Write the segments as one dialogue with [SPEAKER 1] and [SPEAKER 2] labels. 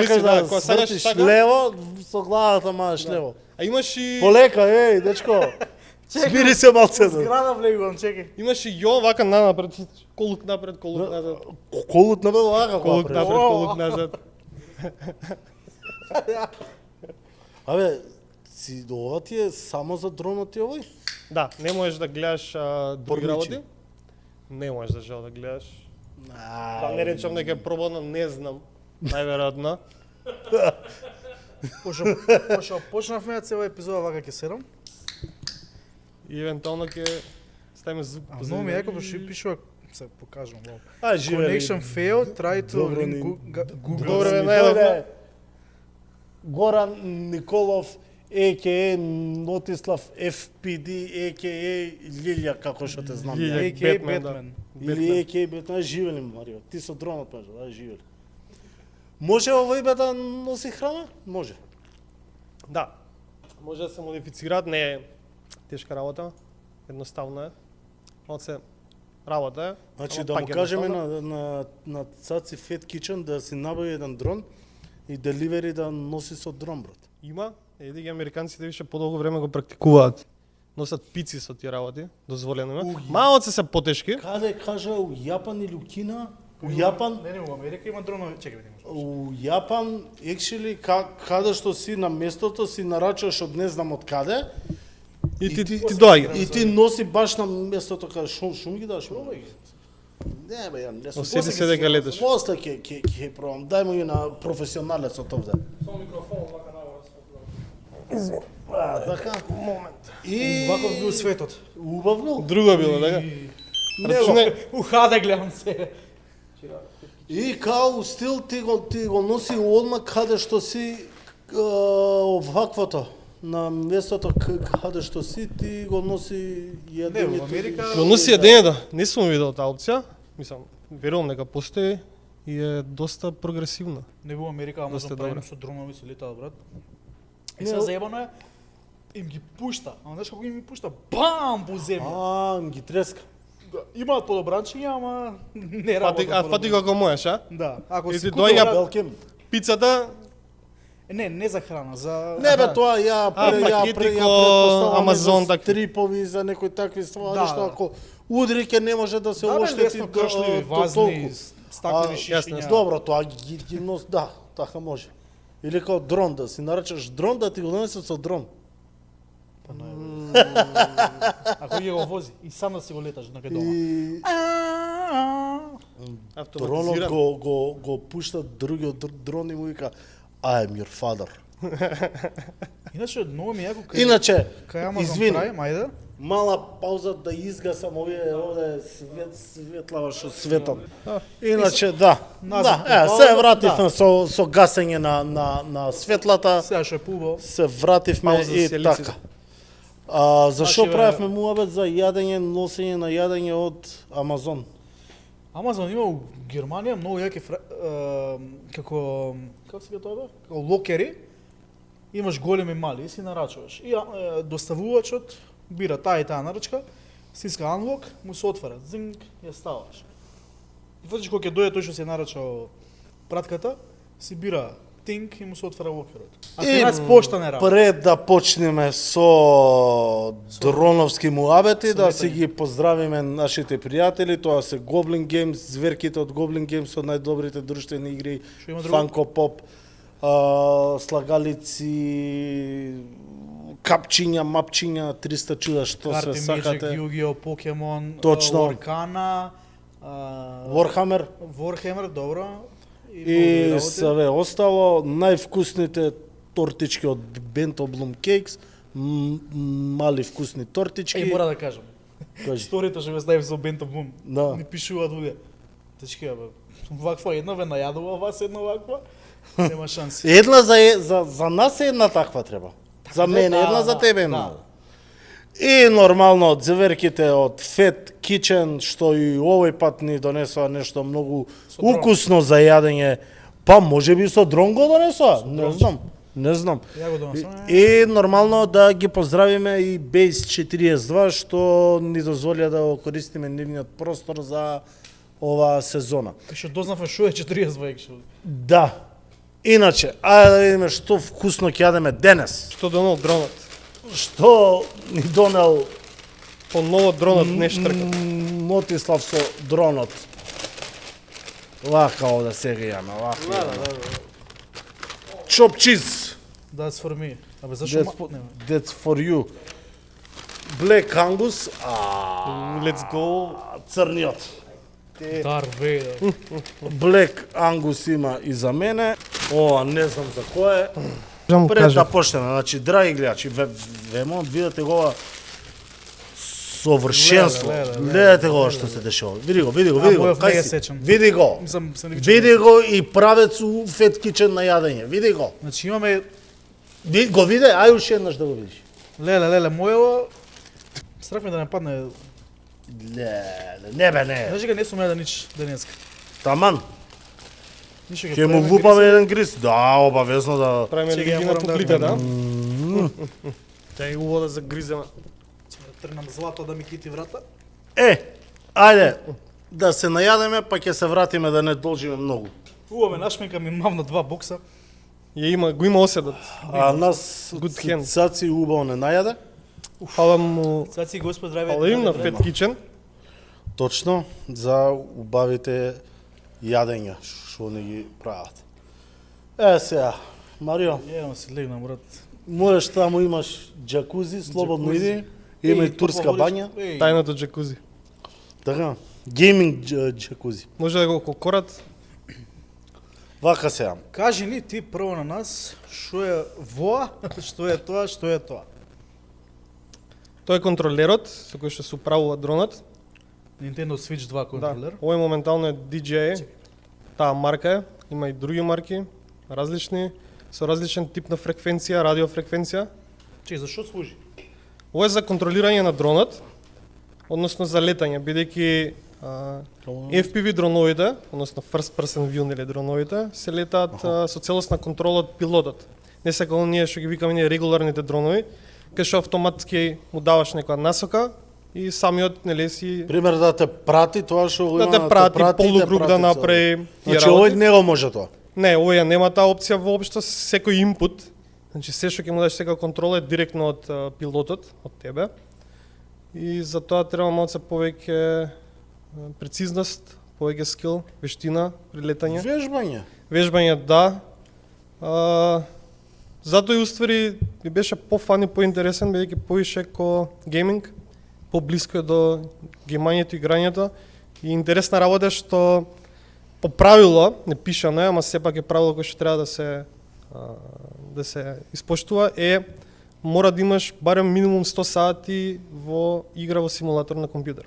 [SPEAKER 1] Сакаш да
[SPEAKER 2] кога сакаш
[SPEAKER 1] свртиш
[SPEAKER 2] така.
[SPEAKER 1] лево, со главата мажеш лево.
[SPEAKER 2] А имаш и
[SPEAKER 1] Полека, дечко. Смири се малце.
[SPEAKER 3] Зграда влегувам, чекај.
[SPEAKER 2] имаш и ја вака напред, колук напред, колук назад.
[SPEAKER 1] Колут на вака
[SPEAKER 2] Колук
[SPEAKER 1] кога.
[SPEAKER 2] напред, колук назад.
[SPEAKER 1] Абе, си ова ти е само за дронот ти овој?
[SPEAKER 2] Да, не можеш да гледаш други
[SPEAKER 1] Порничи.
[SPEAKER 2] работи. Не можеш за жал да гледаш. Да не речам дека е пробано, не знам. Најверојатно.
[SPEAKER 3] Пошо почнавме цела епизода вака ќе седам.
[SPEAKER 2] И евентуално ќе ставиме звук.
[SPEAKER 3] А многу ми јако што пишува се покажам во.
[SPEAKER 1] А, живели.
[SPEAKER 3] Connection failed, try to
[SPEAKER 1] Добро
[SPEAKER 3] link
[SPEAKER 1] ни-
[SPEAKER 3] Google.
[SPEAKER 2] Добре,
[SPEAKER 1] Си
[SPEAKER 2] најдовме.
[SPEAKER 1] дојде Горан Николов, a.k.a. Нотислав FPD, a.k.a. Лилја, како што те знам.
[SPEAKER 2] Лилја.
[SPEAKER 1] ја.
[SPEAKER 3] AK
[SPEAKER 2] Бетмен, да.
[SPEAKER 3] Бетмен.
[SPEAKER 1] Или a.k.a. Бетмен, живели Марио. Ти со дронот може, да, живели. Може овој бе да носи храна? Може.
[SPEAKER 2] Да. Може да се модифицираат, не е тешка работа. Едноставно е. Од се работа е.
[SPEAKER 1] Значи
[SPEAKER 2] ама
[SPEAKER 1] да му
[SPEAKER 2] пак
[SPEAKER 1] кажеме
[SPEAKER 2] едноставно.
[SPEAKER 1] на Цаци Fat Kitchen да си набави еден дрон и деливери да носи со дрон, брат.
[SPEAKER 2] Има, еди ги американците више подолго време го практикуваат. Носат пици со тие работи, дозволено е. Малци се потешки.
[SPEAKER 1] Каде кажа у Јапан или у Кина? У Јапан,
[SPEAKER 3] Не, у Америка има дронови, чекај видиме.
[SPEAKER 1] у Јапан, actually, каде што си на местото си нарачуваш од не знам од каде
[SPEAKER 2] И ти доаѓа.
[SPEAKER 1] и ти носи баш на местото каде шум ги даш. Не бе, ја не сум.
[SPEAKER 2] Оседи се дека леташ.
[SPEAKER 1] После ќе пробам. Дај му ги на професионалецот овде.
[SPEAKER 2] Со микрофон вака наора.
[SPEAKER 1] Така.
[SPEAKER 2] Момент.
[SPEAKER 1] И
[SPEAKER 3] Ваков бил светот.
[SPEAKER 1] убав бил.
[SPEAKER 2] Друго било, така? Рачуне,
[SPEAKER 3] Ухада гледам се.
[SPEAKER 1] И као стил ти го носи одма каде што си ваквото. На местото каде што си ти го носи
[SPEAKER 3] Не,
[SPEAKER 1] јадењето.
[SPEAKER 3] во Америка
[SPEAKER 2] го носи јадењето. Не сум видел таа опција. Мислам, верувам дека постои и е доста прогресивна.
[SPEAKER 3] Не во Америка, ама
[SPEAKER 2] Доста
[SPEAKER 3] со правено
[SPEAKER 2] добро.
[SPEAKER 3] со дронови се летаат, брат. И
[SPEAKER 1] Не,
[SPEAKER 3] се заебано е, им ги пушта. Ама знаеш како им ги пушта? Бам по земја.
[SPEAKER 1] Ги треска.
[SPEAKER 3] Да, имаат подобранчиња, ама не
[SPEAKER 2] Фати,
[SPEAKER 3] работат.
[SPEAKER 2] фати го ако можеш, а?
[SPEAKER 3] Да, ако
[SPEAKER 2] И
[SPEAKER 3] си
[SPEAKER 2] ти
[SPEAKER 3] купил
[SPEAKER 2] доаѓа-
[SPEAKER 1] Белкем.
[SPEAKER 2] Пицата,
[SPEAKER 3] Не за храна, за
[SPEAKER 1] Не бе, тоа
[SPEAKER 2] пакети ко
[SPEAKER 1] претпоставам
[SPEAKER 2] Амазон,
[SPEAKER 1] за
[SPEAKER 2] такви.
[SPEAKER 1] стрипови за некои такви ствари
[SPEAKER 3] Да,
[SPEAKER 1] што
[SPEAKER 3] да.
[SPEAKER 1] ако удри ќе не може да се
[SPEAKER 3] да, бе,
[SPEAKER 1] оштети
[SPEAKER 3] лесно кршливи, вазни, стаклени шишиња.
[SPEAKER 1] Добро, тоа ги нос, да, така може. Или као дрон, да си нарачаш дрон, да ти го донесат со дрон.
[SPEAKER 3] Ако ќе го вози и сам да си го леташ на дома.
[SPEAKER 1] И дронот
[SPEAKER 2] автоматизиран.
[SPEAKER 1] го пушта другиот дрон и му вика I am your father.
[SPEAKER 3] Иначе многу ми јако кај
[SPEAKER 1] Иначе,
[SPEAKER 3] кај Amazon
[SPEAKER 1] извини,
[SPEAKER 3] Prime, ајде.
[SPEAKER 1] мала пауза да изгасам овде светлава што светот. Иначе да.
[SPEAKER 3] назад
[SPEAKER 1] Да,
[SPEAKER 3] по
[SPEAKER 1] се
[SPEAKER 3] пауза,
[SPEAKER 1] вративме со гасење на светлата,
[SPEAKER 3] Сега што е пубаво.
[SPEAKER 1] се вративме
[SPEAKER 2] Пауза за
[SPEAKER 1] и
[SPEAKER 2] сијалиците.
[SPEAKER 1] така. Зашо
[SPEAKER 3] Значи,
[SPEAKER 1] правевме муабет за јадење, носење на јадење од Амазон?
[SPEAKER 3] Амазон има у Германија многу јаки како се тоа бе? Како локери. Имаш големи и мали и си нарачуваш. И доставувачот бира таа и таа нарачка, стиска анлок, му се отвара, зинг, ја ставаш. И фатиш кога ќе дојде тој што си нарачал пратката, си бира тинг и му се отвара локерот. А кај нас пошта не работи.
[SPEAKER 1] Пред да почнеме со дроновски муабети, да си
[SPEAKER 3] летање.
[SPEAKER 1] ги поздравиме нашите пријатели, тоа се Goblin Games, зверките од Goblin Games од најдобрите друштвени игри,
[SPEAKER 3] Што има друго?
[SPEAKER 1] Funko Pop, слагалици, капчиња, мапчиња, 300 чуда, што
[SPEAKER 3] Карти,
[SPEAKER 1] се
[SPEAKER 3] Magic,
[SPEAKER 1] сакате.
[SPEAKER 3] Yu-Gi-Oh, Pokemon,
[SPEAKER 1] Точно.
[SPEAKER 3] Аркана,
[SPEAKER 1] Warhammer
[SPEAKER 3] Warhammer, добро.
[SPEAKER 1] и се остало највкусните тортички од Bento Bloom Cakes, мали вкусни тортички.
[SPEAKER 3] Мора да кажам.
[SPEAKER 1] Кажи.
[SPEAKER 3] Историјата што го ставив со Бенто Бум.
[SPEAKER 1] Да.
[SPEAKER 3] Ми пишуваат луѓе. Дечки, ваква една ве најадува вас една ваква. Нема шанси.
[SPEAKER 1] Една за нас една таква треба. За мене
[SPEAKER 3] да,
[SPEAKER 1] една, за
[SPEAKER 3] да,
[SPEAKER 1] тебе
[SPEAKER 3] да.
[SPEAKER 1] една. И нормално од зверките од Fat Kitchen, што и овој пат ни донесоа нешто многу
[SPEAKER 3] дрон.
[SPEAKER 1] укусно за јадење. Па може би со дрон го донесоа, не
[SPEAKER 3] дрон.
[SPEAKER 1] знам. Не знам.
[SPEAKER 3] Ја го донесам.
[SPEAKER 1] И нормално да ги поздравиме и Base 42 што ни дозволија да го користиме нивниот простор за оваа сезона.
[SPEAKER 3] И што дознавме што е 40 век што.
[SPEAKER 1] Да. Иначе, ајде да видиме што вкусно ќе јадеме денес.
[SPEAKER 2] Што донел дронот?
[SPEAKER 1] Што ни донел
[SPEAKER 2] По ново дронот не штрка.
[SPEAKER 1] Мотислав со дронот. Лака овде сега имаме, лака.
[SPEAKER 2] Да,
[SPEAKER 1] имаме.
[SPEAKER 2] да, да.
[SPEAKER 1] Chop cheese.
[SPEAKER 3] That's for me. Абе, зашо
[SPEAKER 1] That's for,
[SPEAKER 3] нема?
[SPEAKER 1] that's for you. Black Angus,
[SPEAKER 2] Let's go.
[SPEAKER 1] црниот.
[SPEAKER 3] Darth Vader.
[SPEAKER 1] Black Angus има и за мене. О, не знам за кој е.
[SPEAKER 2] Можам
[SPEAKER 1] Пред
[SPEAKER 2] кажа.
[SPEAKER 1] да почнеме, значи, драги гледачи, вемо, видете го совршенство.
[SPEAKER 3] Леле.
[SPEAKER 1] Гледате го што се дешава. Види го, види го,
[SPEAKER 3] А,
[SPEAKER 1] види го.
[SPEAKER 3] Бојов не
[SPEAKER 1] Кај
[SPEAKER 3] ја
[SPEAKER 1] си?
[SPEAKER 3] сечам.
[SPEAKER 1] Види го.
[SPEAKER 3] Мислам, се не
[SPEAKER 1] Види го и правец у Fat Kitchen на јадење. Види го.
[SPEAKER 3] Значи имаме
[SPEAKER 1] Го виде, ај уште еднаш да го видиш.
[SPEAKER 3] леле, мојава страх ми да не падне.
[SPEAKER 1] Не бе, не.
[SPEAKER 3] Знаеш дека не сум јаден нич денеска.
[SPEAKER 1] Таман.
[SPEAKER 3] Ништо
[SPEAKER 1] Ќе му вупаме еден гриз. Да, обавезно да.
[SPEAKER 2] Правиме
[SPEAKER 3] Чекај, ја
[SPEAKER 2] лиги на
[SPEAKER 3] морам да
[SPEAKER 2] публика, да?
[SPEAKER 3] гледам.
[SPEAKER 2] Тај уво да загриземе.
[SPEAKER 3] Тргнам злато да ми кити врата.
[SPEAKER 1] Ајде, да се најадеме, па ќе се вратиме да не должиме многу.
[SPEAKER 3] Ува ме нашминка ми мавна 2 бокса.
[SPEAKER 2] Го има оседот.
[SPEAKER 1] А нас
[SPEAKER 2] Good hand.
[SPEAKER 1] цаци убаво не најаде.
[SPEAKER 2] Фала му.
[SPEAKER 3] Сад си господ здраве.
[SPEAKER 2] Фала им на Fat Kitchen.
[SPEAKER 1] Точно, за убавите јадења, што не ги прават. Сега, Марио,
[SPEAKER 3] Једам си легнам, брат.
[SPEAKER 1] можеш таму имаш джакузи, слободно
[SPEAKER 3] Джакузи.
[SPEAKER 1] иди. Има и
[SPEAKER 3] Ей,
[SPEAKER 1] турска
[SPEAKER 3] топла
[SPEAKER 1] бања.
[SPEAKER 3] водичка. Ей,
[SPEAKER 2] Тајното джакузи.
[SPEAKER 1] Така, гейминг джакузи.
[SPEAKER 2] Може да го кокорат.
[SPEAKER 1] Вака сега.
[SPEAKER 3] Кажи ни ти прво на нас што е воа, што е тоа, што е тоа.
[SPEAKER 2] Тој е контролерот со кој што се управува дронот.
[SPEAKER 3] Nintendo Switch 2
[SPEAKER 2] Да.
[SPEAKER 3] контролер.
[SPEAKER 2] Овој моментално е DJI. Таа марка е. Има и други марки, различни, со различен тип на фреквенција, радиофреквенција.
[SPEAKER 3] Чеј, за што служи?
[SPEAKER 2] Ова е за контролирање на дронот, односно за летање, бидејќи FPV дроновите, односно first person view или дроновите, се летаат со целосна контрола од пилотот. Не се како ние што ги викаме ние регуларните дронови, кај што автоматски му даваш некоја насока и самиот нели си
[SPEAKER 1] Пример да те прати тоа што го
[SPEAKER 2] да
[SPEAKER 1] има,
[SPEAKER 2] те прати,
[SPEAKER 1] те
[SPEAKER 2] полукруг да
[SPEAKER 1] прати
[SPEAKER 2] направи тие
[SPEAKER 1] Значи овој
[SPEAKER 2] работи.
[SPEAKER 1] не го може тоа.
[SPEAKER 2] Не, овој ја нема таа опција воопшто, секој инпут, значи се што ќе му дадеш секоја контрола е директно од пилотот, од тебе. И за тоа треба малце повеќе прецизност, повеќе скил, вештина при летање.
[SPEAKER 1] Вежбање.
[SPEAKER 2] Вежбање да. Затоа и уствари ми беше пофан и поинтересен, бидејќи повише ко гейминг, поблиско е до геймањето и играњето. И интересна работа е што по правило, не пишано е, ама сепак е правило кое што треба да се испоштува е мора да имаш барем минимум 100 сати во игра во симулатор на компјутер.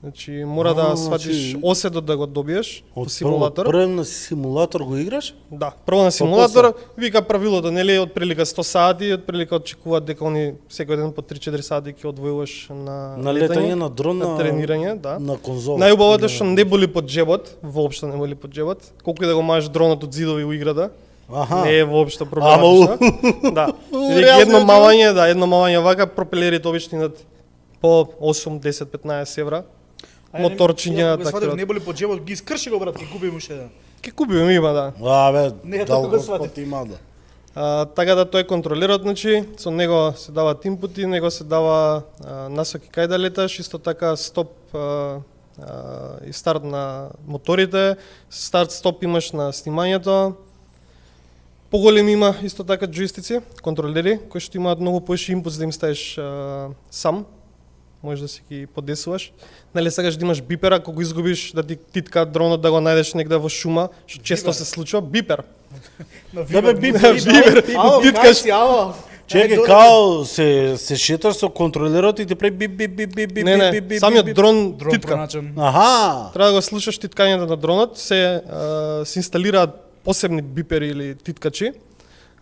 [SPEAKER 2] Значи мора да сватиш
[SPEAKER 1] значи,
[SPEAKER 2] оседот да го добиеш во симулатор.
[SPEAKER 1] Прв на симулатор го играш?
[SPEAKER 2] Да, прво на симулатор, вика правилото, нели, од прилика 100 сати, од прилика очекуваат дека они секој ден по 3-4 сати ќе одвојуваш
[SPEAKER 1] На летање на дрон
[SPEAKER 2] на тренирање, да.
[SPEAKER 1] на конзола.
[SPEAKER 2] Најубавото е што не боли под джебот, воопшто не боли под джебот. Колку и да го мажеш дронот од зидови у играта,
[SPEAKER 1] Аха.
[SPEAKER 2] не е воопшто
[SPEAKER 1] Ама,
[SPEAKER 2] проблематично. Да.
[SPEAKER 1] реално
[SPEAKER 2] Едно
[SPEAKER 1] е
[SPEAKER 2] мавање, да, едно мавање вака пропелерите обично идат по 8, 10, 15 евра. Моторчиња,
[SPEAKER 3] така.
[SPEAKER 2] така.
[SPEAKER 3] Не боли по джебот, ги скрши го брат, ќе купим уште еден.
[SPEAKER 2] Ке купиме има, да.
[SPEAKER 1] Абе,
[SPEAKER 3] Не е
[SPEAKER 1] дал
[SPEAKER 3] така го
[SPEAKER 1] Господ
[SPEAKER 3] сватив.
[SPEAKER 1] има да.
[SPEAKER 2] Така да тој контролерот, значи, со него се даваат инпути, него се дава насоки кај да леташ, исто така стоп и старт на моторите, старт-стоп имаш на снимањето. Поголеми има исто така джойстици, контролери, кои што имаат многу повеќе инпут за да им ставиш сам. Можеш да си ги подесуваш. Нали сакаш да имаш бипера, кога го изгубиш да ти титка дронот да го најдеш негде во шума, што често се случува, бипер.
[SPEAKER 3] На
[SPEAKER 1] Да бе,
[SPEAKER 3] Вибер.
[SPEAKER 1] бипер.
[SPEAKER 3] Ало,
[SPEAKER 2] Титкаш.
[SPEAKER 3] кај си, ало.
[SPEAKER 1] Чекај, као се шеташ со контролерот и ти прави бип бип бип бип бип
[SPEAKER 2] Не,
[SPEAKER 1] бип, бип,
[SPEAKER 2] самиот
[SPEAKER 1] бип.
[SPEAKER 2] дрон
[SPEAKER 3] Дрон
[SPEAKER 2] титка.
[SPEAKER 3] проначен.
[SPEAKER 1] Аха.
[SPEAKER 2] Треба да го слушаш титкањето на дронот, се инсталираат посебни бипери или титкачи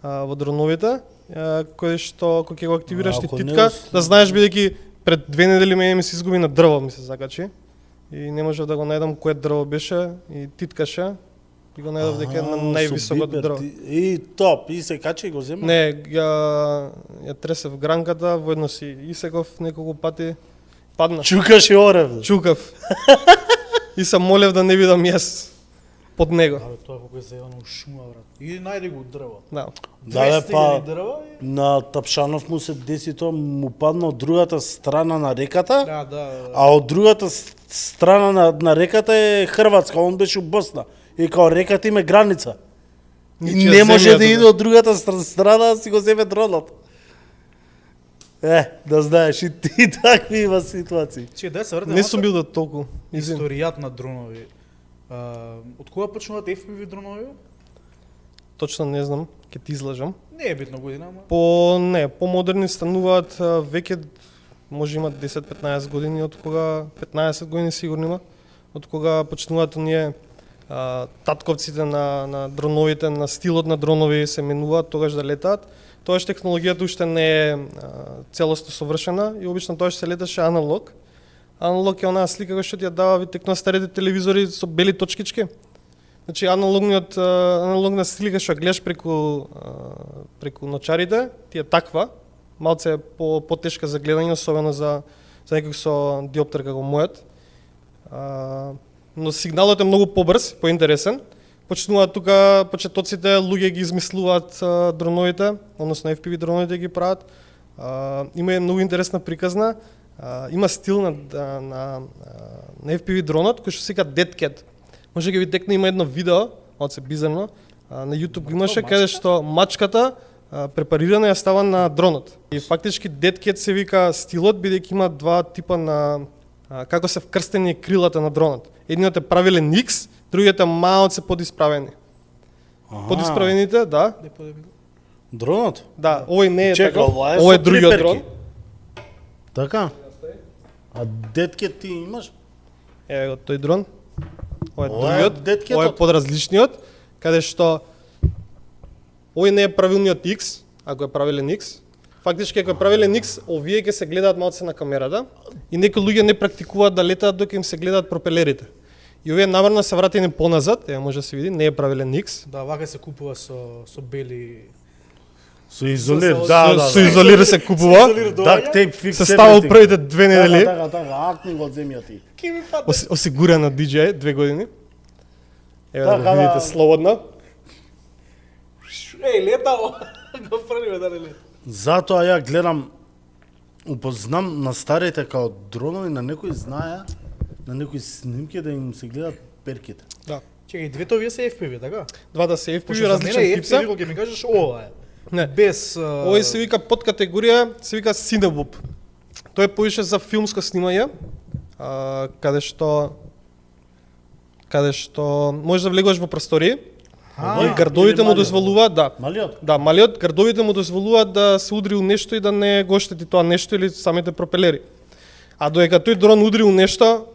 [SPEAKER 2] во дроновите, кои што кога ќе го активираш ти
[SPEAKER 1] Ако не
[SPEAKER 2] титка,
[SPEAKER 1] ус-
[SPEAKER 2] да знаеш бидејќи пред 2 недели мене ми се изгуби на дрво ми се закачи и не можев да го најдам кое дрво беше и титкаше и го најдов дека е на највисокото дрво.
[SPEAKER 1] И топ, и се качи и го зема.
[SPEAKER 2] Не, ја тресев гранката, воедно си исеков неколку пати, падна.
[SPEAKER 1] Чукаш и орев.
[SPEAKER 2] Чукав. И се молев да не бидам јас под него.
[SPEAKER 3] Абе, тоа колку е заедно у шума, брат. Иди најди го дрво.
[SPEAKER 2] Да.
[SPEAKER 3] 200.000 дрва и...
[SPEAKER 1] на Тапшанов му се деси тоа, му падна од другата страна на реката,
[SPEAKER 3] Да.
[SPEAKER 1] а од другата страна на реката е Хрватска, он беше у Босна. И као реката има граница. И
[SPEAKER 2] Ничија
[SPEAKER 1] не може
[SPEAKER 2] земја
[SPEAKER 1] да иде
[SPEAKER 2] тука.
[SPEAKER 1] од другата страна да си го земе дронот. Да знаеш, и ти такви има ситуации.
[SPEAKER 3] Че, да се вртне
[SPEAKER 2] Не сум бил да толку.
[SPEAKER 3] историјат на дронови. Од кога почнуваат FPV дронови?
[SPEAKER 2] Точно не знам, ќе ти излажам.
[SPEAKER 3] Не е битно година, ама...
[SPEAKER 2] Помодерни стануваат веќе може има 10-15 години од кога 15 години сигурно има од кога почнуваат оние татковците на дроновите, на стилот на дронови се менуваат тогаш да летаат. Тогаш технологијата уште не е целосно совршена и обично тогаш се леташе аналог. Аналог е онаа слика која што ти ја дава текно старите телевизори со бели точкички. Значи аналогна слика што ја гледаш преку ночарите, ти е таква, малце потешка за гледање, особено за некој со диоптер како мојот. Но сигналот е многу побрз, поинтересен. Почнуваат тука почетоците, луѓе ги измислуваат дроновите, односно FPV дроновите ги прават. Има е многу интересна приказна. Има стил на FPV дронот кој што се вика Dead Cat. Може да ви текне, има едно видео, од се бизарно, на YouTube го имаше каде што мачката препарирана ја става на дронот. И фактички Dead Cat се вика стилот, бидејќи има два типа на како се вкрстени крилата на дронот. Едниот е правилен X, другиот е малце подисправени. Подисправените, да.
[SPEAKER 1] Дронот?
[SPEAKER 2] Да, овој не е
[SPEAKER 1] Чека,
[SPEAKER 2] така.
[SPEAKER 1] ова е
[SPEAKER 2] Овој е
[SPEAKER 1] со
[SPEAKER 2] другиот
[SPEAKER 1] приперки.
[SPEAKER 2] дрон.
[SPEAKER 1] Така? А детке ти имаш?
[SPEAKER 2] Еве го тој дрон. Ова е
[SPEAKER 1] Ова е
[SPEAKER 2] другиот,
[SPEAKER 1] деткетот.
[SPEAKER 2] ова е подразличниот, каде што овој не е правилниот X, ако е правилен X. Фактички ако е правилен X, овие ќе се гледаат малце на камерата и некои луѓе не практикуваат да летаат докато им се гледаат пропелерите. И овие намерно се вратени поназад, може да се види, не е правилен X.
[SPEAKER 3] Да, вака се купува со бели...
[SPEAKER 1] Со изолир,
[SPEAKER 3] Со-
[SPEAKER 1] да.
[SPEAKER 2] Со изолир се купува,
[SPEAKER 1] Дак тейп фикс.
[SPEAKER 2] се става од првите 2 недели.
[SPEAKER 1] Така, акни го од земја ти.
[SPEAKER 3] Ки ми падна?
[SPEAKER 2] Осигурена DJ 2 години. Еве да
[SPEAKER 1] Така,
[SPEAKER 2] го видите
[SPEAKER 1] да.
[SPEAKER 2] слободно.
[SPEAKER 3] Еј, летао! Го фрлиме да не лета.
[SPEAKER 1] Затоа ја гледам, упознам на старите као дронови, на некои знае, на некои снимки да им се гледат перките.
[SPEAKER 2] Да.
[SPEAKER 3] Чекај, двете овие се FPV, така?
[SPEAKER 2] Двата се
[SPEAKER 3] Пошто
[SPEAKER 2] FPV
[SPEAKER 3] за
[SPEAKER 2] различен
[SPEAKER 3] мене
[SPEAKER 2] тип се.
[SPEAKER 3] FPV кога ќе ми кажеш ова е.
[SPEAKER 2] Не.
[SPEAKER 3] Без...
[SPEAKER 2] Овој се вика подкатегорија, се вика Cinewhoop. Тој е повише за филмско снимање, каде што можеш да влегуваш во простории. И гардовите
[SPEAKER 1] или
[SPEAKER 2] му
[SPEAKER 1] малиот?
[SPEAKER 2] дозволуваат, да.
[SPEAKER 1] Малиот?
[SPEAKER 2] Да, малиот, гардовите му дозволуваат да се удри у нешто и да не го штети тоа нешто или самите пропелери. А додека тој дрон удри у нешто,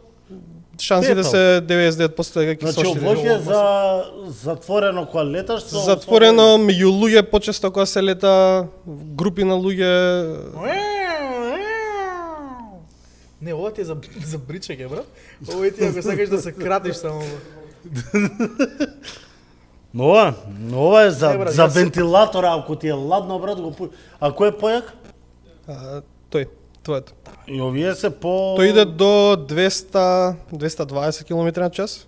[SPEAKER 2] шансите
[SPEAKER 1] Петал.
[SPEAKER 2] се 99% дека ќе се
[SPEAKER 1] Значи,
[SPEAKER 2] оштети.
[SPEAKER 1] овој е за затворено кога леташ,
[SPEAKER 2] Затворено меѓу луѓе, почесто кога се лета групи на луѓе.
[SPEAKER 3] Не, ова ти е за бричење, брат. Ова ти ако сакаш да се кратиш само.
[SPEAKER 1] Но ова е за,
[SPEAKER 3] Не, брат,
[SPEAKER 1] за
[SPEAKER 3] јас се-
[SPEAKER 1] вентилатора, ако ти е ладно, брат, го пу... А кој е појак?
[SPEAKER 2] Тој, твоето.
[SPEAKER 1] И овие се по...
[SPEAKER 2] Тој иде до 200-220 км на час.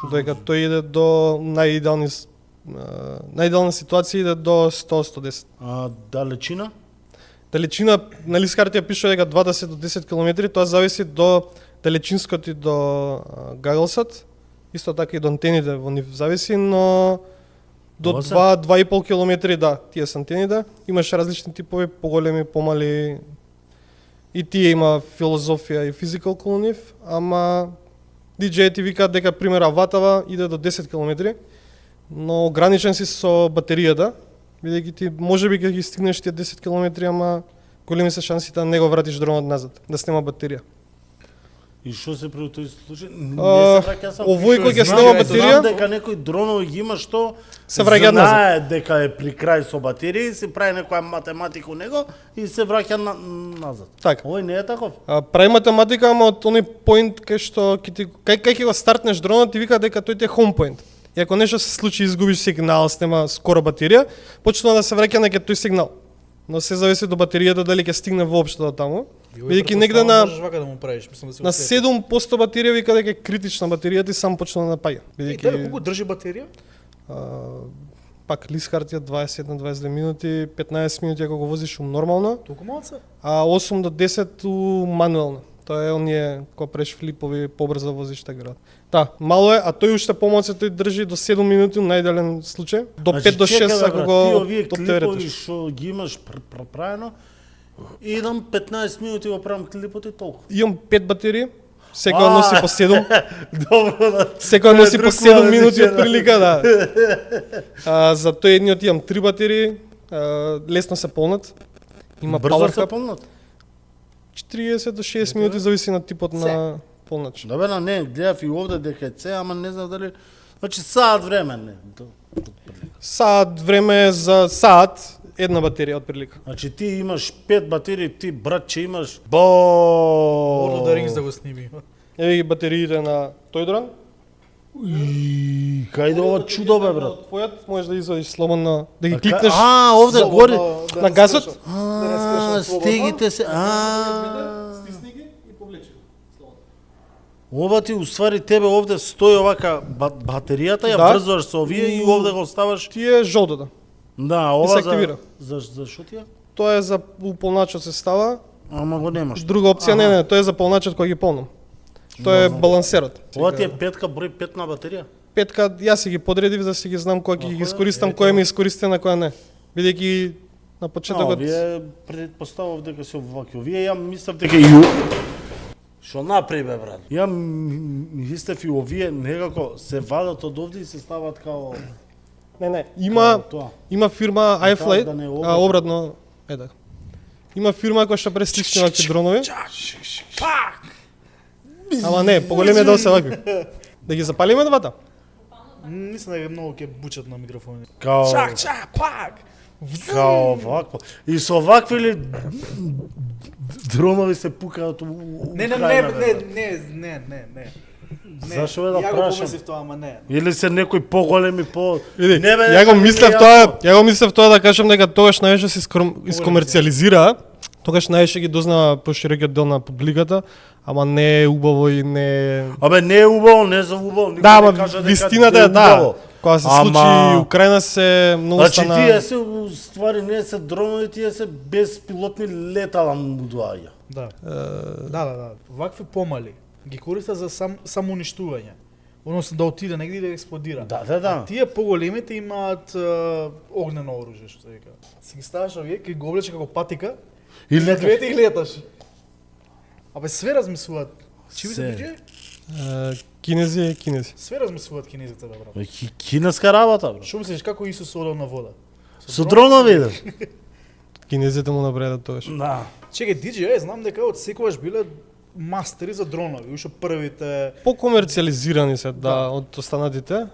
[SPEAKER 2] Додека тој иде до најидеална ситуација иде до 100-110.
[SPEAKER 1] А далечина?
[SPEAKER 2] Далечина на лискарите пише дека 20 до 10 км, тоа зависи до далечинскот и до гаглсот. Исто така и до антените во нив зависи, но до
[SPEAKER 1] Ова се?
[SPEAKER 2] 2-2,5 км, да, тие се антените. Имаш различни типови, поголеми, помали. И тие има филозофија и физика околу нив, ама DJ ти вика дека пример аватава иде до 10 км, но ограничен си со батеријата, бидејќи ти можеби ќе ги стигнеш тие 10 км, ама големи се шансите да не го вратиш дронот назад, да снема батерија.
[SPEAKER 1] И што се при тој случај? Не
[SPEAKER 2] А,
[SPEAKER 1] се враќа сам.
[SPEAKER 2] овој кој ќе
[SPEAKER 1] Знам,
[SPEAKER 2] снема
[SPEAKER 1] знам
[SPEAKER 2] батерија-
[SPEAKER 1] дека некој дронови ги има што
[SPEAKER 2] Се враќаат назад.
[SPEAKER 1] знае дека е при крај со батерија и се прави некоја математика у него и се враќа назад.
[SPEAKER 2] Така.
[SPEAKER 1] Овој не е таков.
[SPEAKER 2] Прави математика, ама од оној поинт кај што кај ќе го стартнеш дронот ти вика дека тој ти е home point. И ако нешто се случи, изгубиш сигнал, снема скоро батерија, почнува да се враќа на тој сигнал. но се зависи до батеријата дали ќе стигне воопшто до таму.
[SPEAKER 3] И овој
[SPEAKER 2] Бидејќи негде
[SPEAKER 3] претпоставам,
[SPEAKER 2] на
[SPEAKER 3] можеш вака да му правиш, мислам да се
[SPEAKER 2] на
[SPEAKER 3] усети.
[SPEAKER 2] 7% батерија вика дека е критична батеријата и сам почна да напаѓа.
[SPEAKER 3] И дали колку држи батерија?
[SPEAKER 2] Пак лист хартија 21-22 минути, 15 минути ако го возиш нормално,
[SPEAKER 3] Толку малце?
[SPEAKER 2] а 8 до 10 у мануелно. Тоа е оние кога преш флипови побрзо возиш така град. Да, мало е, а тој уште помалце тој држи до 7 минути, најдален случај, до 5 до 6 ако
[SPEAKER 1] ти
[SPEAKER 2] го
[SPEAKER 1] овие клипови
[SPEAKER 2] дотеретеш.
[SPEAKER 1] што ги имаш правено, идам 15 минути го правам клипот и толку.
[SPEAKER 2] Имам 5 батерии, секоја носи по 7.
[SPEAKER 1] Добро, да.
[SPEAKER 2] Секоја носи по
[SPEAKER 1] друг
[SPEAKER 2] 7
[SPEAKER 1] мора
[SPEAKER 2] минути
[SPEAKER 1] да
[SPEAKER 2] од прилика, да. За тој едниот имам 3 батерии, лесно се полнат. Има
[SPEAKER 1] Брзо
[SPEAKER 2] power
[SPEAKER 1] се
[SPEAKER 2] cap,
[SPEAKER 1] помнат.
[SPEAKER 2] 40 до 60 минути зависи на типот на полнач.
[SPEAKER 1] Добре, не, гледав и овде дека е це, ама не знам дали... Значи саат време, не.
[SPEAKER 2] Саат време за саат една батерија од прилика.
[SPEAKER 1] Значи ти имаш 5 батерии, ти братче имаш...
[SPEAKER 3] Lord of the Rings
[SPEAKER 1] Бо!
[SPEAKER 3] да го сними.
[SPEAKER 2] Еве ги батериите на тој дрон.
[SPEAKER 1] Кајде ова чудо бе, брат?
[SPEAKER 2] Твојот можеш да извадиш слободно, да ги кликнеш.
[SPEAKER 1] Овде горе.
[SPEAKER 3] Да
[SPEAKER 2] на
[SPEAKER 3] не
[SPEAKER 2] газот?
[SPEAKER 3] скршам. Да не скршам слободно.
[SPEAKER 1] Стегите се.
[SPEAKER 2] Стисни ги и повлечи.
[SPEAKER 1] Ова ти уствари тебе овде стои овака батеријата, ја
[SPEAKER 2] Да.
[SPEAKER 1] врзваш со овие и овде го ставаш.
[SPEAKER 2] Тие жолтото.
[SPEAKER 1] Да,
[SPEAKER 2] се
[SPEAKER 1] ова за
[SPEAKER 2] активира.
[SPEAKER 1] за шо ти е?
[SPEAKER 2] Тоа е за уполначот се става.
[SPEAKER 1] Ама го немаш.
[SPEAKER 2] Друга опција не, тоа е за полначот кој ги полнам. Тоа е балансерот.
[SPEAKER 1] Ова ти е петка број 5 на батерија.
[SPEAKER 2] Петка јас си ги подредив за да си ги знам кога ќе ги искористам, која ми е искористена, која не. Бидејќи на почетокот
[SPEAKER 1] Вие предпоставав дека се овакви. Вие ја мислев дека и што направи бе брат? Ја мислев и овие некако се вадат од овде и се стават као
[SPEAKER 2] не, има
[SPEAKER 1] тоа.
[SPEAKER 2] има фирма iFlight,
[SPEAKER 1] да не е
[SPEAKER 2] обратно, така. Има фирма која што престични вакви дронови.
[SPEAKER 3] Пак!
[SPEAKER 2] Ама не, поголеми е да се вакви. Да ги запалиме двата?
[SPEAKER 3] Мислам дека многу ќе бучат на микрофони.
[SPEAKER 1] Као
[SPEAKER 3] Чак, пак!
[SPEAKER 1] као вакво. И со вакви ли дронови се пукаат у
[SPEAKER 3] Не.
[SPEAKER 1] Зашо бе да
[SPEAKER 3] Ја го
[SPEAKER 1] прашам?
[SPEAKER 3] помислив тоа, ама не.
[SPEAKER 1] Или се некои поголеми по
[SPEAKER 2] Види,
[SPEAKER 1] Не, бе,
[SPEAKER 2] ја
[SPEAKER 1] дека
[SPEAKER 2] го
[SPEAKER 1] ми е
[SPEAKER 2] мислев
[SPEAKER 1] јасно.
[SPEAKER 2] тоа, ја го мислев тоа да кажам дека тогаш највише се искомерцијализира, тогаш највише ги дознава поширокиот дел на публиката, ама не е убаво и не е...
[SPEAKER 1] Абе не е убаво, не за убаво. никој
[SPEAKER 2] Да, ама
[SPEAKER 1] не кажа дека
[SPEAKER 2] вистината е
[SPEAKER 1] убаво.
[SPEAKER 2] Кога се
[SPEAKER 1] Ама-
[SPEAKER 2] случи Украина се многу
[SPEAKER 1] Значи
[SPEAKER 2] стана...
[SPEAKER 1] тие се ствари не се дронови, тие се безпилотни летала му доаѓа.
[SPEAKER 3] Да. Да. Вакви помали ги користат за самоуништување. Односно да отиде негде и да експлодира.
[SPEAKER 1] Да.
[SPEAKER 3] А тие поголемите имаат огнено оружје, што се вика. Си ги ставаш овие, ќе го облече како патика
[SPEAKER 1] И
[SPEAKER 3] и
[SPEAKER 1] леташ.
[SPEAKER 3] двете и леташ. Абе све размислуваат. Чи
[SPEAKER 1] Се.
[SPEAKER 3] биде биџе?
[SPEAKER 2] Кинези.
[SPEAKER 3] Све размислуваат кинезите, бе, брат.
[SPEAKER 1] Кинеска работа, бро.
[SPEAKER 3] Што мислиш како Исус одел на вода?
[SPEAKER 1] Со дронови идеш.
[SPEAKER 2] Кинезите му напредат тогаш.
[SPEAKER 1] Да.
[SPEAKER 3] Чекај, DJI знам дека од секогаш биле мастери за дронови, уште првите.
[SPEAKER 2] Покомерцијализирани се, да, од останатите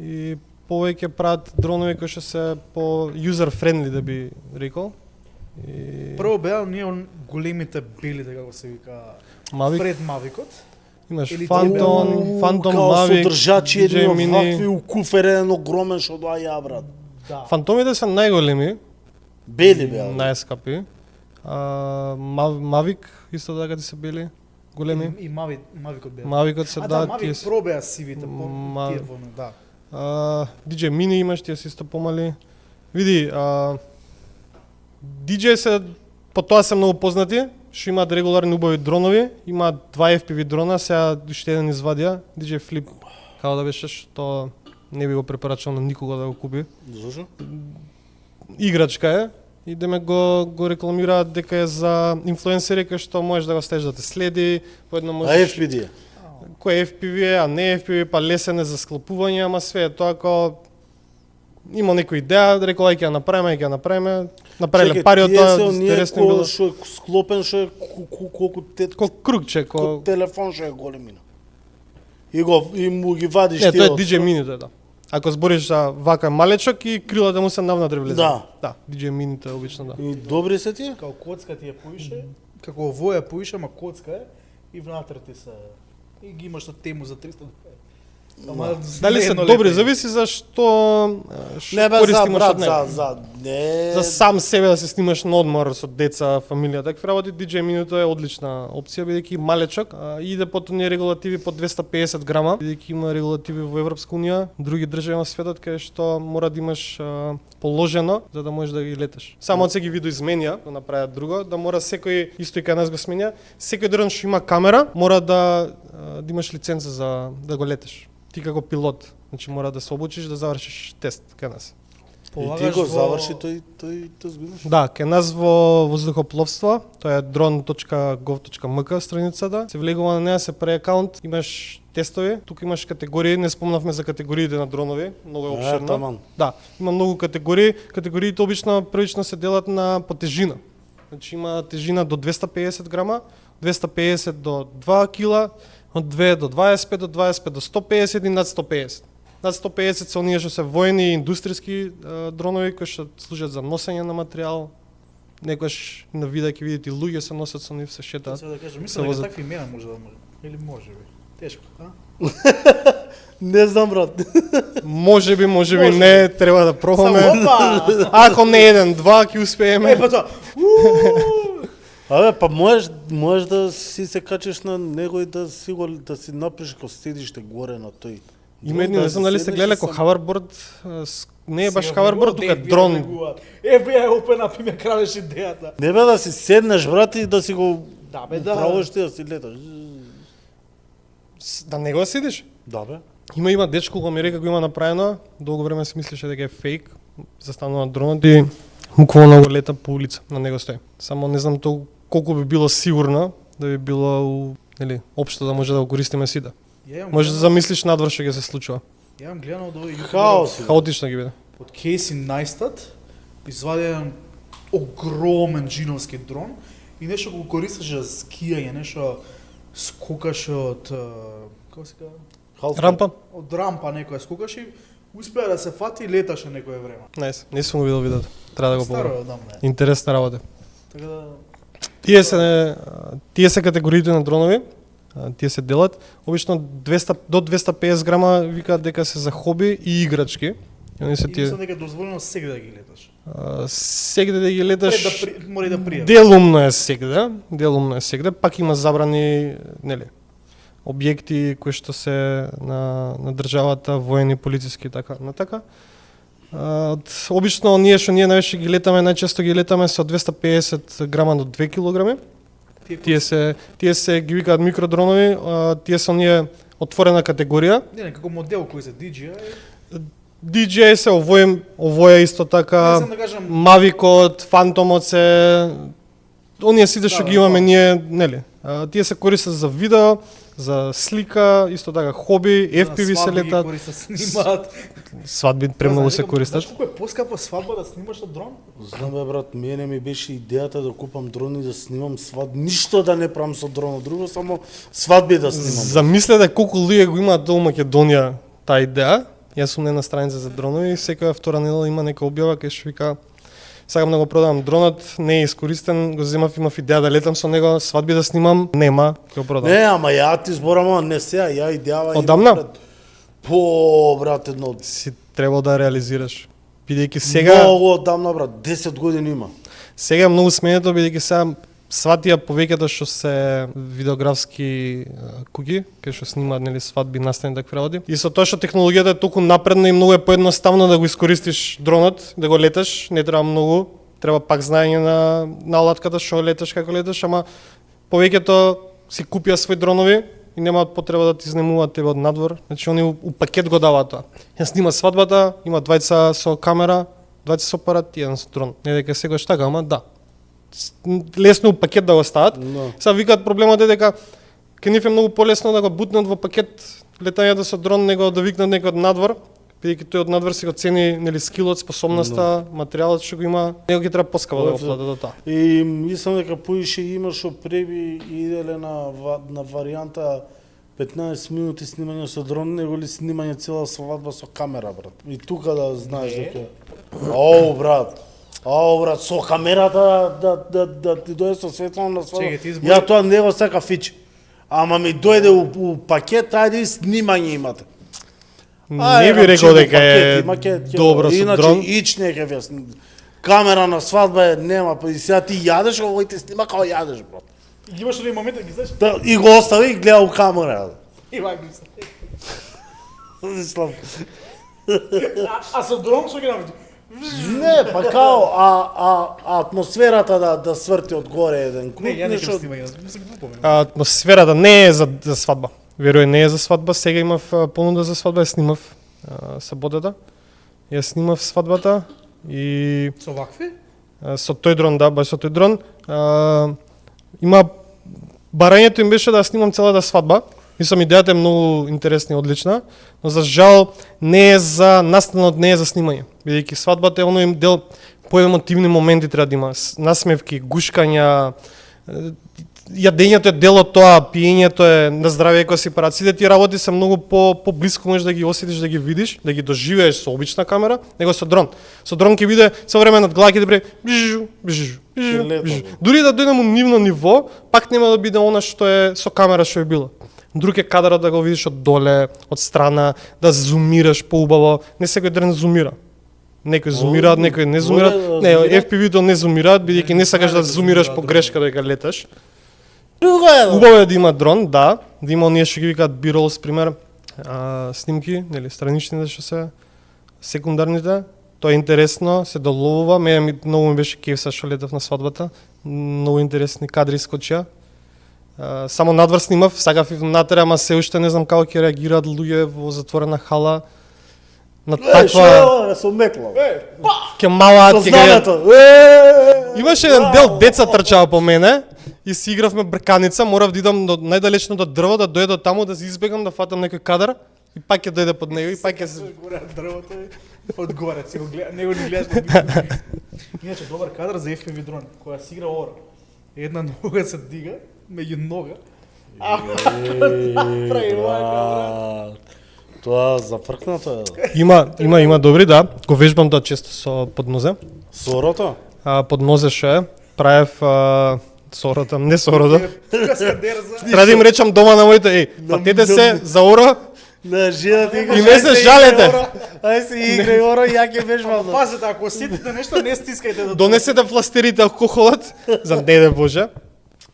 [SPEAKER 2] и повеќе прават дронови кои што се по user friendly да би рекол. И
[SPEAKER 3] Прво беа ние големите белите, како се вика,
[SPEAKER 2] Mavic,
[SPEAKER 3] пред Мавикот.
[SPEAKER 2] имаш
[SPEAKER 3] или
[SPEAKER 2] Phantom, Phantom
[SPEAKER 1] Као
[SPEAKER 2] Mavic,
[SPEAKER 1] содржачи едни
[SPEAKER 2] DJI
[SPEAKER 1] овакви
[SPEAKER 2] Mini.
[SPEAKER 1] у куфер еден огромен што доаѓа, брат.
[SPEAKER 3] Да.
[SPEAKER 2] Фантомите се најголеми,
[SPEAKER 1] Бели беа.
[SPEAKER 2] најскапи. Mavic исто така ти се бели, големи.
[SPEAKER 3] И Мавикот беа.
[SPEAKER 2] Мавикот се
[SPEAKER 3] Да,
[SPEAKER 2] тие
[SPEAKER 3] Мавик
[SPEAKER 2] се-
[SPEAKER 3] про беа сивите, по
[SPEAKER 2] Ма-
[SPEAKER 3] тие воно, да.
[SPEAKER 2] DJ Mini имаш, тие се исто помали. Види, DJ се по тоа се многу познати, што имаат регуларни убави дронови, имаат 2 FPV дрона, сега уште еден извадија, DJ Flip, како да беше, што не би го препорачал на никого да го купи.
[SPEAKER 1] Зошо?
[SPEAKER 2] Играчка е и деме го рекламираат дека е за инфлуенсери кои што можеш да го стеш да те следи, поедно
[SPEAKER 1] А
[SPEAKER 2] можеш
[SPEAKER 1] FPD е.
[SPEAKER 2] кој е FPV е, а не е FPV, па лесен е за склопување, ама све е тоа како има некоја идеја, рекол ај ќе ја направиме, направиле пари од тоа, интересно им било.
[SPEAKER 1] Што е склопен, што е колку
[SPEAKER 2] Ко кругче,
[SPEAKER 1] ко телефон што е големина. И му ги вадиш
[SPEAKER 2] Не,
[SPEAKER 1] тие
[SPEAKER 2] тоа е
[SPEAKER 1] од
[SPEAKER 2] DJ Mini тоа е, да. Ако збориш за вака малечок и крилата му се навнатре влезат.
[SPEAKER 1] Да.
[SPEAKER 2] Да, DJ Mini тоа е обично, да.
[SPEAKER 1] И добри се тие?
[SPEAKER 3] Као коцка ти е поише, како овоја поише, ама коцка е и внатре ти се и ги имаш на тему за 300. Ама
[SPEAKER 2] Дали се
[SPEAKER 3] едно
[SPEAKER 2] добри,
[SPEAKER 3] летање.
[SPEAKER 2] зависи за што
[SPEAKER 1] Не бе, за
[SPEAKER 2] користимаш од
[SPEAKER 1] брат,
[SPEAKER 2] него.
[SPEAKER 1] за Не.
[SPEAKER 2] За сам себе да се снимаш на одмор со деца, фамилија, такви работи, DJ Minuto е одлична опција, бидејќи малечок, иде по тие регулативи по 250 грама, бидејќи има регулативи во Европска унија, други држави во светот каде што мора да имаш положено за да можеш да ги леташ. Само од се ги видоизменја, да направат друго, да мора секој, исто и кај нас го сменја, секој дрон што има камера, мора да имаш лиценца за да го леташ. Ти како пилот, значи мора да се обучиш да завршиш тест кај нас.
[SPEAKER 1] И ти го заврши тој збинеш?
[SPEAKER 2] Да, кај нас во воздухопловство, тоа е drone.gov.mk страницата, се влегува на неа, се прави акаунт, имаш тестови, тука имаш категории, не спомнавме за категориите на дронови, многу е обширно. Да, има многу категории, категориите обично првично се делат на по тежина. Значи има тежина до 250 грама, 250 до 2 кила, од 2 до 25 до 25 до 150 и над 150. Над 150 се оние што се војни и индустријски дронови кои што служат за носење на материјал. Некојаш на видео ќе видите луѓе се носат со нив, се шетаат.
[SPEAKER 3] Сега да кажам, мислам дека такви имена може да може. Или може би. Тешко, а?
[SPEAKER 1] Не знам, брат.
[SPEAKER 2] Можеби не, треба да пробаме.
[SPEAKER 3] Опа!
[SPEAKER 2] Ако не еден, два ќе успееме.
[SPEAKER 3] Па тоа.
[SPEAKER 1] Абе, па можеш да си се качиш на него и да си направиш како седиште горе на тој.
[SPEAKER 2] Има едни, не знам дали сте гледале како hoverboard, не е баш hoverboard, тука е дрон.
[SPEAKER 3] FBI Open Up им ја крадеш идејата.
[SPEAKER 1] Не бе да си седнеш, брат, и да си го
[SPEAKER 3] Да бе, да.
[SPEAKER 1] правиш ти да си леташ.
[SPEAKER 2] Да не го седиш?
[SPEAKER 1] Да бе.
[SPEAKER 2] Има дечко во Америка го има направено, долго време се мислеше дека е фейк, застанува на дронот и буквално го лета по улица, на него стои. Само не знам толку колку би било сигурно да би било нели општо да може да го користиме сите. Може да замислиш надвор што ќе се случува.
[SPEAKER 3] Ја имам гледано од овој
[SPEAKER 1] Хаос.
[SPEAKER 2] Хаотично ги биде.
[SPEAKER 3] од Кейси Најстат, изваден огромен джиновски дрон и нешто го користеше за скијање, нешто скокаше од како се кажа?
[SPEAKER 2] Рампа?
[SPEAKER 3] Од рампа некоја скокаше и успеа да се фати и леташе некое време.
[SPEAKER 2] Најс, не сум го видел видеото. Треба да го
[SPEAKER 3] Старо
[SPEAKER 2] погledам.
[SPEAKER 3] е одамна.
[SPEAKER 2] Интересна работа.
[SPEAKER 3] Така да
[SPEAKER 2] Тие се категориите на дронови. Тие се делат обично 200 до 250 грама викаат дека се за хоби и играчки. И они се
[SPEAKER 3] и
[SPEAKER 2] тие
[SPEAKER 3] мислам дека е дозволено сегде да ги леташ.
[SPEAKER 2] сегде да ги леташ.
[SPEAKER 3] Мора и да пријавиш.
[SPEAKER 2] Делумно е сегде, пак има забрани, нели, објекти кои што се на државата, воени, полициски и така натака. Обично ние што ние највеќе ги летаме, најчесто ги летаме со 250 грама до 2 килограми. Тие се ги викаат микродронови, тие се оние отворена категорија.
[SPEAKER 3] Не, како модел кој се DJI.
[SPEAKER 2] DJI се овој исто така,
[SPEAKER 3] Не, да кажам,
[SPEAKER 2] Mavic, Phantom се оние сите што ги имаме ние, нели. Тие се користат за видео, за слика, исто така хоби, FPV се летат.
[SPEAKER 3] Снимаат.
[SPEAKER 2] Свадби премногу се користат.
[SPEAKER 3] Знаеш колку е поскапа свадба да снимаш на дрон?
[SPEAKER 1] Знам бе, брат, мене ми беше идејата да купам дрон и да снимам свадби. Ништо да не правам со дрон, друго само свадби да снимам.
[SPEAKER 2] Замислете колку луѓе го имаат до Македонија таа идеја. Јас сум на една страница за дронови и секоја втора недела има нека објава кај што вика сакам да го продам дронот, не е искористен, го земав, имав идеја да летам со него, свадби да снимам, нема, ќе го продам.
[SPEAKER 1] Не, ама ја ти зборам, не сега, ја идејава
[SPEAKER 2] Одамна?
[SPEAKER 1] По, брат, едно.
[SPEAKER 2] Си требал да реализираш. Бидејќи сега
[SPEAKER 1] Многу одамна, брат, 10 години има.
[SPEAKER 2] сега е многу сменето, бидејќи сега сватија повеќето што се видеографски куќи, кај што снимаат нели свадби, настани такви работи. И со тоа што технологијата е толку напредна и многу е поедноставно да го искористиш дронот, да го леташ, не треба многу, треба пак знаење на алатката што леташ, како леташ, ама повеќето си купија свои дронови и немаат потреба да ти изнемуваат тебе од надвор. Значи они у пакет го даваат тоа. Ја снима свадбата, има двајца со камера, двајца со апарат и еден со дрон. Не дека секогаш така, ама да. Лесно у пакет да го стават.
[SPEAKER 1] No.
[SPEAKER 2] Сега викаат проблемот е дека ке нив е многу полесно да го бутнат во пакет летањето со дрон него да викнат некој од надвор, бидејќи тој од надвор си го цени нели скилот, способноста, материјалот што го има, него ќе треба поскапо да го плати до тоа.
[SPEAKER 1] И мислам дека поише има што преби иделе на варијанта 15 минути снимање со дрон, него ли снимање цела свадба со камера, брат. И тука да знаеш дека брат, со камерата да ти дојде со светло на свадба.
[SPEAKER 3] Чекај, ти избори-
[SPEAKER 1] Ја тоа не го сака фич. Ама ми дојде у пакет, ајде и снимање имате.
[SPEAKER 2] Не би рекол дека е добро со дрон.
[SPEAKER 1] Иначе ич не ќе камера на свадба нема, па и сега ти јадеш, овој те снима како јадеш, брат.
[SPEAKER 3] И имаш ли момент да ги знаеш?
[SPEAKER 1] Да, и го остави и гледа у камера.
[SPEAKER 3] И вака ги се.
[SPEAKER 1] Мислам,
[SPEAKER 3] А со дрон што ги наведи?
[SPEAKER 1] не, па као, атмосферата да сврти одгоре еден круг,
[SPEAKER 3] Не, ја не ќе
[SPEAKER 1] нешто.
[SPEAKER 3] снимај, јас мислам глупо.
[SPEAKER 2] Атмосферата не е за свадба. Веруј, не е за свадба. Сега имав понуда за свадба, ја снимав саботата. Ја снимав свадбата и
[SPEAKER 3] Со вакви?
[SPEAKER 2] со тој дрон, да, баш со тој дрон. Има барањето им беше да снимам целата свадба. Мислам, идејата е многу интересна и одлична, но за жал не е за настанот, не е за снимање. Бидејќи свадбата е оној дел поемотивни моменти треба да има, насмевки, гушкања, јадењето е дел од тоа, пиењето е на здравје кога си прават. Сите тие работи се многу поблиско, можеш да ги осетиш, да ги видиш, да ги доживееш со обична камера, него со дрон. Со дрон ќе биде со време над глава ќе да прави бижу, бижу, бижу, бижу. Дури да дојдем у нивно ниво, пак нема да биде она што е со камера што е било. Друг е кадарот да го видиш од доле, од страна, да зумираш поубаво. Не секој дрон зумира. Некои зумираат, некои не зумираат. Не, FPV-то не зумираат, бидејќи не сакаш да зумираш по грешка дека леташ.
[SPEAKER 1] Друго е,
[SPEAKER 2] Убаво е да има дрон, да има оние што ги викаат B-rolls, пример, снимки, нели, страничните што се секундарните. Тоа е интересно, се доловува, многу ми беше кефса што летав на свадбата. Многу интересни кадри скочија. Само надвор снимав, сакав и внатре, ама се уште не знам како ќе реагираат луѓе во затворена хала. На таква
[SPEAKER 1] со метло.
[SPEAKER 2] ќе малаат,
[SPEAKER 1] Со
[SPEAKER 2] ќе ги...
[SPEAKER 1] знамето.
[SPEAKER 2] Имаше еден дел деца трчаа по мене и си игравме брканица, морав да идам до најдалечното дрво, да дојдам до таму, да се избегам, да фатам некој кадар и пак ќе дојде под него и пак ќе се...
[SPEAKER 3] Горе на дрвото и одгоре, си го гледа, него ни гледаш. Иначе добар кадар за FPV дрон, која си игра ора. Една нога се дига, меѓу нога. Прави вака, брат.
[SPEAKER 1] Тоа зафркнато е.
[SPEAKER 2] Има добри, да. Го вежбам тоа често со поднозе.
[SPEAKER 1] Сорото?
[SPEAKER 2] Поднозе што е, правев сорото, не сорото.
[SPEAKER 3] Каскадер за...
[SPEAKER 2] Треба да им речам дома на моите, патете се за оро
[SPEAKER 1] На жената
[SPEAKER 2] и не се жалете.
[SPEAKER 1] Ај се играј оро, ја ќе вежбам.
[SPEAKER 3] Пазете, ако сетите нешто, не стискајте да...
[SPEAKER 2] Донесете фластерите алкохолот, за не да Боже.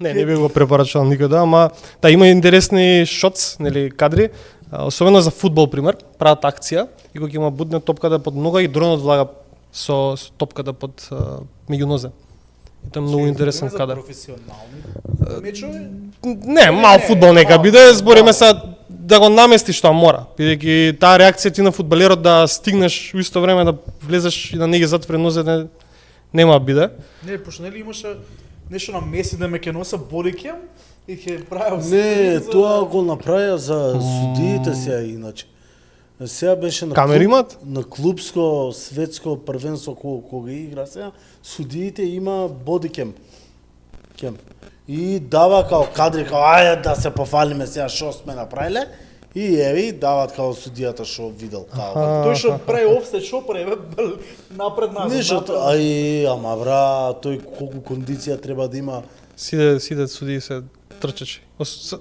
[SPEAKER 2] Не би го препорачал никоде, ама да има интересни шотс, нели, кадри. Особено за фудбал, пример, прават акција и кога ќе има будне топката под нога и дронот влага со топката под меѓу нозе. И тоа е многу интересен кадар.
[SPEAKER 3] Професионални мечови?
[SPEAKER 2] Не, мал фудбал нека биде, збориме се да го наместиш тоа мора. Бидејќи таа реакција ти на фудбалерот да стигнеш во исто време да влезеш и да не ги затвори нозете нема биде.
[SPEAKER 3] Не, пошто нели имаше нешто на меси да ме ќе носа бодикем и ќе правел
[SPEAKER 1] Не, тоа го направија за судиите сега иначе. Сега беше на
[SPEAKER 2] Камери имат?
[SPEAKER 1] на клубско светско првенство кога игра сега, судиите има бодикем. Кем. И дава као кадри, као ајде да се пофалиме сега што сме направиле. И еви дават као судијата што видел као.
[SPEAKER 3] Тој што прави офсет, што прави бе, напред назад.
[SPEAKER 1] Ништо, ама бра, тој колку кондиција треба да има.
[SPEAKER 2] Сите суди се трчачи.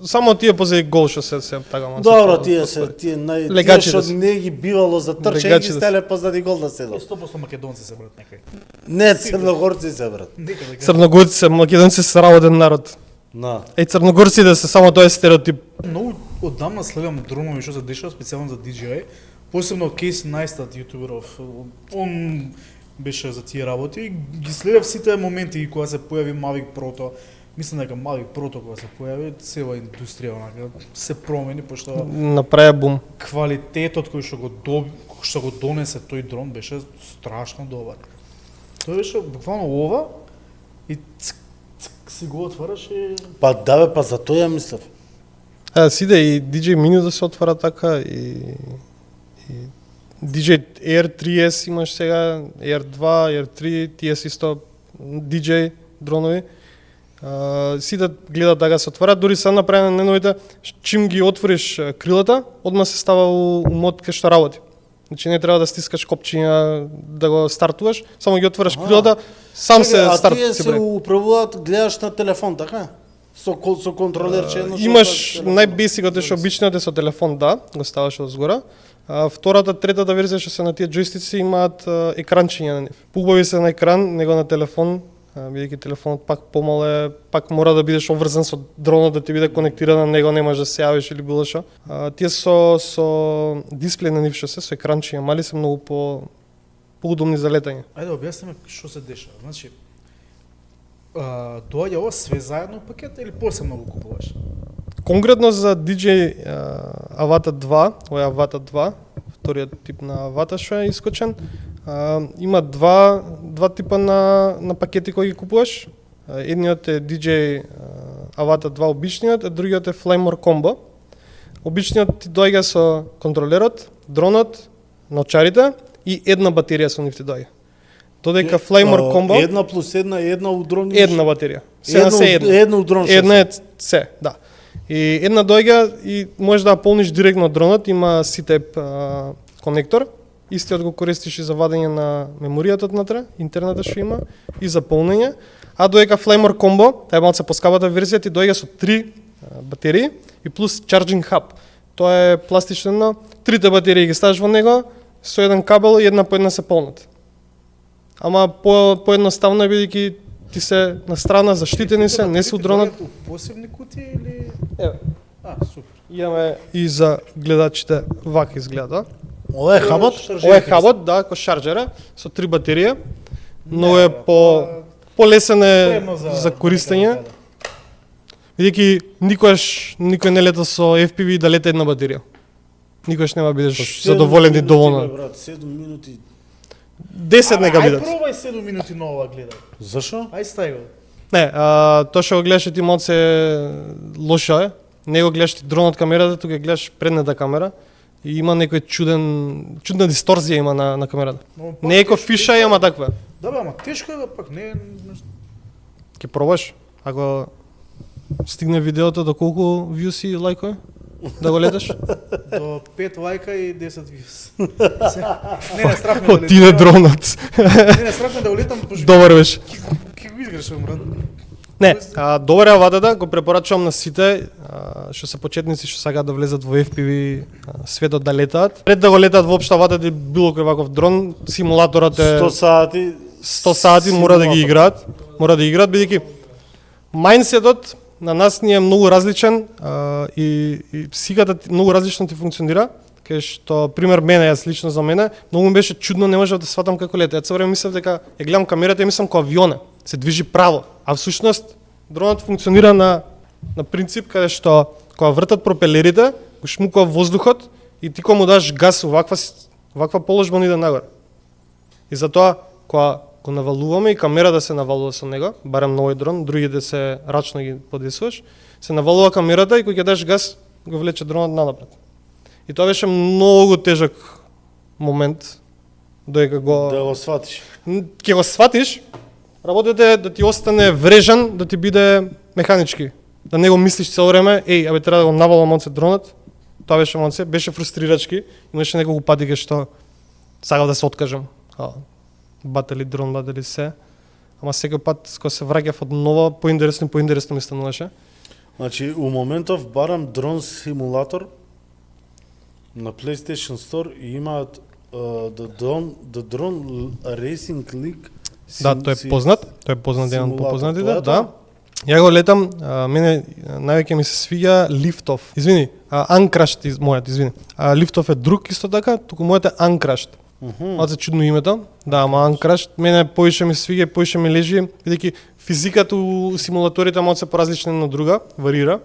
[SPEAKER 2] Само тие позади гол што се така ма.
[SPEAKER 1] Добро, тие тие
[SPEAKER 2] Легачите
[SPEAKER 1] што
[SPEAKER 2] се.
[SPEAKER 1] не ги бивало за трчање ги
[SPEAKER 2] Легачите се.
[SPEAKER 1] стеле позади гол да седат.
[SPEAKER 3] 100% македонци се брат некај.
[SPEAKER 1] Не, црногорци се брат.
[SPEAKER 3] Некаде.
[SPEAKER 2] Црногорци се, македонци се работен народ.
[SPEAKER 1] На.
[SPEAKER 2] Црногорците се само тоа е стереотип.
[SPEAKER 3] Многу одамна следам дронови што се дешава специјално за DJI. Посебно Кейс Најстат јутуберов. Он беше за тие работи. Ги следев сите моменти кога се појави Mavic Pro. Мислам дека Mavic Pro кога се појави, цела индустрија онака се промени пошто
[SPEAKER 2] Направи бум.
[SPEAKER 3] квалитетот кој што го донесе тој дрон беше страшно добар. Тој беше буквално ова и си го отвараш и
[SPEAKER 1] Па да бе, па за тоа ја мислев.
[SPEAKER 2] Сиде и DJ Mini да се отвара така и DJ Air 3S имаш сега, Air 2, Air 3, тие се исто DJ дронови. Сите гледаат така се отварат, дури се направени неновите, чим ги отвориш крилата, одма се става у мод кај што работи. Значи не треба да стискаш копчиња да го стартуваш, само ги отвараш крилата, сам се
[SPEAKER 1] А
[SPEAKER 2] старт
[SPEAKER 1] тие
[SPEAKER 2] се
[SPEAKER 1] се
[SPEAKER 2] прави.
[SPEAKER 1] управуваат, гледаш на телефон, така? со контролерче едно.
[SPEAKER 2] Имаш најбесикот е што обичниот е со телефон, да, го ставаш од згора. Втората, третата верзија што се на тие џојстици имаат екранчиња на нив. Поубави се на екран, него на телефон, бидејќи телефонот пак помал е, пак мора да бидеш обврзан со дронот да ти биде конектиран на него, не можеш да се јавиш или било што. Тие со дисплеј на нив што се, со екранчиња мали се многу поудобни за летање.
[SPEAKER 3] Ајде објасниме што се дешава. Значи, доаѓа ова све заедно у пакет или посебно го купуваш?
[SPEAKER 2] Конкретно за DJ Avata 2, овој Avata 2, вториот тип на Avata што е искочен, има два типа на пакети кои ги купуваш. Едниот е DJ Avata 2 обичниот, а другиот е Flymore Combo. Обичниот ти доаѓа со контролерот, дронот, научарите и една батерија со нив ти доаѓа. Додека Flymore Combo
[SPEAKER 1] една плюс една у дрон.
[SPEAKER 2] една батерија. Се на се една.
[SPEAKER 1] Една у дрон.
[SPEAKER 2] Една е се, да. И една доаѓа и можеш да ја полниш директно од дронот, има C-Type конектор. Истиот го користиш и за вадење на меморијата однатре, интерната што има, и за полнење. А додека Flymore Combo, таа е малце поскапата верзија, ти доаѓа со 3 батерии и плюс charging hub. Тоа е пластично, трите батерии ги ставиш во него, со еден кабел и една по една се полнат. Ама поедноставно е бидејќи ти се на страна, заштитени се, не се удронат.
[SPEAKER 3] Посебни кутии или?
[SPEAKER 2] Еве,
[SPEAKER 3] Супер.
[SPEAKER 2] имаме и за гледачите вака изгледа.
[SPEAKER 1] Ова е хабот?
[SPEAKER 2] Ова е хабот, да, ко шарџера со 3 батерија. Но е полесен е за користење. Бидејќи никој не лета со FPV да лета една батерија. Никош нема бидеш задоволен и доволен.
[SPEAKER 1] Брат, 7 минути.
[SPEAKER 2] 10 нека бидат.
[SPEAKER 3] Ај пробај 7 минути на ова гледај.
[SPEAKER 1] Зашо?
[SPEAKER 3] Ај стај го.
[SPEAKER 2] Не, тоа што го гледаш ти малце лошо е. Не го гледаш ти дронот камерата, тука гледаш предната камера и има некој чудна дисторзија има на камерата. Не е ко фиша, ама таква.
[SPEAKER 3] Да бе, ама тешко е бе, пак не е.
[SPEAKER 2] Ќе пробаш, ако стигне видеото до колку views и лајкови да го леташ?
[SPEAKER 3] До 5 лајка и 10 views. Не страх ме да летам.
[SPEAKER 2] Отиде дронот.
[SPEAKER 3] Не страх ме да го летам.
[SPEAKER 2] Добар беше.
[SPEAKER 3] Ќе го изгрешам, брат.
[SPEAKER 2] Не, добар е Аватата, го препорачувам на сите што се почетници што сакаат да влезат во FPV светот да летаат. Пред да го летаат воопшто Аватата и било кој ваков дрон, симулаторот е 100 сати мора да ги играат. Мора да играат бидејќи мајндсетот на нас ни е многу различен и психиката многу различно ти функционира. Кај што пример мене, јас лично за мене, многу ми беше чудно, не можев да сватам како лета. Ја цело време мислев дека ја гледам камерата и мислам како авиона, се движи право, а всушност дронот функционира на принцип каде што кога вртат пропелерите, го шмукува воздухот и ти кога му даш газ ваква положба он иде нагоре. И затоа кога го навалуваме и камерата се навалува со него, барем на овој дрон, другите се рачно ги подесуваш, се навалува камерата и кога ќе даш газ, го влече дронот нанапред. И тоа беше многу тежок момент додека
[SPEAKER 1] да го сватиш.
[SPEAKER 2] Ќе го сватиш, работата е да ти остане врежан, да ти биде механички. Да не го мислиш цело време, абе треба да го навалам монце дронот. Тоа беше монце, беше фрустрирачки. Имаше неколку пати кај што сакав да се откажам. Батали дрон, батали се. Ама секој пат кога се враќав од нова, поинтересно ми стануваше.
[SPEAKER 1] Значи, у моментов барам дрон симулатор на PlayStation Store и имаат the Drone Racing League.
[SPEAKER 2] Да, тој е познат, еден од попознатите, да. Ја го летам, мене највеќе ми се свиѓа Liftoff. Извини, Uncrushed мојот, извини. Liftoff е друг исто така, туку мојот е Uncrushed. Малце чудно името, да, ама Uncrushed мене поише ми свиѓа, поише ми лежи, бидејќи физиката у симулаторите малце поразлична една друга, варира.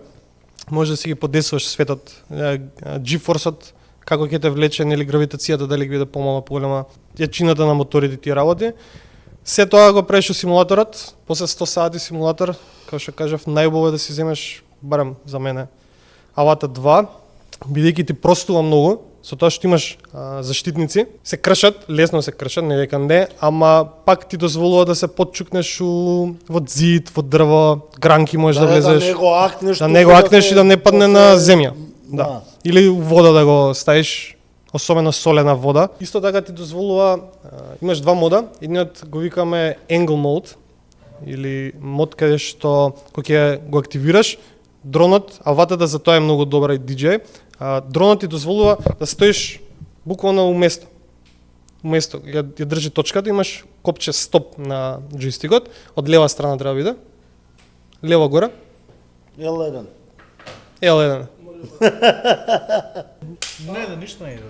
[SPEAKER 2] Може да си ги подесуваш светот, G-форсот, како ќе те влече, нели гравитацијата, дали ќе биде помала, поголема, јачината на моторите тие работи. Се тоа го правиш у симулаторот, после 100 сати симулатор, како што кажав, најубаво е да си земеш, барем за мене, Avata 2, бидејќи ти простува многу, со тоа што имаш заштитници, се кршат, лесно се кршат, не дека не, ама пак ти дозволува да се потчукнеш во зид, во дрво, гранки можеш да влезеш, да не го акнеш и да не падне на земја. Да. Или вода да го ставиш, особено солена вода. Исто така ти дозволува, имаш два мода, едниот го викаме Angle Mode, или мод каде што кога ќе го активираш дронот, аватата за тоа е многу добра и DJ. Дронот ти дозволува да стоиш буквално уместо. Уместо ја држи точката, имаш копче стоп на джойстикот, од лева страна треба да биде. Лево горе.
[SPEAKER 1] L1.
[SPEAKER 2] L1.
[SPEAKER 3] Не, ништо не иде.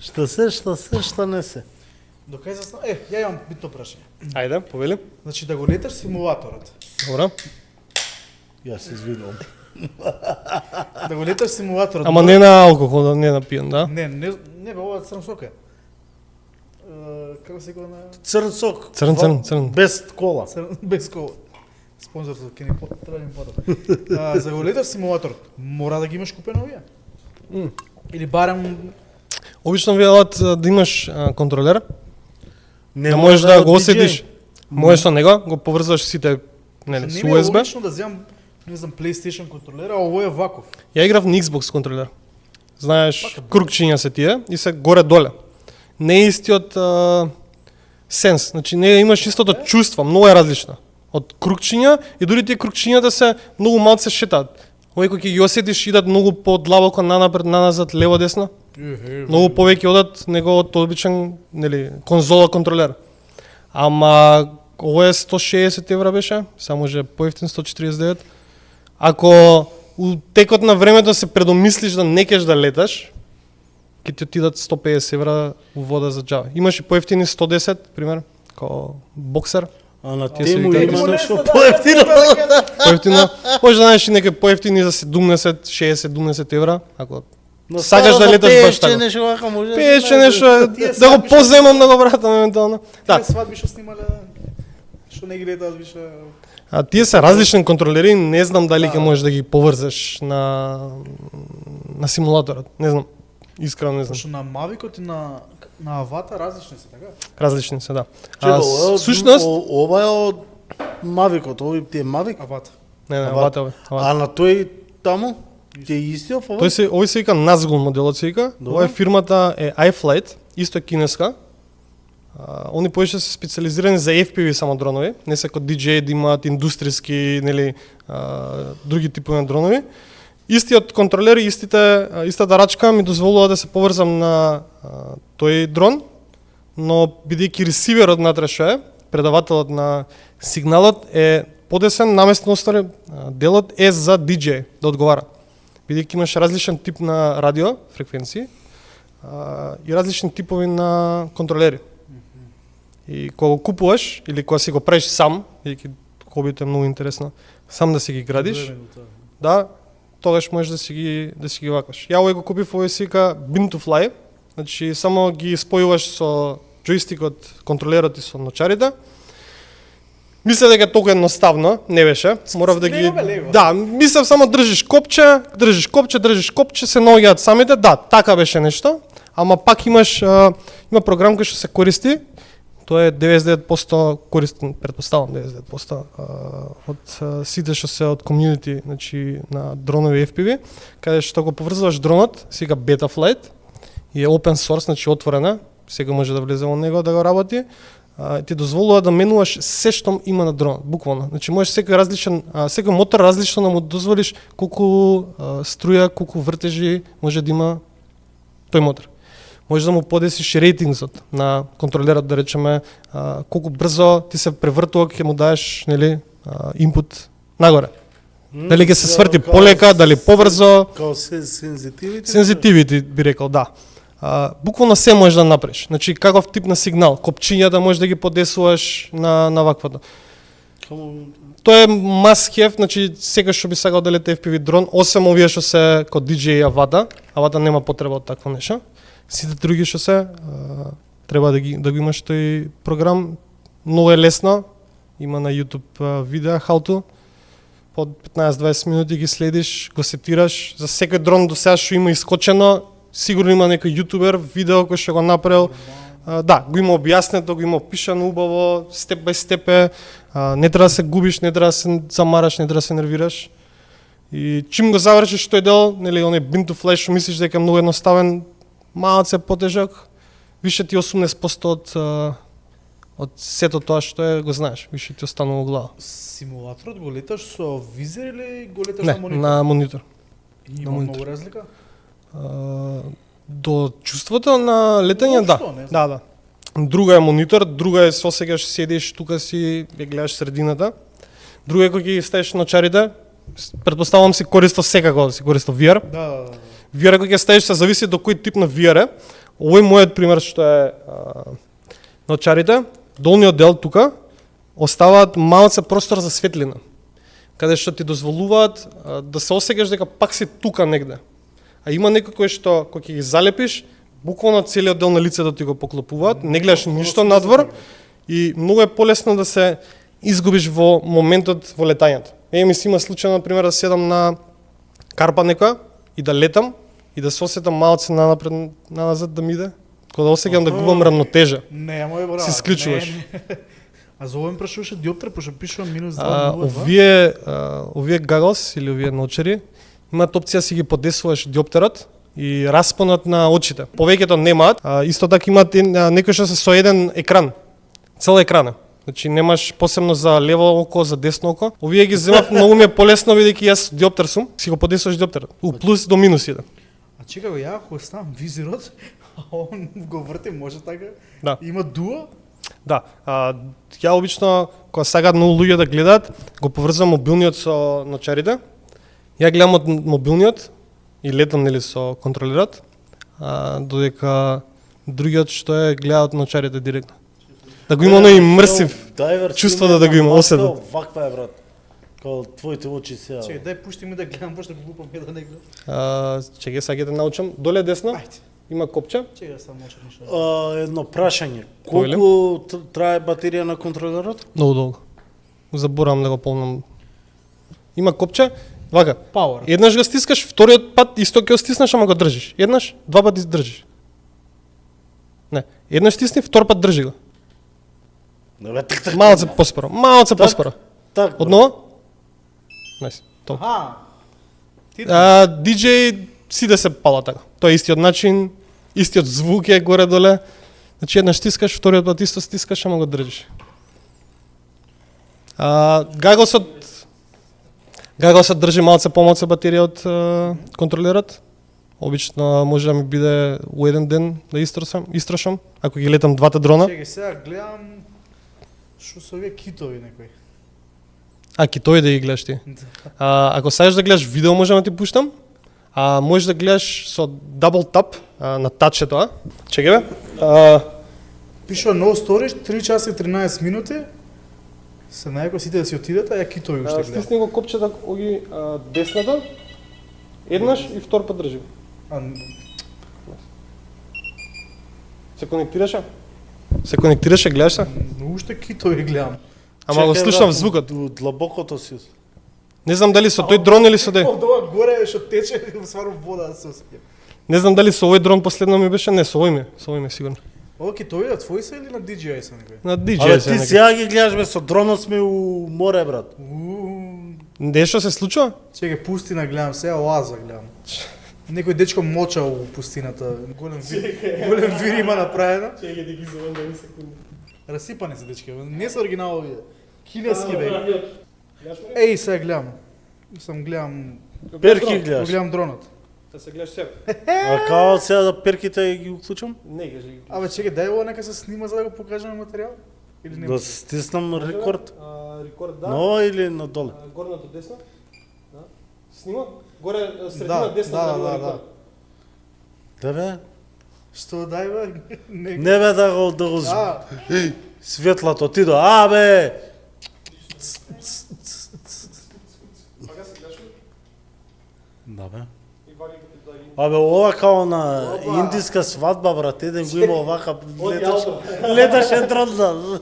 [SPEAKER 1] Што не се.
[SPEAKER 3] Докај ја имам битно прашање.
[SPEAKER 2] Ајде, повели.
[SPEAKER 3] Значи да го леташ симулаторот.
[SPEAKER 2] Добро.
[SPEAKER 1] Јас се извинувам.
[SPEAKER 3] Да го леташ симулаторот.
[SPEAKER 2] Ама не на алкохол, не на пиен, да?
[SPEAKER 3] Не, бе, ова црн сок е. Како се го на
[SPEAKER 1] Црн сок.
[SPEAKER 2] Црн.
[SPEAKER 1] Без кола.
[SPEAKER 3] без кола. Спонзор за Кени Тренинг Поток. За го леташ симулаторот, мора да ги имаш купено овие. Или барем
[SPEAKER 2] Обично велат да имаш контролер,
[SPEAKER 1] Не
[SPEAKER 2] да можеш да го
[SPEAKER 1] DJ.
[SPEAKER 2] осетиш. Можеш со него, го поврзваш сите, нели,
[SPEAKER 3] не
[SPEAKER 2] со
[SPEAKER 3] ми е
[SPEAKER 2] USB.
[SPEAKER 3] логично да земам, не знам, PlayStation контролера, а ово е ваков.
[SPEAKER 2] Ја играв на Xbox контролер. Знаеш, кругчиња се тие и се горе-доле. Не е истиот сенс, значи не имаш истото чувство, многу е различно. Од кругчиња и дури тие кругчињата се многу малку се шетаат. Овој кој ќе ги осетиш идат многу подлабоко нанапред, наназад, лево, десно. Многу повеќе одат него од обичен, нели, конзола контролер. Ама ово е 160 евра беше, само може поевтин 149. Ако у текот на времето се предомислиш да не кеш да леташ, ќе ти отидат 150 евра у вода за џабе. Имаш и поевтини 110, пример, као боксер.
[SPEAKER 1] А на
[SPEAKER 2] Тие се
[SPEAKER 1] тему
[SPEAKER 2] викаат.
[SPEAKER 1] има нешто
[SPEAKER 3] Да,
[SPEAKER 1] поевтино.
[SPEAKER 2] Поевтино, може да знаеш и некои поевтини за 70, 60, 70 евра, ако
[SPEAKER 1] Но
[SPEAKER 2] сакаш да леташ баш така.
[SPEAKER 1] Нешто вака може.
[SPEAKER 2] пиеш нешто,
[SPEAKER 3] Тие
[SPEAKER 2] да го
[SPEAKER 3] свадби што-
[SPEAKER 2] поземам да го вратам евентуално.
[SPEAKER 3] Да.
[SPEAKER 2] Да,
[SPEAKER 3] Свадби што снимале, што не ги летаат више.
[SPEAKER 2] а тие се различни контролери, не знам дали ќе можеш да ги поврзеш на симулаторот, не знам. Искрено не знам.
[SPEAKER 3] Што на Мавикот и на Авата различни се, така?
[SPEAKER 2] Различни се, да.
[SPEAKER 1] Чекај,
[SPEAKER 2] Сушност,
[SPEAKER 1] ова е од Мавикот, овој ти е Мавик.
[SPEAKER 3] Авата.
[SPEAKER 2] не,
[SPEAKER 1] Ават.
[SPEAKER 2] авата.
[SPEAKER 1] А на тој таму ти е истиот
[SPEAKER 2] Тој се овој се вика Nazgul моделот се вика.
[SPEAKER 1] Добро.
[SPEAKER 2] Ова е фирмата е iFlight, исто е кинеска. Они повеќе се специализирани за FPV само дронови, не се како DJ да имаат индустријски, нели, други типови на дронови. Истиот контролер и истата рачка ми дозволува да се поврзам на тој дрон, но бидејќи ресиверот натре што е, предавателот на сигналот е подесен, наместо остали делот е за DJ да одговара. Бидејќи имаш различен тип на радио фреквенции и различни типови на контролери. И кога го купуваш или кога си го правиш сам, бидејќи хобито е многу интересно, сам да си ги градиш, да, тогаш можеш да си ги вакаш. Ја овој го купив, овој се вика Bin to Fly, значи само ги спојуваш со джойстикот, контролерот и со ночарите. Мислев дека е толку едноставно, не беше. Морав да ги
[SPEAKER 3] Лего.
[SPEAKER 2] Да, мислев само држиш копче, се наоѓаат самите. Да, така беше нешто. Ама пак има програм кој што се користи. Тоа е 99% користен, претпоставам 99% од сите што се од комјунити, значи на дронови FPV, каде што го поврзуваш дронот, се вика Betaflight и е open source, значи отворена, сега може да влезе во него да го работи. Ти дозволува да менуваш се што има на дрон, буквално. Значи можеш секој мотор различно да му дозволиш колку струја, колку вртежи може да има тој мотор. Можеш да му подесиш рейтингсот на контролерот, да речеме, колку брзо ти се превртува ќе му даеш, нели, инпут нагоре. Дали ќе се сврти полека, дали побрзо.
[SPEAKER 1] Као сензитивити?
[SPEAKER 2] Сензитивити би рекол, да. Буквално се можеш да направиш. Значи каков тип на сигнал, копчињата можеш да ги подесуваш на ваквото. Тоа е must have, значи секој што би сакал да лети FPV дрон, освен овие што се ко DJ и Avata. Avata нема потреба од такво нешто. Сите други што се треба да го имаш тој програм. Многу е лесно. Има на YouTube видеа how to. Под 15-20 минути ги следиш, го сетираш. За секој дрон до сега што има искочено, сигурно има некој јутубер видео кој што го направил. Да, го има објаснето, го има опишано убаво, степ бај степ е. Не треба да се губиш, не треба да се замараш, не треба да се нервираш. И чим го завршиш тој дел, нели оној Bin to Fly што мислиш дека е многу едноставен, малце потежок, више ти 80% од сето тоа што е го знаеш, више ти останува во глава.
[SPEAKER 3] Симулаторот го леташ со визер или го леташ
[SPEAKER 2] Не,
[SPEAKER 3] на монитор?
[SPEAKER 2] на монитор.
[SPEAKER 3] Има
[SPEAKER 2] монитор.
[SPEAKER 3] многу разлика?
[SPEAKER 2] До чувството на летање, да.
[SPEAKER 3] Општо, не знам.
[SPEAKER 2] Да, да. Друга е монитор, друга е сосегаш, седиш тука си, ја гледаш средината. Друга е кога ги ставиш ночарите, претпоставувам си користо секако, си користо VR.
[SPEAKER 3] Да.
[SPEAKER 2] VR кога ќе ставиш се зависи до кој тип на VR е. Овој мојот пример што е ночарите, долниот дел тука оставаат малце простор за светлина, каде што ти дозволуваат да се осеќаш дека пак си тука негде. А има некои кои што кога ќе ги залепиш, буквално целиот дел на лицето ти го поклопуваат, не гледаш ништо надвор и многу е полесно да се изгубиш во моментот во летањето. Ми си има случај на пример да седам на карпа некоја и да летам и да се осетам малце нанапред назад да ми иде, кога да осеќам да губам рамнотежа.
[SPEAKER 3] Не, мој брат.
[SPEAKER 2] Се исклучуваш.
[SPEAKER 3] Не. А за овој прашуваше диоптер, пошто пишува -2.02.
[SPEAKER 2] Овие гаглс или овие ночери имаат опција да си ги подесуваш диоптерот и распонот на очите. Повеќето немаат, исто така имаат некои што се со еден екран, цел екран е. Значи немаш посебно за лево око, за десно око. Овие ги земав многу ми е полесно бидејќи јас диоптер сум, си го подесуваш диоптерот. Плюс до минус иде.
[SPEAKER 3] А чекај го, ја ако ставам визирот, а он го врти, може така?
[SPEAKER 2] Да.
[SPEAKER 3] Има дуа?
[SPEAKER 2] Да, ја обично кога сакаат многу луѓе да гледаат, го поврзувам мобилниот со ночарите. Ја гледам од мобилниот и летам нели со контролерот, додека другиот што е гледа од ночарите директно. Да го има оној имерсив чувство да го има оседа.
[SPEAKER 1] Ваква е, брат. Као твоите очи се.
[SPEAKER 3] Чекај, дај пушти ми да гледам, пошто го глупам да не гледам.
[SPEAKER 2] Чекај, сега ќе те научам. Доле десно
[SPEAKER 3] Ајде.
[SPEAKER 2] има копче.
[SPEAKER 3] Чекај, сам научам нешто.
[SPEAKER 1] Едно прашање.
[SPEAKER 2] Кој
[SPEAKER 1] Колку трае батерија на контролерот?
[SPEAKER 2] Многу долго. Заборавам да го полнам. Има копче. Вака.
[SPEAKER 3] Power.
[SPEAKER 2] Еднаш го стискаш, вториот пат исто ќе го стиснеш, ама го држиш. Еднаш, два пати држиш. Не, еднаш стисни, втор пат држи го.
[SPEAKER 1] Не бе, так.
[SPEAKER 2] Малце поспоро, малце
[SPEAKER 1] Так.
[SPEAKER 2] поспоро.
[SPEAKER 1] Так.
[SPEAKER 2] Одново? Најс. Толку.
[SPEAKER 3] Аха. Ти
[SPEAKER 2] DJ сите се пала така. Тоа е истиот начин, истиот звук е горе доле. Значи еднаш стискаш, вториот пат исто стискаш, ама го држиш. Гаглсот држи малце помалце батерија од контролерот. Обично може да ми биде у еден ден да истрошам, ако ги летам двата дрона.
[SPEAKER 3] Чекај, сега гледам што се овие китови некои.
[SPEAKER 2] Китови да ги гледаш ти. Ако сакаш да гледаш видео, можам да ти пуштам. Можеш да гледаш со дабл тап на тачето, Чекај бе.
[SPEAKER 3] Пишува no storage 3 часа и 13 минути. Се најако сите да си отидат, а ја китови уште гледам.
[SPEAKER 2] Стисни го копчето оги десната. Еднаш и втор пат држи. Се конектираше? Се конектираше, гледаш се?
[SPEAKER 3] Но уште китови гледам.
[SPEAKER 2] Ама го
[SPEAKER 1] Чекај,
[SPEAKER 2] слушам
[SPEAKER 1] брат,
[SPEAKER 2] звукот.
[SPEAKER 1] у длабокото си.
[SPEAKER 2] Не знам дали со тој дрон или со тој.
[SPEAKER 3] Од ова горе што тече, сварно вода да се осеќа.
[SPEAKER 2] Не знам дали со овој дрон последно ми беше, не, со овој ми сигурно.
[SPEAKER 3] Ова китови да твои се или на DJI се некои?
[SPEAKER 2] На
[SPEAKER 1] Абе,
[SPEAKER 2] DJ
[SPEAKER 1] ти сега ги гледаш бе, со дронот сме у море, брат.
[SPEAKER 2] Нешто се случува?
[SPEAKER 3] Чекај, пустина гледам, сега оаза гледам. Некој дечко моча у пустината, голем вир има направена.
[SPEAKER 2] Чекај да ги зовам да ми секунди.
[SPEAKER 3] Расипани се дечки, не се оригинал овие. Кинески бе. Еј, сега гледам. Гледам
[SPEAKER 1] Перки гледаш.
[SPEAKER 3] гледам дронот.
[SPEAKER 2] Да се гледаш себе.
[SPEAKER 1] А као сега да перките ги уклучам?
[SPEAKER 2] Не ги ги.
[SPEAKER 3] Абе, чекај, дај ова нека се снима за да го покажеме материјал. Или не?
[SPEAKER 1] Да стиснам рекорд.
[SPEAKER 2] Рекорд да.
[SPEAKER 1] На ова или надоле?
[SPEAKER 2] Горното десно. Да. Снима. Горе средина
[SPEAKER 3] Да,
[SPEAKER 2] десно
[SPEAKER 3] да.
[SPEAKER 2] рекорд.
[SPEAKER 1] Да бе?
[SPEAKER 3] Што дај бе?
[SPEAKER 1] Не бе да го
[SPEAKER 3] А,
[SPEAKER 1] светлато ти до. А бе.
[SPEAKER 2] Пака се гледаш.
[SPEAKER 1] Да бе.
[SPEAKER 2] И ваги го ти да ги.
[SPEAKER 1] Абе, ова као на индиска свадба, брат, еден го има овака, леташе дрон, да.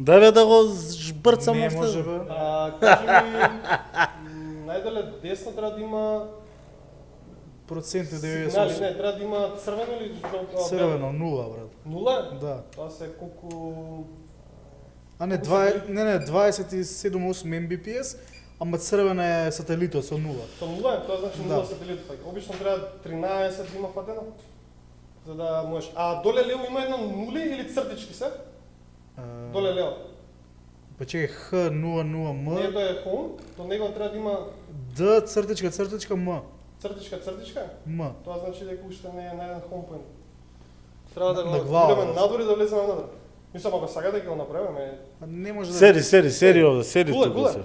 [SPEAKER 1] Да бе да го жбрцам
[SPEAKER 3] не
[SPEAKER 1] още.
[SPEAKER 3] може бе.
[SPEAKER 2] Кажи ми, најдале десно треба да има
[SPEAKER 3] Проценти
[SPEAKER 2] сигнали,
[SPEAKER 3] 98.
[SPEAKER 2] не, треба да има црвено или жълто?
[SPEAKER 3] Црвено, нула, брат.
[SPEAKER 2] Нула?
[SPEAKER 3] Да.
[SPEAKER 2] Тоа се колку...
[SPEAKER 3] А не, 27,8 Mbps, ама црвена е сателитот со нула.
[SPEAKER 2] Со нула е, тоа значи
[SPEAKER 3] Да.
[SPEAKER 2] нула сателит. Обично треба 13 да има фатено, за да можеш. А доле лево има едно нули или цртички се? Доле лево.
[SPEAKER 3] Па чекај, Х00М,
[SPEAKER 2] Не, тоа е home, до него треба да има
[SPEAKER 3] Д цртичка цртичка М.
[SPEAKER 2] цртичка.
[SPEAKER 3] М.
[SPEAKER 2] Тоа значи дека уште не е најден home point. Треба да
[SPEAKER 3] На
[SPEAKER 2] го
[SPEAKER 3] глава,
[SPEAKER 2] гураме
[SPEAKER 3] да.
[SPEAKER 2] надвор и да влеземе надвор. Мислам, ако сакате ќе го направиме.
[SPEAKER 3] А не може да...
[SPEAKER 1] Сери овде, сери
[SPEAKER 2] Гуле,
[SPEAKER 1] тука
[SPEAKER 2] гуле.
[SPEAKER 1] се.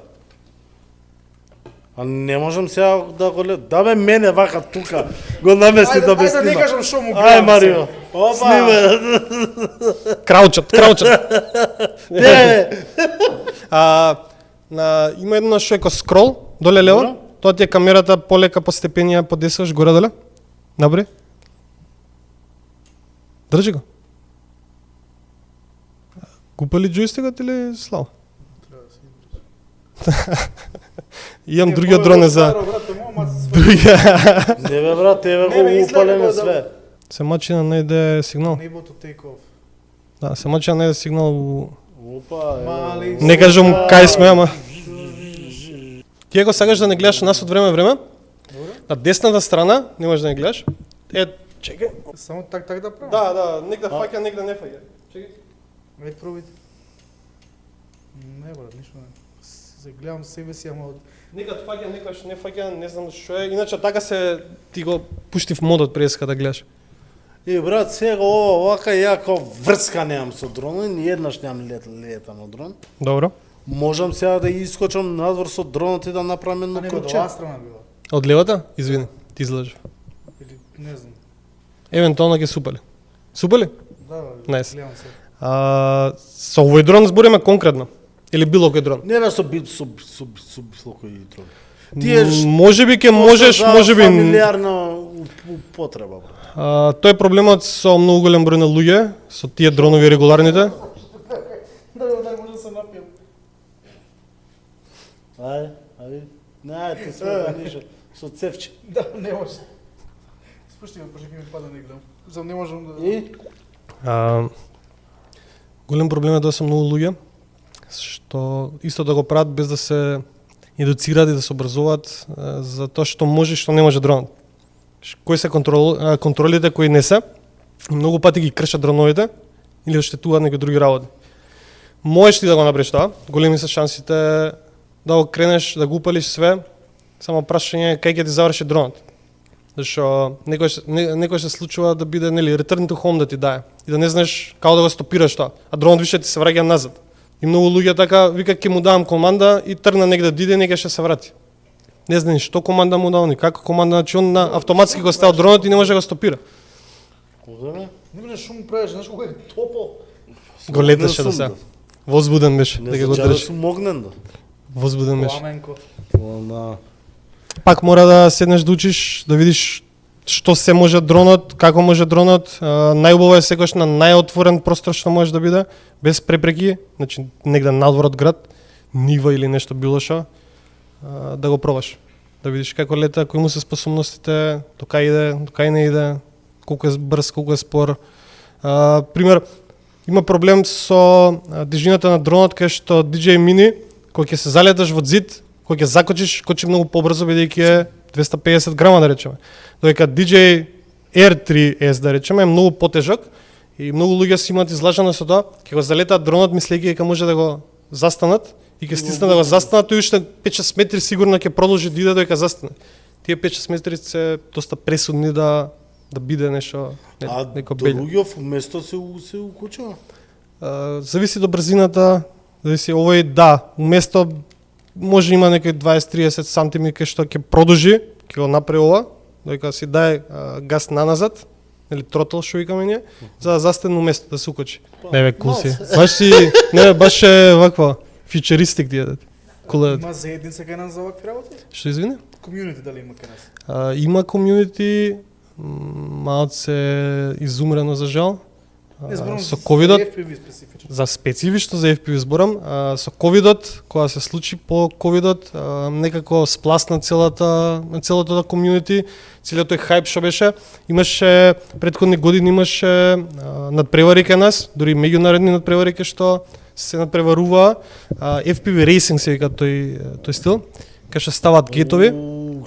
[SPEAKER 1] А не можам сега да го лед... Да бе мене вака тука, го намести да бе
[SPEAKER 3] Ајде да не
[SPEAKER 1] снима.
[SPEAKER 3] кажам што му
[SPEAKER 1] Ај
[SPEAKER 3] гледам
[SPEAKER 1] Марио,
[SPEAKER 3] се. Опа!
[SPEAKER 1] снима.
[SPEAKER 2] Краучат.
[SPEAKER 1] Не,
[SPEAKER 2] Има едно што е ко скрол, доле лево.
[SPEAKER 1] Добро.
[SPEAKER 2] Тоа ти е камерата полека по степенија подесуваш горе доле. Набри. Држи го. Купали джойстикот или славо? Имам другиот дрон е за другиот.
[SPEAKER 1] не бе брат, тебе
[SPEAKER 3] Не, бе,
[SPEAKER 1] го
[SPEAKER 3] изгледа
[SPEAKER 1] упалеме
[SPEAKER 3] да-
[SPEAKER 1] све.
[SPEAKER 2] Се мачи на најде сигнал.
[SPEAKER 3] Unable to take off.
[SPEAKER 2] Да, се мачи на најде сигнал.
[SPEAKER 1] Опа,
[SPEAKER 3] Мали.
[SPEAKER 2] Не кажам кај сме, ама. Ти ако сакаш да не гледаш нас од време време, на десната страна, не можеш да не гледаш. Чекај.
[SPEAKER 3] Само так да правам.
[SPEAKER 2] Да, негде фаќа, негде не фаќа. Чекај.
[SPEAKER 3] Ајде пробајте. Не брат, ништо не. Се гледам себе си, ама
[SPEAKER 2] Некад фаќа, некогаш не фаќа, не знам што е. Иначе така се ти го пушти в модот преска да гледаш.
[SPEAKER 1] И брат, сега ова вака јако врска немам со дронот, ни еднаш немам летам од дрон.
[SPEAKER 2] Добро.
[SPEAKER 1] Можам сега да искочам надвор со дронот и да направам едно
[SPEAKER 3] не до
[SPEAKER 1] круче.
[SPEAKER 3] оваа страна била.
[SPEAKER 2] Од левата? Извини, ти излажеш.
[SPEAKER 3] Или не знам.
[SPEAKER 2] Евентуално ќе супали. Супали?
[SPEAKER 3] Да,
[SPEAKER 2] Најс.
[SPEAKER 3] гледам се.
[SPEAKER 2] Со овој дрон збориме конкретно. Или било кој дрон.
[SPEAKER 1] Не бе со било кој дрон. Тие
[SPEAKER 2] Можеби ќе можеш, можеби
[SPEAKER 1] фамилиарна употреба брат.
[SPEAKER 2] тој е проблемот со многу голем број на луѓе, со тие дронови регуларните.
[SPEAKER 3] Да може да се напијам.
[SPEAKER 1] Ајде. Не, ти сме ништо со цевче.
[SPEAKER 3] Да, не може. Спушти ме, пошто ќе ми пада не гледам. Зам не можам да...
[SPEAKER 1] И
[SPEAKER 2] Голем проблем е да се многу луѓе, што исто да го прават без да се едуцираат и да се образуваат за тоа што може и што не може дронот. Кои се контролите кои не се, многу пати ги кршат дроновите или оштетуваат некои други работи. Можеш ти да го направиш тоа, големи се шансите да го кренеш, да го упалиш све, само прашање е кај ќе ти заврши дронот. Зашто некој се случува да биде нели return to home да ти дае и да не знаеш како да го стопираш тоа, а дронот више ти се враќа назад. И многу луѓе така вика ќе му давам команда и тргна негде да иде, нека ќе се врати. Не знае ни што команда му дал, ни како команда, значи он на автоматски го ставил дронот и не може да го стопира.
[SPEAKER 1] Кога
[SPEAKER 3] Не може шум правиш, знаеш колку е топо.
[SPEAKER 2] Го леташе до сега. Возбуден беше
[SPEAKER 1] не
[SPEAKER 2] дека го
[SPEAKER 1] знам,
[SPEAKER 2] држи.
[SPEAKER 1] сум огнен да.
[SPEAKER 2] Возбуден беше.
[SPEAKER 3] Пламенко.
[SPEAKER 1] Да.
[SPEAKER 2] Пак мора да седнеш да учиш, да видиш што се може дронот, како може дронот. Најубаво е секогаш на најотворен простор што може да биде, без препреки, значи негде надвор од град, нива или нешто било што, да го пробаш. Да видиш како лета, кои му се способностите, до кај иде, до кај не иде, колку е брз, колку е спор. Пример, има проблем со тежината на дронот кај што DJI Mini, кој ќе се залеташ во зид, кој ќе закочиш, кочи многу побрзо бидејќи е 250 грама да речеме. Додека DJI Air 3S да речеме е многу потежок и многу луѓе си имаат излажано со тоа, ќе го залетаат дронот мислејќи дека може да го застанат и ќе стиснат да го застанат, тој уште 5-6 метри сигурно ќе продолжи да иде додека застане. Тие 5-6 метри се доста пресудни да биде нешто,
[SPEAKER 1] А
[SPEAKER 2] неко беле.
[SPEAKER 1] другиот место се укучува.
[SPEAKER 2] Зависи до брзината, зависи овој да, уместо може има некои 20-30 сантими кај што ќе продолжи, ќе го направи ова, додека си даде газ на назад, или тротл што викаме ние, за да застане уместо да се укочи. Не бе, кул си. Баш си, не бе, баш е ваква, фьючеристик тие. Кул е.
[SPEAKER 3] Има заедница кај нас за овакви работи?
[SPEAKER 2] Што извини?
[SPEAKER 3] Комјунити дали има кај нас?
[SPEAKER 2] Има комјунити, малце изумрено за жал.
[SPEAKER 3] Не зборам
[SPEAKER 2] Со ковидот,
[SPEAKER 3] за FPV специфично.
[SPEAKER 2] за специфично за FPV зборам, со ковидот, кога се случи по ковидот, некако спласна целото да комјунити, целиот тој хајп што беше, имаше претходни години имаше надпревари кај нас, дури меѓународни надпревари кај што се надпреварува, FPV racing се вика тој стил, кај што стават гетови,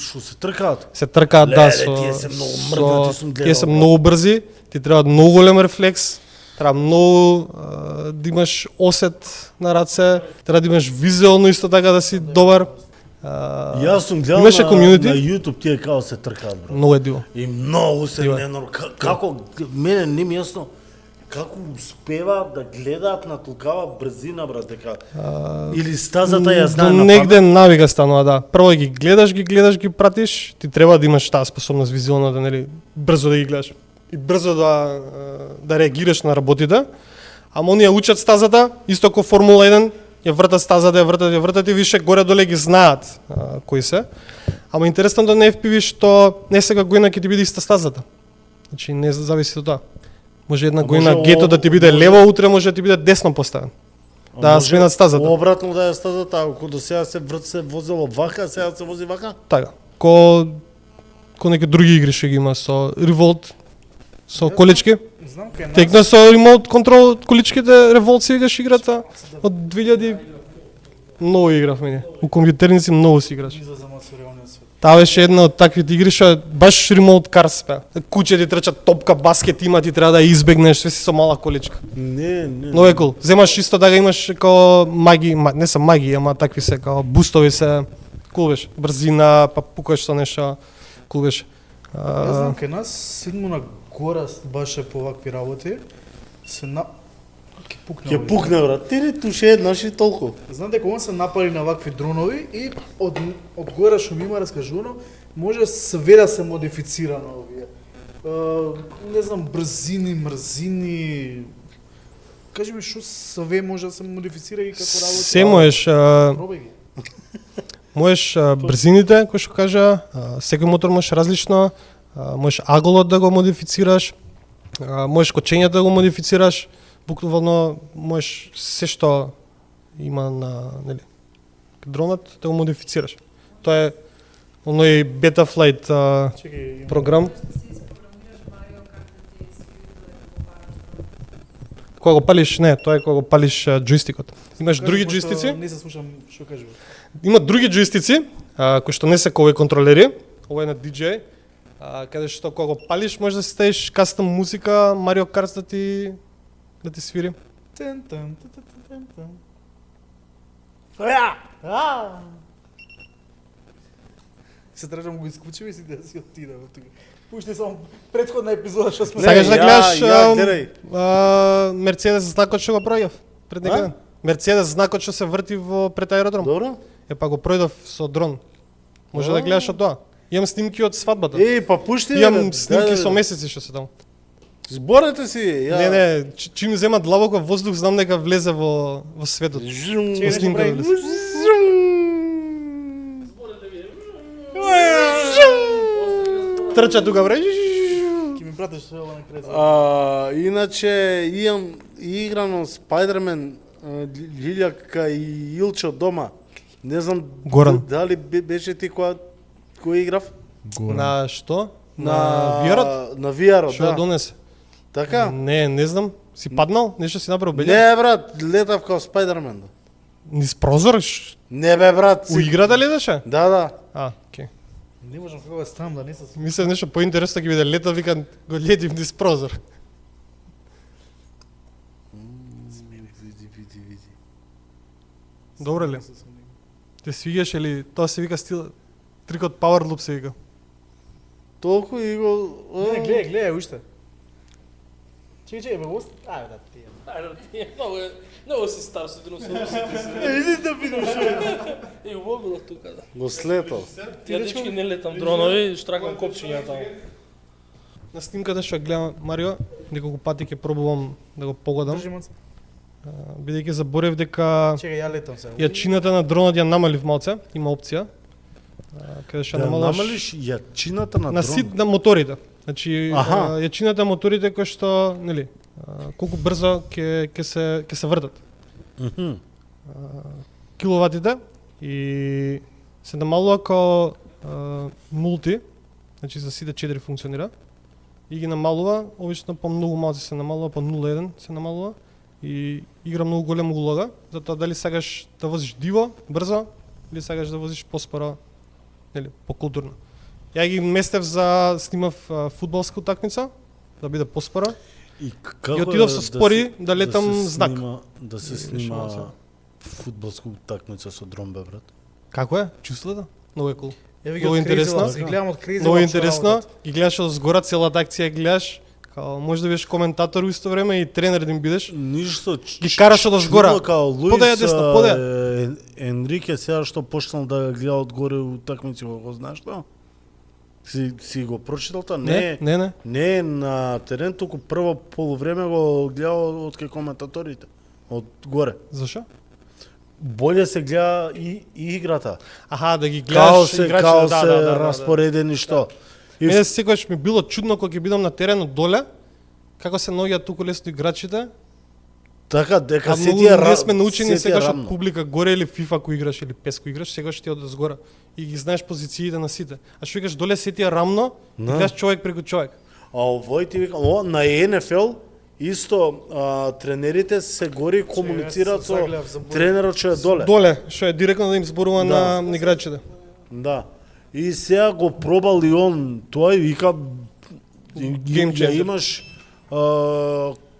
[SPEAKER 1] Што се тркаат?
[SPEAKER 2] се тркаат да
[SPEAKER 1] Леле,
[SPEAKER 2] со
[SPEAKER 1] тие се многу мрдати, сум гледал,
[SPEAKER 2] тие се
[SPEAKER 1] брат.
[SPEAKER 2] многу брзи, ти треба многу голем рефлекс, треба многу да имаш осет на раце, треба да имаш визуелно исто така да си добар.
[SPEAKER 1] Јас сум гледал
[SPEAKER 2] имаше комјунити?
[SPEAKER 1] на YouTube тие како се тркаат, брат.
[SPEAKER 2] Многу е диво.
[SPEAKER 1] И многу се
[SPEAKER 2] Диво.
[SPEAKER 1] како мене не ми е јасно како успеваат да гледаат на толкава брзина, брат, дека или стазата ја знае
[SPEAKER 2] До
[SPEAKER 1] на
[SPEAKER 2] негде навика станува, да. Прво ги гледаш, ги пратиш, ти треба да имаш таа способност визуелна да нели брзо да ги гледаш и брзо да реагираш на работите. Ама оние учат стазата, исто како Формула 1, ја вртат стазата, ја вртат и више горе доле ги знаат кои се. Ама интересното на FPV што не сега година ќе ти биде иста стазата. Значи не зависи од тоа. Може една година
[SPEAKER 1] може
[SPEAKER 2] гето да ти биде лево, утре може да ти биде десно поставен. Да
[SPEAKER 1] може
[SPEAKER 2] сменат стазата.
[SPEAKER 1] Обратно да е стазата, ако до сега се возело вака, сега се вози вака.
[SPEAKER 2] Така. Ко неки други игри што ги има со Revolt, со колички.
[SPEAKER 3] Знам кај нас.
[SPEAKER 2] Текна со ремонт контрол количките Revolt си играш играта од 2000 многу играв мене. У компјутерници многу си играш.
[SPEAKER 3] Излезам од реалниот свет.
[SPEAKER 2] Таа беше една од таквите игри што баш ремонт карс бе. Куќе ти трчат топка, баскет има, ти треба да ја избегнеш, све си со мала количка.
[SPEAKER 1] Не.
[SPEAKER 2] Многу е кул. Земаш исто така имаш као маги, не се маги, ама такви се као бустови се. Кул беше. Брзина, па пукаш со нешто. Кул беше.
[SPEAKER 3] Јас знам кај нас Сидмуна гора баш е по вакви работи. Се на
[SPEAKER 1] Ќе пукне, брат. Ти туше еднаш и толку.
[SPEAKER 3] Знам дека он се напали на вакви дронови и од горе што ми има раскажувано, може све да се модифицира на овие. Не знам, брзини, мрзини. Кажи ми што све може да се модифицира и како работи.
[SPEAKER 2] Се можеш,
[SPEAKER 3] Пробај ги.
[SPEAKER 2] можеш брзините, кој што кажа, секој мотор можеш различно, можеш аголот да го модифицираш, можеш кочењето да го модифицираш, буквално можеш се што има на, нели, дронот да го модифицираш. Тоа е оној Betaflight
[SPEAKER 3] Чекај,
[SPEAKER 2] програм. Кога го палиш, не, тоа е кога го палиш джойстикот. Имаш други джойстици?
[SPEAKER 3] Не се слушам што кажеш.
[SPEAKER 2] Има други джойстици, кои што не се кои контролери. Ова е на DJ, каде што кога го палиш можеш да си ставиш кастом музика, Mario Kart да ти свири.
[SPEAKER 3] Тен тен тен тен тен. Се требам го исклучим и си да си отидам тука. Пушти само претходна епизода што сме.
[SPEAKER 2] Сакаш да гледаш
[SPEAKER 1] гледај.
[SPEAKER 2] Мерцедес знакот што го пројав пред некаде? Мерцедес знакот што се врти пред аеродром.
[SPEAKER 1] Добро?
[SPEAKER 2] Е па го пројдов со дрон. Може да гледаш од тоа. Имам снимки од свадбата.
[SPEAKER 1] Па пушти.
[SPEAKER 2] Имам снимки со месеци што се таму.
[SPEAKER 1] Зборете си.
[SPEAKER 2] Не, чим зема длабоко воздух, знам дека влезе во светот.
[SPEAKER 3] Чекај,
[SPEAKER 2] Снимка
[SPEAKER 3] нешто
[SPEAKER 2] да
[SPEAKER 3] прави.
[SPEAKER 2] Трча тука бре.
[SPEAKER 3] Ќе ми пратиш све ова на крај.
[SPEAKER 1] Иначе играно Спайдермен Лилјака и Илчо дома. Не знам
[SPEAKER 2] Горан.
[SPEAKER 1] дали беше ти кој играв?
[SPEAKER 2] На што? На VR-от?
[SPEAKER 1] На VR-от,
[SPEAKER 2] Што
[SPEAKER 1] да.
[SPEAKER 2] донесе?
[SPEAKER 1] Така?
[SPEAKER 2] Не знам. Си паднал? Нешто си направил беѓа?
[SPEAKER 1] Не, брат, летав као Спайдермен.
[SPEAKER 2] Низ прозор?
[SPEAKER 1] Не бе, брат.
[SPEAKER 2] У играта леташе?
[SPEAKER 1] Да.
[SPEAKER 2] Окей.
[SPEAKER 3] Не можам како да ставам да не се
[SPEAKER 2] Мислев нешто поинтересно ќе биде лета, викам го летив низ прозор.
[SPEAKER 1] Види.
[SPEAKER 2] Добро ли? Те свигаш или тоа се вика стил трикот Power Loop се вика.
[SPEAKER 1] Толку и го...
[SPEAKER 3] Не, гледај уште. Чекај, бе, гост. Ајде да ти.
[SPEAKER 4] Ајде, много си стар со диносаурусите си.
[SPEAKER 3] Иди да видам што е.
[SPEAKER 4] И убаво било тука, да.
[SPEAKER 1] Го слетал.
[SPEAKER 4] Ја дечки не летам дронови, штракам копчиња таму.
[SPEAKER 2] На снимката што ја гледам Марио, неколку пати ќе пробувам да го погодам,
[SPEAKER 3] Држи маца.
[SPEAKER 2] бидејќи заборев дека
[SPEAKER 3] Чекај, ја летам сега.
[SPEAKER 2] јачината на дронот ја намалив малце, има опција. Каде што
[SPEAKER 1] Да
[SPEAKER 2] намалаш
[SPEAKER 1] намалиш јачината на
[SPEAKER 2] на
[SPEAKER 1] дрон.
[SPEAKER 2] сит на моторите. Значи
[SPEAKER 1] Аха.
[SPEAKER 2] јачината на моторите кои што, нели, колку брзо ќе се вртат.
[SPEAKER 1] Мгм.
[SPEAKER 2] Киловатите и се намалува као мулти, значи за сите 4 функционира. И ги намалува, обично по многу малци се намалува, по 0,1 се намалува и игра многу голема улога, затоа дали сакаш да возиш диво, брзо, или сакаш да возиш поспоро, нели, покултурно. Ја ги местев за снимав фудбалска утакмица, да биде поспоро.
[SPEAKER 1] И како
[SPEAKER 2] И отидов
[SPEAKER 1] е
[SPEAKER 2] со спори да летам
[SPEAKER 1] се
[SPEAKER 2] знак.
[SPEAKER 1] Да се
[SPEAKER 2] И
[SPEAKER 1] снима
[SPEAKER 2] решавам
[SPEAKER 1] фудбалска утакмица со дрон, бе, брат.
[SPEAKER 2] Како е? Чувството? Многу е кул.
[SPEAKER 3] Еве ги
[SPEAKER 2] Много
[SPEAKER 3] од Crazy
[SPEAKER 2] интересно.
[SPEAKER 3] Labs, ги гледам од Crazy
[SPEAKER 2] Многу
[SPEAKER 3] Labs
[SPEAKER 2] интересно.
[SPEAKER 3] работат.
[SPEAKER 2] Ги гледаш од згора целата акција, ги гледаш. Као може да бидеш коментатор во исто време и тренер да им бидеш.
[SPEAKER 1] Ништо.
[SPEAKER 2] Ги караш од згора.
[SPEAKER 1] Чудно као
[SPEAKER 2] Подаја
[SPEAKER 1] Луис
[SPEAKER 2] десно, подаја.
[SPEAKER 1] Енрике сега што почнал да гледа одгоре утакмици, го знаеш што? Си го прочитал тоа?
[SPEAKER 2] Не.
[SPEAKER 1] Не на терен, туку прво полувреме го гледа од кај коментаторите. Од горе.
[SPEAKER 2] Зашо?
[SPEAKER 1] Боле се гледа и играта.
[SPEAKER 2] Аха, да ги
[SPEAKER 1] Као
[SPEAKER 2] гледаш
[SPEAKER 1] се,
[SPEAKER 2] играчите,
[SPEAKER 1] као
[SPEAKER 2] да,
[SPEAKER 1] се
[SPEAKER 2] да, да,
[SPEAKER 1] распоредени што. И
[SPEAKER 2] Мене секогаш ми било чудно кога ќе бидам на теренот доле, како се наоѓаат туку лесно играчите.
[SPEAKER 1] така дека
[SPEAKER 2] А
[SPEAKER 1] се
[SPEAKER 2] многу
[SPEAKER 1] тие
[SPEAKER 2] ние сме научени
[SPEAKER 1] се тие
[SPEAKER 2] секогаш од
[SPEAKER 1] рамно.
[SPEAKER 2] публика горе или FIFA кој играш или PES кој играш, секогаш ти од згора и ги знаеш позициите на сите. А што викаш доле се тие рамно, и
[SPEAKER 1] Да.
[SPEAKER 2] гледаш човек преку човек.
[SPEAKER 1] А овој ти вика, на НФЛ исто тренерите се гори комуницираат со
[SPEAKER 3] загледав за бој.
[SPEAKER 1] тренерот што е доле.
[SPEAKER 2] Доле, што е директно да им зборува
[SPEAKER 1] Да.
[SPEAKER 2] на играчите.
[SPEAKER 1] Да. И сега го пробал и он тоа и вика
[SPEAKER 2] Game
[SPEAKER 1] ја
[SPEAKER 2] changer.
[SPEAKER 1] имаш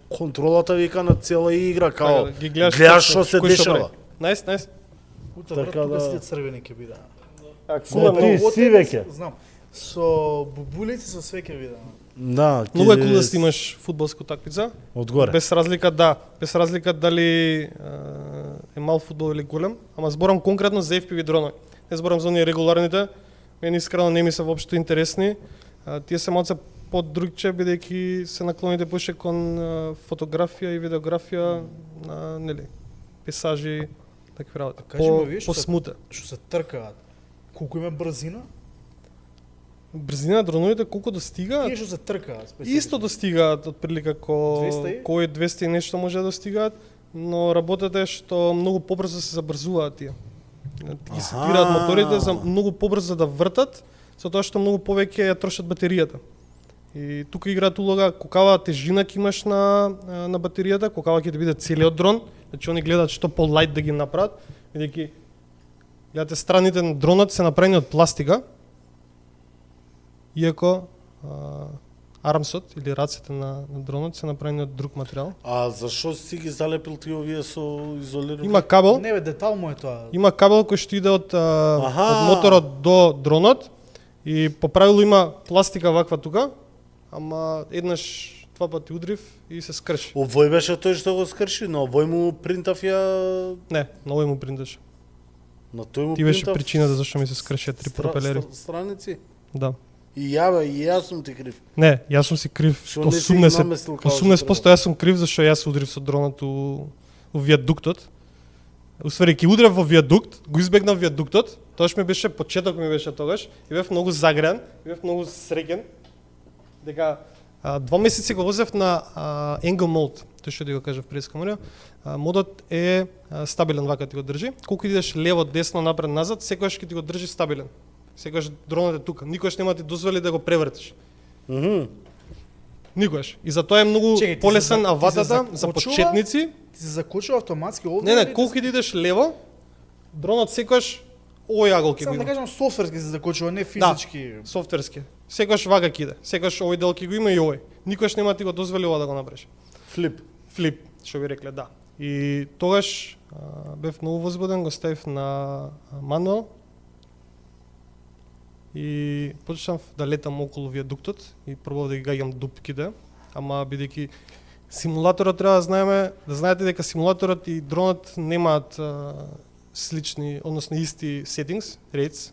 [SPEAKER 1] контролата вика на цела игра као
[SPEAKER 2] Така да, ги гледаш
[SPEAKER 1] што се
[SPEAKER 2] кој
[SPEAKER 1] дешава.
[SPEAKER 2] прави. Најс.
[SPEAKER 3] Ута, брат,
[SPEAKER 1] Така
[SPEAKER 3] тука
[SPEAKER 1] да.
[SPEAKER 3] сите црвени ќе биде.
[SPEAKER 1] Со ти
[SPEAKER 3] Од
[SPEAKER 1] си
[SPEAKER 3] тебе
[SPEAKER 1] веќе.
[SPEAKER 3] Знам. Со бубулици со све ќе биде.
[SPEAKER 1] Да,
[SPEAKER 2] Многу е
[SPEAKER 1] ќе-
[SPEAKER 2] кул да снимаш фудбалска такмица.
[SPEAKER 1] одгоре.
[SPEAKER 2] Без разлика дали е мал фудбал или голем, ама зборам конкретно за FPV дронови. Не зборам за оние регуларните, мене искрено не ми се воопшто интересни. Тие се малце подругче, бидејќи се наклоните поише кон фотографија и видеографија на, нели, пейсажи, такви работи.
[SPEAKER 3] Кажи ми, вие
[SPEAKER 2] По
[SPEAKER 3] што
[SPEAKER 2] смута.
[SPEAKER 3] Што се тркаат. Колку има брзина?
[SPEAKER 2] Брзина на дроновите колку достигаат?
[SPEAKER 3] Тие што се тркаат специфично.
[SPEAKER 2] Исто достигаат отприлика
[SPEAKER 3] 200 и?
[SPEAKER 2] кој 200 и нешто може да достигаат, но работата е што многу побрзо се забрзуваат тие. Ги сетираат
[SPEAKER 1] Аха.
[SPEAKER 2] моторите за многу побрзо да вртат, затоа што многу повеќе ја трошат батеријата. И тука играат улога колкава тежина ќе имаш на батеријата, колкава ќе ти биде целиот дрон, значи они гледаат што по-лајт да ги направат, бидејќи гледате страните на дронот се направени од пластика, иако армсот или рацете на дронот се направени од друг материјал.
[SPEAKER 1] А зашо си ги залепил ти овие со изолирани?
[SPEAKER 2] Има кабел,
[SPEAKER 3] Не бе, детал му е тоа.
[SPEAKER 2] има кабел кој што иде од
[SPEAKER 1] Аха.
[SPEAKER 2] моторот до дронот и по правило има пластика ваква тука, ама еднаш два пати удрив и се скрши.
[SPEAKER 1] Овој беше тој што го скрши, но овој му принтав ја...
[SPEAKER 2] Не, на овој му принташ.
[SPEAKER 1] На тој му
[SPEAKER 2] Ти беше
[SPEAKER 1] принтав
[SPEAKER 2] причината зашто ми се скршија три пропелери.
[SPEAKER 1] Страници?
[SPEAKER 2] Да.
[SPEAKER 1] И ја, и јас сум ти крив.
[SPEAKER 2] Не, јас сум си крив
[SPEAKER 1] Што не си ги
[SPEAKER 2] 80%,
[SPEAKER 1] наместил како што
[SPEAKER 2] 80% јас сум крив зашто јас удрив со дронот у виадуктот. Усвари, ќе удрев во виадукт, го избегнав виадуктот, тоаш ми беше почеток ми беше тогаш и бев многу загреан, и бев многу среќен дека 2 месеци го возев на Angle Mode, тој што ти го кажав пред камера. Модот е стабилен вака ти го држи. Колку идеш лево, десно, напред, назад, секогаш ќе ти го држи стабилен. Секогаш дронот е тука, никогаш нема ти дозволи да го превртиш. Никогаш. И затоа е многу
[SPEAKER 3] Чекај, ти
[SPEAKER 2] полесен
[SPEAKER 3] се
[SPEAKER 2] аватата за
[SPEAKER 3] закочува?
[SPEAKER 2] почетници.
[SPEAKER 3] Ти се закочува автоматски овде?
[SPEAKER 2] Не,
[SPEAKER 3] или
[SPEAKER 2] колку
[SPEAKER 3] ти се-
[SPEAKER 2] и да идеш лево, дронот секогаш овој агол ќе
[SPEAKER 3] Сам
[SPEAKER 2] го
[SPEAKER 3] да
[SPEAKER 2] има.
[SPEAKER 3] кажам софтверски се закочува, не физички.
[SPEAKER 2] Софтверски. Секогаш вака ќе иде. Секогаш овој дел ќе го има и овој. Никогаш нема ти го дозволи ова да го направиш.
[SPEAKER 1] Флип.
[SPEAKER 2] Флип, што би рекле, да. И тогаш бев многу возбуден, го ставив на мануал и почнав да летам околу виадуктот и пробав да ги гаѓам дупките, ама бидејќи симулаторот треба да знаеме, да знаете дека симулаторот и дронот немаат слични, односно исти settings, rates,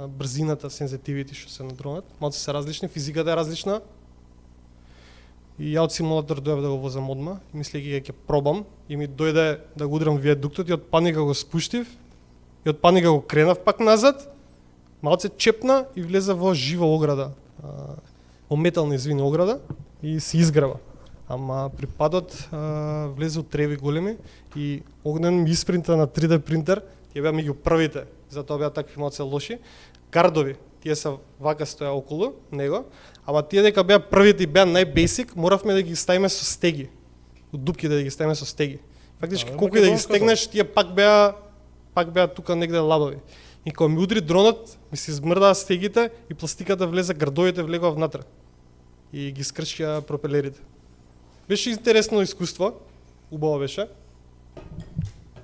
[SPEAKER 2] брзината, sensitivity што се на дронот, малку се различни, физиката е различна. И ја од симулатор дојав да го возам одма, мислејќи дека ќе пробам, и ми дојде да го удрам виадуктот и од паника го спуштив, и од паника го кренав пак назад, малце чепна и влезе во жива ограда, во метална, извини, ограда и се изгрева. Ама при падот влезе у треви големи и огнен ми испринта на 3D принтер, тие беа меѓу првите, затоа беа такви малце лоши. Гардови, тие се вака стоја околу него, ама тие дека беа првите и беа најбесик, моравме да ги ставиме со стеги. У дупки да ги ставиме со стеги. Фактички
[SPEAKER 3] Да,
[SPEAKER 2] колку и да ги
[SPEAKER 3] македонското.
[SPEAKER 2] стегнеш, тие пак беа тука негде лабави. И кога ми удри дронот, ми се измрдаа стегите и пластиката влезе, градовите влегоа внатре. И ги скршија пропелерите. Беше интересно искуство, убаво беше.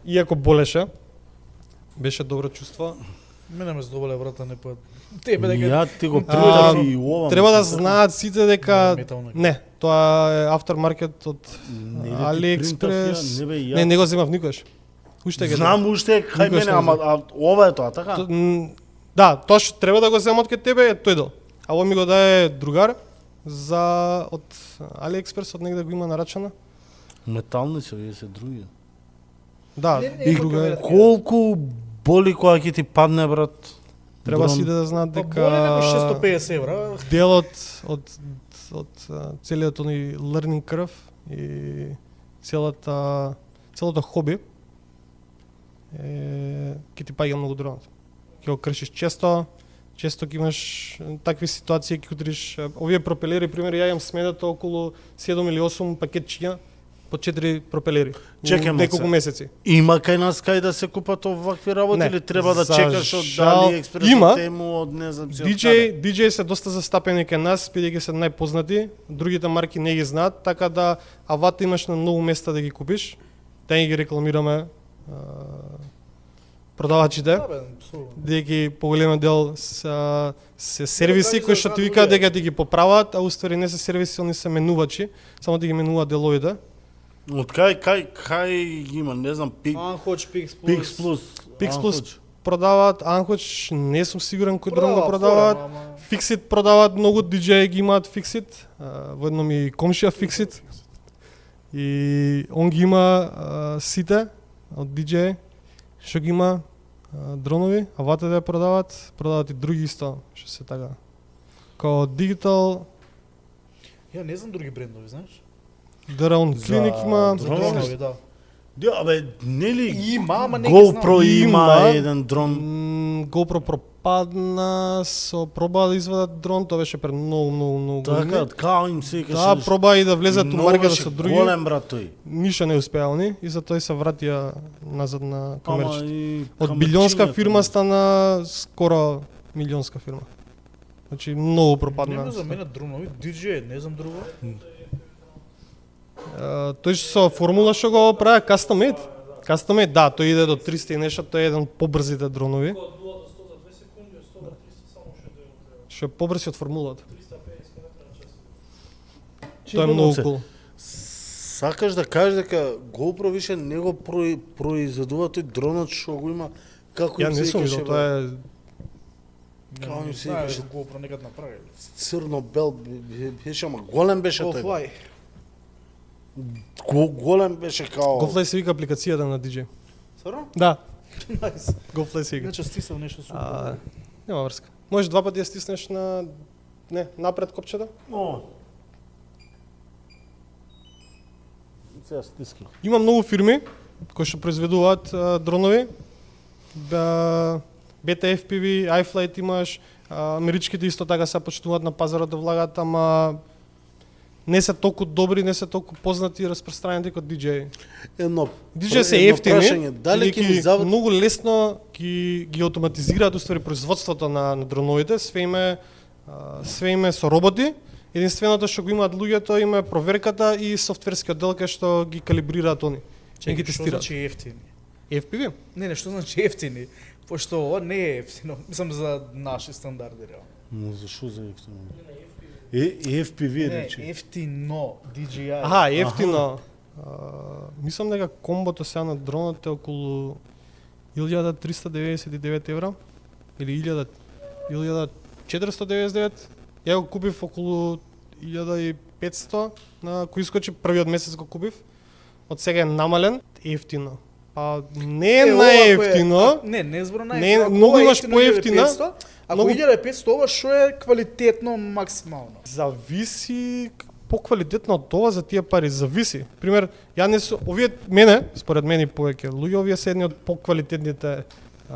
[SPEAKER 2] Иако болеше, беше добро чувство.
[SPEAKER 3] Мене ме задоволе врата не пат. Тебе дека
[SPEAKER 1] Ја ти го
[SPEAKER 2] А,
[SPEAKER 1] притав и ова.
[SPEAKER 2] Треба да
[SPEAKER 1] мислам,
[SPEAKER 2] знаат сите дека
[SPEAKER 3] метал на-
[SPEAKER 2] не, тоа е aftermarket од
[SPEAKER 1] Не, бе, ти
[SPEAKER 2] AliExpress.
[SPEAKER 1] принтав ја, не, бе, ја.
[SPEAKER 2] Не го земав никогаш. Уште ги
[SPEAKER 1] Знам уште кај
[SPEAKER 2] Никогаш
[SPEAKER 1] мене,
[SPEAKER 2] не
[SPEAKER 1] ама ова е тоа, така?
[SPEAKER 2] Да, тоа што треба да го земам од кај тебе е тој дел. А ово ми го даде другар за од AliExpress, од негде го има нарачано.
[SPEAKER 1] Металници, овие се други.
[SPEAKER 2] Да,
[SPEAKER 3] Не,
[SPEAKER 2] и
[SPEAKER 3] не,
[SPEAKER 2] друга е.
[SPEAKER 3] не,
[SPEAKER 1] Колку боли кога ќе ти падне, брат?
[SPEAKER 2] Треба
[SPEAKER 1] дрон?
[SPEAKER 2] си да знаат
[SPEAKER 3] Па боле него
[SPEAKER 2] дека
[SPEAKER 3] 650 евра.
[SPEAKER 2] делот од целиот оној learning curve и целото хоби ќе ти паѓа многу дронот. Ќе го кршиш често ќе имаш такви ситуации, ќе удриш овие пропелери, пример ја имам сменато околу 7 или 8 пакетчиња по 4 пропелери.
[SPEAKER 1] Чекај,
[SPEAKER 2] неколку
[SPEAKER 1] Маце.
[SPEAKER 2] месеци.
[SPEAKER 1] Има кај нас кај да се купат овакви работи
[SPEAKER 2] Не,
[SPEAKER 1] или треба да
[SPEAKER 2] за
[SPEAKER 1] чекаш од
[SPEAKER 2] жал,
[SPEAKER 1] AliExpress,
[SPEAKER 2] има.
[SPEAKER 1] од Temu, од не знам си од
[SPEAKER 2] DJ се доста застапени кај нас, бидејќи се најпознати, другите марки не ги знаат, така да авата имаш на многу места да ги купиш, да ги рекламираме продавачите,
[SPEAKER 3] Да, бе, сигурно.
[SPEAKER 2] бидејќи поголемиот дел се сервиси
[SPEAKER 3] кажеш
[SPEAKER 2] кои
[SPEAKER 3] за
[SPEAKER 2] што ти
[SPEAKER 3] луѓе.
[SPEAKER 2] викаат дека ти ги поправат, а уствари не се сервиси, они се менувачи, само ти ги менуваат деловите.
[SPEAKER 1] Од кај ги има, не знам,
[SPEAKER 3] Анхоч, Pix Plus.
[SPEAKER 1] Pix Plus.
[SPEAKER 2] Pix Plus
[SPEAKER 1] Анхоч.
[SPEAKER 2] продаваат, Анхоч не сум сигурен кој дрон го продаваат.
[SPEAKER 3] фора, ама-
[SPEAKER 2] Fixit продаваат многу DJ ги имаат Fixit. Во едно ми комшија Fixit. И он ги има сите од DJ што ги има дронови, а вате да ја продаваат и други исто, што се така. Као Digital,
[SPEAKER 3] Ја не знам други брендови, знаеш?
[SPEAKER 2] Drone
[SPEAKER 1] За
[SPEAKER 2] Clinic има,
[SPEAKER 1] дрон?
[SPEAKER 3] Дронови, да.
[SPEAKER 1] Да, бе, нели
[SPEAKER 3] Има, ама не ги
[SPEAKER 1] GoPro
[SPEAKER 3] знам.
[SPEAKER 1] има еден дрон.
[SPEAKER 2] GoPro пропадна, проба да извадат дрон, тоа беше пред многу
[SPEAKER 1] Така,
[SPEAKER 2] години.
[SPEAKER 1] као им се
[SPEAKER 2] Да, проба и да влезат у маркета со други.
[SPEAKER 1] Голем брат тој.
[SPEAKER 2] Ништо не успеа они и затоа и се вратија назад на
[SPEAKER 1] Ама
[SPEAKER 2] камерчето.
[SPEAKER 1] и
[SPEAKER 2] Од билионска
[SPEAKER 1] камерчињата.
[SPEAKER 2] фирма стана скоро милионска фирма. Значи многу
[SPEAKER 3] Не
[SPEAKER 2] пропадна.
[SPEAKER 3] ме заменат дронови, DJ, не знам друго.
[SPEAKER 2] Тој што со формула што го прави custom made. Custom made, да, тој иде до 300 и нешто, тој е еден од побрзите дронови.
[SPEAKER 4] Од 0 до 100 за 2 секунди, од 100 до 300 само што да го треба.
[SPEAKER 2] Што е побрзи од формулата.
[SPEAKER 4] 350 км на час.
[SPEAKER 2] Тоа е многу
[SPEAKER 1] Чекам,
[SPEAKER 2] кул.
[SPEAKER 1] Сакаш да кажеш дека GoPro више не го произведува тој дронот што го има, како
[SPEAKER 2] Ја
[SPEAKER 1] им
[SPEAKER 2] не
[SPEAKER 1] се
[SPEAKER 2] сум
[SPEAKER 1] викаше,
[SPEAKER 2] видел, тоа е
[SPEAKER 1] Како им се
[SPEAKER 3] Знаеш,
[SPEAKER 1] викаше,
[SPEAKER 3] GoPro некад направи.
[SPEAKER 1] црно-бел беше, ама голем беше тој.
[SPEAKER 3] GoFly.
[SPEAKER 1] Голем беше као...
[SPEAKER 2] GoFly се вика апликацијата на DJ.
[SPEAKER 3] Сорно?
[SPEAKER 2] Да,
[SPEAKER 3] Најс.
[SPEAKER 2] GoFly се вика.
[SPEAKER 3] Иначе стисав нешто супер.
[SPEAKER 2] Нема врска. Можеш два пати ја стиснеш на напред копчето.
[SPEAKER 1] О. Сега стиски.
[SPEAKER 2] Има многу фирми кои што произведуваат дронови. Beta FPV, iFlight имаш, америчките исто така се почнуваат на пазарот да влагаат, ама не се толку добри, не се толку познати и распространети како DJ.
[SPEAKER 1] Едно
[SPEAKER 2] DJ се
[SPEAKER 1] едно
[SPEAKER 2] ефтини,
[SPEAKER 1] прашање, дали ќе ни
[SPEAKER 2] бидејќи
[SPEAKER 1] завод
[SPEAKER 2] многу лесно ги автоматизираат уствари производството на дроновите, све име со роботи. Единственото што го имаат луѓето им е проверката и софтверскиот дел кај што ги калибрираат они. И ги
[SPEAKER 3] Што
[SPEAKER 2] тестираат.
[SPEAKER 3] значи ефтини?
[SPEAKER 2] FPV?
[SPEAKER 3] Не, што значи ефтини? Пошто ова не е ефтино, мислам за наши стандарди реално.
[SPEAKER 1] Но зашо за ефтино? FPV
[SPEAKER 3] Не,
[SPEAKER 1] рече.
[SPEAKER 3] ефтино, DJI.
[SPEAKER 2] Аха, ефтино. Мислам дека комбото сега на дронот е околу 1399 евра или 1499. Ја го купив околу 1500 на кој искочи првиот месец го купив. Од сега е намален, ефтино. Па не е
[SPEAKER 3] ова
[SPEAKER 2] најефтино.
[SPEAKER 3] Не збора
[SPEAKER 2] Не,
[SPEAKER 3] најефтино.
[SPEAKER 2] многу имаш поевтина,
[SPEAKER 3] Ако
[SPEAKER 2] многу-
[SPEAKER 3] 1500, ова што е квалитетно максимално?
[SPEAKER 2] Зависи поквалитетно од тоа за тие пари, зависи. Пример, ја не су, овие мене, според мене и повеќе луѓе, овие се едни од поквалитетните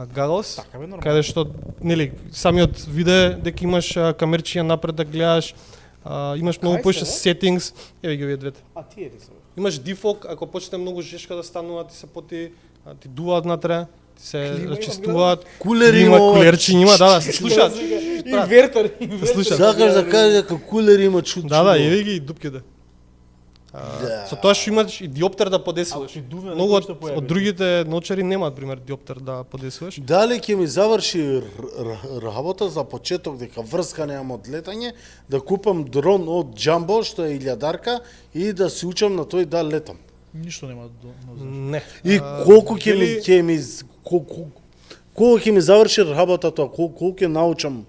[SPEAKER 2] goggles,
[SPEAKER 3] Така бе нормално.
[SPEAKER 2] каде што нели самиот виде дека имаш камерчиња напред да гледаш, имаш многу
[SPEAKER 3] Кај
[SPEAKER 2] повеќе
[SPEAKER 3] се,
[SPEAKER 2] settings, еве ги овие двете.
[SPEAKER 3] А тие ли се?
[SPEAKER 2] Имаш дефок, ако почне многу жешка да станува, ти се поти ти дуваат натре, ти се
[SPEAKER 3] Клима има,
[SPEAKER 2] рачистуваат.
[SPEAKER 1] Кулери
[SPEAKER 2] Има
[SPEAKER 1] има,
[SPEAKER 2] кулерчи, има, да, се слушаат.
[SPEAKER 3] Инвертер,
[SPEAKER 2] Слушаат.
[SPEAKER 1] Сакаш да кажеш дека кулери има чут.
[SPEAKER 2] Да, еве ги и дупките.
[SPEAKER 1] Да.
[SPEAKER 2] Со тоа што имаш и диоптер да подесуваш.
[SPEAKER 3] А, ти дуве на
[SPEAKER 2] Многу
[SPEAKER 3] кој што појави?
[SPEAKER 2] од другите ночари немаат пример диоптер да подесуваш.
[SPEAKER 1] Дали ќе ми заврши работа за почеток дека врска немам од летање, да купам дрон од Jumbo што е илјадарка и да се учам на тој да летам.
[SPEAKER 3] Ништо нема да
[SPEAKER 2] Не.
[SPEAKER 1] И колку ќе ми
[SPEAKER 2] Дали-
[SPEAKER 1] ќе ми колку ќе ми заврши работата, колку ќе научам.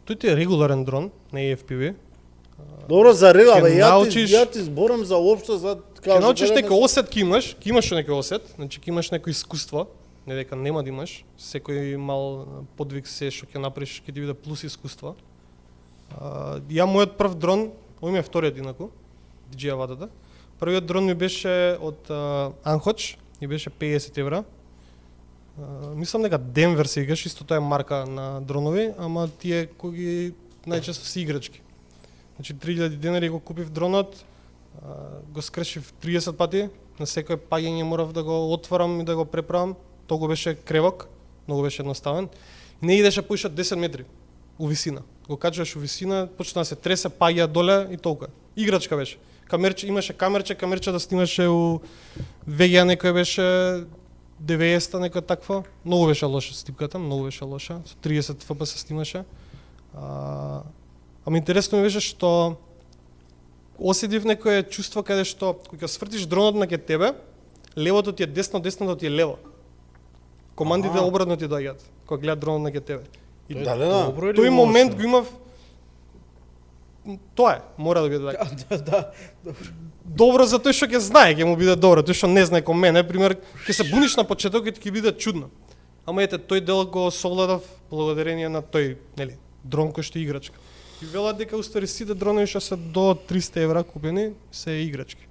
[SPEAKER 2] Тој ти е регуларен дрон, не е FPV.
[SPEAKER 1] Добро за рега,
[SPEAKER 2] Ќе
[SPEAKER 1] бе,
[SPEAKER 2] научиш-
[SPEAKER 1] ја ти зборам за општо за
[SPEAKER 2] Ќе научиш некој осет ќе имаш некој осет, значи ќе имаш некој искуство, не дека нема да имаш, секој мал подвиг се што ќе направиш ќе ти биде плюс искуство. Ја мојот прв дрон, овој ми е вториот инаку, DJI Avata. Првиот дрон ми беше од Anhoch, и беше 50 евра. Мислам дека Денвер се викаш, исто тоа е марка на дронови, ама тие кои ги најчесто се играчки. Значи 3000 денари го купив дронот, го скршив 30 пати, на секој паѓање морав да го отварам и да го преправам. Тоа го беше кревок, многу беше едноставен. И не идеше поише од 10 метри у висина. Го качуваш у висина, почна да се тресе, паѓа доле и толка. Играчка беше. Камерче, имаше камерче да снимаше у VGA некој беше 90-та, некој таква. Многу беше лоша стипката, многу беше лоша. Со 30 FPS снимаше. Ама интересно ми беше што осетив некое чувство каде што кога свртиш дронот на ке тебе, левото ти е десно, десното ти е лево. Командите обратно ти доаѓаат кога гледат дронот на ке тебе. И
[SPEAKER 1] Дали да?
[SPEAKER 2] тој момент го имав. Тоа е, мора да биде така.
[SPEAKER 3] Да.
[SPEAKER 2] Добро за тој што ќе знае, ќе му биде добро, тој што не знае ко мене, пример, ќе се буниш на почеток и ќе биде чудно. Ама ете, тој дел го совладав благодарение на тој, нели, дрон кој што е играчка. И велат дека уствари сите дронови што се до 300 евра купени се играчки.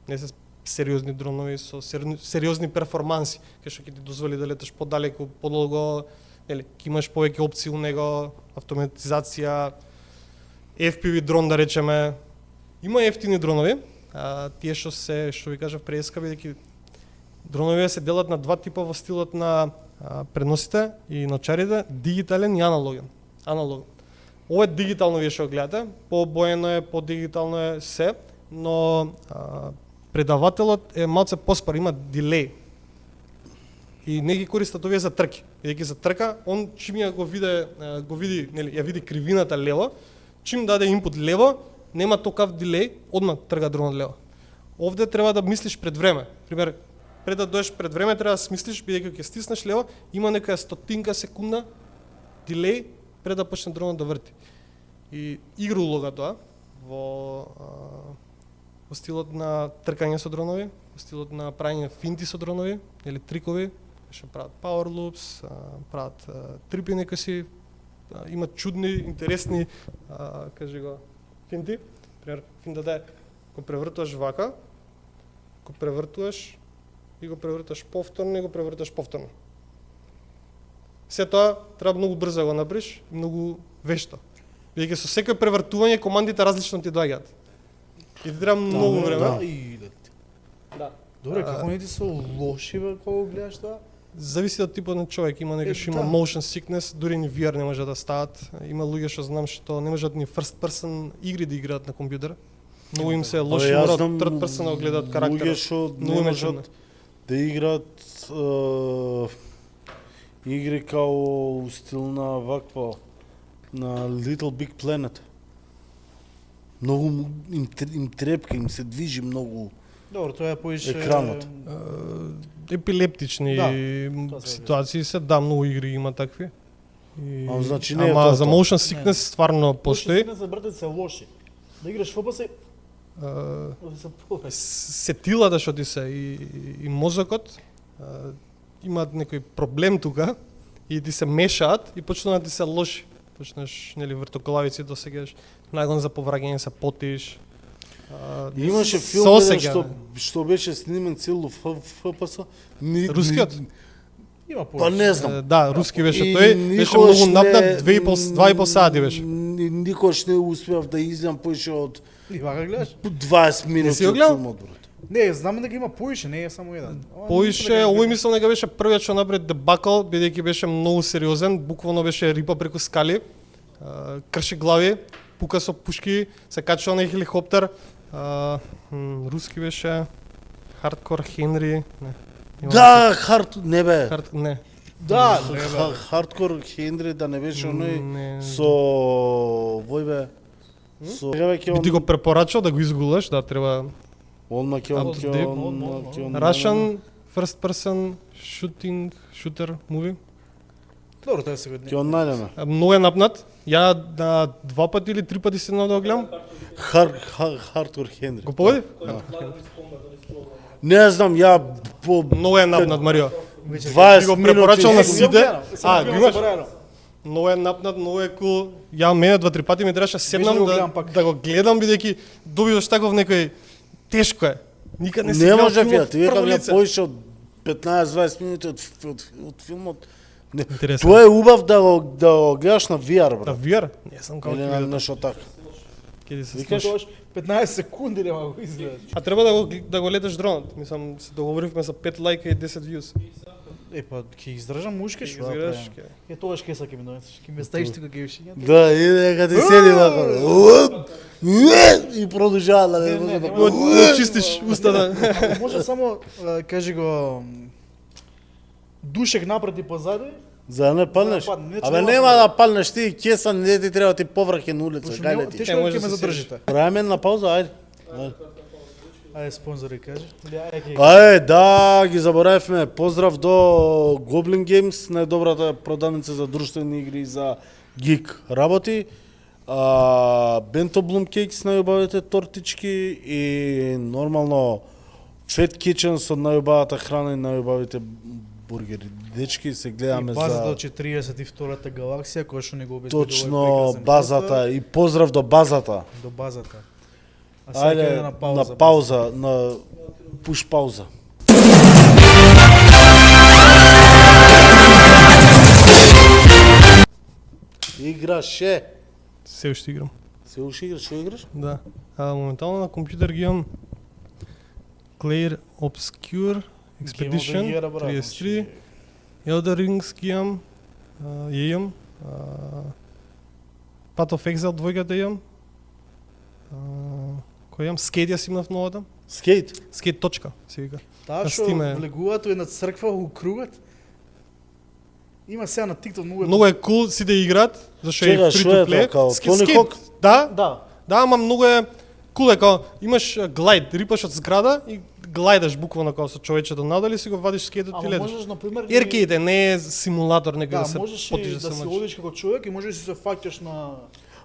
[SPEAKER 2] Не се сериозни дронови со сериозни перформанси, кај што ќе ти дозволи да леташ подалеку, подолго, нели, ќе имаш повеќе опции у него, автоматизација, FPV дрон да речеме. Има ефтини дронови, тие што ви кажав преска, бидејќи дронови се делат на два типа во стилот на преносите и ночарите, дигитален и аналоген. Ова е дигитално вие што гледате, по-боено е, по-дигитално е се, но предавателот е малце поспар, има дилеј. И не ги користат овие за трки. Бидејќи за трка, он чим ја го види, нели, ја види кривината лево, чим даде инпут лево, нема токав дилеј, одма трга дронот лево. Овде треба да мислиш пред време. Пример, пред да доеш пред време треба да смислиш, бидејќи ќе стиснеш лево, има некоја стотинка секунда дилеј пред да почне дронот да врти. И игра улога тоа во стилот на тркање со дронови, во стилот на правење финти со дронови, или трикови, што прават power loops, прават трипи некои имат чудни, интересни, кажи го, финти. Пример, финта да е, го превртуваш вака, го превртуваш и го преврташ повторно и го преврташ повторно. Се тоа треба многу брзо да го направиш, многу вешто. Бидејќи со секој превртување командите различно ти доаѓаат. И ти треба многу време.
[SPEAKER 3] Да. Добре, како не ти се лоши бе кога го гледаш тоа?
[SPEAKER 2] Зависи од типот на човек, има некој што има
[SPEAKER 3] да.
[SPEAKER 2] motion sickness, дури ни VR не може да стават. Има луѓе што знам што не можат ни first person игри да играат на компјутер. Многу им се лоши, мораат third person да го гледаат карактерот.
[SPEAKER 1] Луѓе што не
[SPEAKER 2] Многу ме чудно.
[SPEAKER 1] можат да играат игри као у стил на ваква на Little Big Planet. Многу им трепка, им се движи многу.
[SPEAKER 3] Добро, тоа е поише
[SPEAKER 1] Екранот.
[SPEAKER 2] Епилептични
[SPEAKER 3] тоа се
[SPEAKER 2] ситуации се, да, многу игри има такви. И...
[SPEAKER 1] Значи не е
[SPEAKER 2] Ама
[SPEAKER 1] тоа
[SPEAKER 2] за
[SPEAKER 1] тоа.
[SPEAKER 2] motion sickness стварно постои.
[SPEAKER 3] Постои. За брате се лоши. Да играш FPS
[SPEAKER 2] Е,
[SPEAKER 3] да се повеќе.
[SPEAKER 2] сетилата што ти се и мозокот имаат некој проблем тука и ти се мешаат и почнуваат да ти се лоши. Почнеш, нели, вртоглавици досегаш, нагон за повраќање се потиш.
[SPEAKER 1] Имаше
[SPEAKER 2] се
[SPEAKER 1] филм еден
[SPEAKER 2] осеќа.
[SPEAKER 1] што беше снимен цело FPS.
[SPEAKER 2] Рускиот?
[SPEAKER 3] Има
[SPEAKER 1] Па
[SPEAKER 3] повеќе.
[SPEAKER 1] не знам.
[SPEAKER 2] Да, руски беше
[SPEAKER 1] И
[SPEAKER 2] тој, беше
[SPEAKER 1] никогаш
[SPEAKER 2] многу напнат,
[SPEAKER 1] не-
[SPEAKER 2] 2,5 сати беше.
[SPEAKER 1] Никош не успеав да излезам поише од
[SPEAKER 3] И вака гледаш?
[SPEAKER 1] 20 минути
[SPEAKER 2] си го
[SPEAKER 1] од
[SPEAKER 2] гледал?
[SPEAKER 1] филмот, брат.
[SPEAKER 3] Не, знам дека има поише, не е само еден. Ама
[SPEAKER 2] Поише,
[SPEAKER 3] мислам дека-
[SPEAKER 2] овој мислам дека беше првиот што направи дебакл, бидејќи беше многу сериозен, буквално беше рипа преку скали, крши глави, пука со пушки, се качува на хеликоптер, Руски беше Хардкор Хенри. Не. Има
[SPEAKER 1] Да, не бе.
[SPEAKER 2] Не.
[SPEAKER 3] Да,
[SPEAKER 1] Хардкор Хендри да не беше оној
[SPEAKER 2] Не.
[SPEAKER 1] со вој бе. Со
[SPEAKER 2] Би ти го препорачал да го изгулаш, да, треба
[SPEAKER 1] он
[SPEAKER 2] Russian first person shooter movie.
[SPEAKER 3] добро, тоа се
[SPEAKER 1] Ќе он најдеме.
[SPEAKER 2] Многу е напнат. Ја на 2 пати или 3 пати седнав да го гледам.
[SPEAKER 1] Хардкор Хендри.
[SPEAKER 2] Го погоди?
[SPEAKER 1] Не знам, ја по
[SPEAKER 2] Многу е напнат, Марио.
[SPEAKER 1] 20
[SPEAKER 2] го
[SPEAKER 1] минути.
[SPEAKER 2] препорачал на сите.
[SPEAKER 3] А,
[SPEAKER 2] го имаш? Многу е напнат, многу е кул. Ја мене 2-3 пати ми требаше седнам
[SPEAKER 3] да го
[SPEAKER 2] да,
[SPEAKER 3] гледам пак.
[SPEAKER 2] да го гледам бидејќи добиваш таков некој тешко е. Никад не си
[SPEAKER 1] Не
[SPEAKER 2] гледал
[SPEAKER 1] може
[SPEAKER 2] филмот
[SPEAKER 1] ја, ти викам
[SPEAKER 2] прво
[SPEAKER 1] ја
[SPEAKER 2] лице.
[SPEAKER 1] поише од 15-20 минути од филмот. Не,
[SPEAKER 2] Интересно.
[SPEAKER 1] тоа е убав да го гледаш на VR,
[SPEAKER 2] Да,
[SPEAKER 1] брат.
[SPEAKER 2] VR? Не знам како
[SPEAKER 1] Или
[SPEAKER 2] ќе
[SPEAKER 1] на
[SPEAKER 2] видам.
[SPEAKER 1] нешто така.
[SPEAKER 2] Ќе ти се
[SPEAKER 1] Викаш?
[SPEAKER 2] случи.
[SPEAKER 3] Тоа 15 секунди нема го изгледаш.
[SPEAKER 2] А треба да го леташ дронот. Мислам, се договоривме за 5 лајка и 10 views.
[SPEAKER 3] Па ќе издржам мушки
[SPEAKER 2] Ќе
[SPEAKER 3] што
[SPEAKER 2] ги
[SPEAKER 3] да
[SPEAKER 2] изгледаш,
[SPEAKER 3] правам.
[SPEAKER 2] ќе.
[SPEAKER 3] Е тоа шкеса ќе ми донесеш. Ќе ме ставиш тука ќе вишиња.
[SPEAKER 1] Да, и дека ти седи вака. И продолжава да
[SPEAKER 3] Не,
[SPEAKER 1] не
[SPEAKER 3] не,
[SPEAKER 1] може
[SPEAKER 3] нема.
[SPEAKER 1] да.
[SPEAKER 2] Очистиш устата.
[SPEAKER 3] Може само кажи го душек напред и позади.
[SPEAKER 1] За да не палнеш?
[SPEAKER 3] За да падне, не,
[SPEAKER 1] Абе
[SPEAKER 3] че
[SPEAKER 1] нема
[SPEAKER 3] нема
[SPEAKER 1] да палнеш ти кеса, не ти треба ти повраќа на улица,
[SPEAKER 3] Пошто
[SPEAKER 1] кај
[SPEAKER 3] нема-
[SPEAKER 1] лети.
[SPEAKER 3] тешко
[SPEAKER 2] може
[SPEAKER 3] ќе
[SPEAKER 2] да
[SPEAKER 3] ме
[SPEAKER 2] се
[SPEAKER 3] задржите.
[SPEAKER 1] Правиме на пауза, ајде.
[SPEAKER 3] Ајде спонзори кажи. Или ајде.
[SPEAKER 1] Ајде, да, ги заборавивме. Поздрав до Goblin Games, најдобрата продавница за друштвени игри за гик работи. Bento Bloom Cakes, најубавите тортички и нормално Fat Kitchen со најубавата храна и најубавите бургери. Дечки се гледаме
[SPEAKER 3] Базата
[SPEAKER 1] за
[SPEAKER 3] од 42-та галаксија која што не го обезбедува
[SPEAKER 1] точно базата и поздрав до базата.
[SPEAKER 3] до базата. А сега ќе
[SPEAKER 1] Ајде
[SPEAKER 3] на пауза.
[SPEAKER 1] на пауза, на пуш пауза. Играше.
[SPEAKER 2] Се уште играм.
[SPEAKER 1] Се уште играш, што играш?
[SPEAKER 2] Да. Моментално на компјутер ги имам Clair Obscure Expedition
[SPEAKER 3] Game of the Year, брат,
[SPEAKER 2] 33,
[SPEAKER 3] значи,
[SPEAKER 2] Elder Rings ги имам, ја имам, Path of Exile двојката имам, кој имам, Skate ја си имав новата,
[SPEAKER 1] Скейт.
[SPEAKER 2] Skate точка се вика.
[SPEAKER 3] Таа
[SPEAKER 2] На
[SPEAKER 3] што
[SPEAKER 2] Steam е.
[SPEAKER 3] влегуваат у една црква у кругот. Има сега на TikTok многу
[SPEAKER 2] Многу е кул, сите играат, зашто е
[SPEAKER 1] Чека,
[SPEAKER 2] free
[SPEAKER 1] што
[SPEAKER 2] to
[SPEAKER 1] е
[SPEAKER 2] play.
[SPEAKER 1] тоа, као Тони
[SPEAKER 2] Skate,
[SPEAKER 1] Хок?
[SPEAKER 2] Да,
[SPEAKER 3] Да.
[SPEAKER 2] да, ама многу е кул е као имаш глайд, рипаш од зграда и глайдаш буквално као со човечето надали си го вадиш скейтот и
[SPEAKER 3] Ама
[SPEAKER 2] летиш.
[SPEAKER 3] можеш на пример
[SPEAKER 2] Ерките не е симулатор некој
[SPEAKER 3] да,
[SPEAKER 2] да се
[SPEAKER 3] можеш и
[SPEAKER 2] потиш
[SPEAKER 3] да
[SPEAKER 2] се
[SPEAKER 3] си
[SPEAKER 2] мачиш.
[SPEAKER 3] одиш како човек и можеш да си се фаќаш на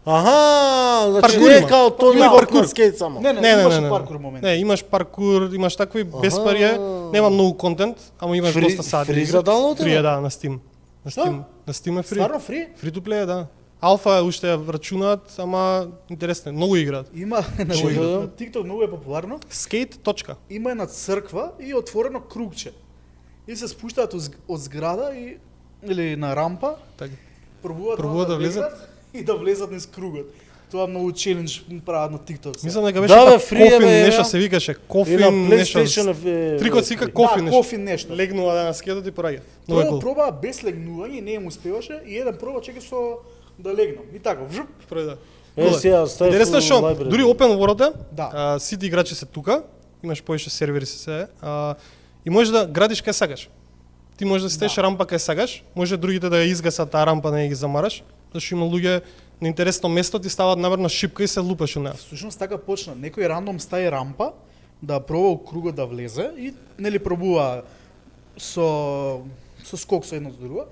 [SPEAKER 1] Аха, значи
[SPEAKER 2] Паркур
[SPEAKER 1] не е
[SPEAKER 2] има.
[SPEAKER 1] као Тони
[SPEAKER 2] Има
[SPEAKER 1] Хок
[SPEAKER 2] паркур.
[SPEAKER 1] на скейт само.
[SPEAKER 3] Не, имаш паркур момент.
[SPEAKER 2] Не, имаш паркур, имаш такви без пари, нема многу контент, ама имаш
[SPEAKER 1] Фри-
[SPEAKER 2] доста сати.
[SPEAKER 1] фри
[SPEAKER 2] игри.
[SPEAKER 1] за download,
[SPEAKER 2] Фри е,
[SPEAKER 1] да?
[SPEAKER 2] да, на Steam. На Steam, на Steam е фри.
[SPEAKER 3] Стварно фри?
[SPEAKER 2] Фри to play е, да. Алфа е уште ја рачунаат, ама интересно е, многу играат.
[SPEAKER 3] Има на
[SPEAKER 1] Чека.
[SPEAKER 3] на TikTok многу е популарно.
[SPEAKER 2] Skate точка.
[SPEAKER 3] Има една црква и отворено кругче. И се спуштаат од зграда и или на рампа,
[SPEAKER 2] Така.
[SPEAKER 3] пробуваат
[SPEAKER 2] да влезат?
[SPEAKER 3] влезат и да влезат низ кругот. Тоа многу челендж прават на TikTok. сега.
[SPEAKER 2] Мислам дека беше
[SPEAKER 1] Да, бе,
[SPEAKER 2] да,
[SPEAKER 1] фри е,
[SPEAKER 2] кофин,
[SPEAKER 1] бе,
[SPEAKER 2] нешто
[SPEAKER 1] ја.
[SPEAKER 2] се викаше,
[SPEAKER 1] И на
[SPEAKER 2] кофин, нешто.
[SPEAKER 1] PlayStation е...
[SPEAKER 2] Трикот се вика
[SPEAKER 3] Да,
[SPEAKER 2] кофин, нешто.
[SPEAKER 3] кофин нешто.
[SPEAKER 2] Легнува да на скейтот и пораѓа. Многу е
[SPEAKER 3] Тоа
[SPEAKER 2] кул.
[SPEAKER 3] проба без легнување, не му успеваше и еден проба чека со да легнам. И така, вжуп.
[SPEAKER 2] Пројде.
[SPEAKER 1] Е, сега ставив
[SPEAKER 2] Интересно е
[SPEAKER 1] у
[SPEAKER 2] што,
[SPEAKER 1] library.
[SPEAKER 2] дури Open World е,
[SPEAKER 3] Да.
[SPEAKER 2] сите играчи се тука, имаш повеќе сервери се, и можеш да градиш кај сакаш. Ти можеш да стеш рампа кај сакаш, може другите да ја изгасат таа рампа, да не ги замараш, зашто има луѓе на интересно место ти стават намерно шипка и се лупаш у неа.
[SPEAKER 3] Всушност така почна. Некој рандом стаи рампа да проба у кругот да влезе и нели пробува со скок со едно до друго.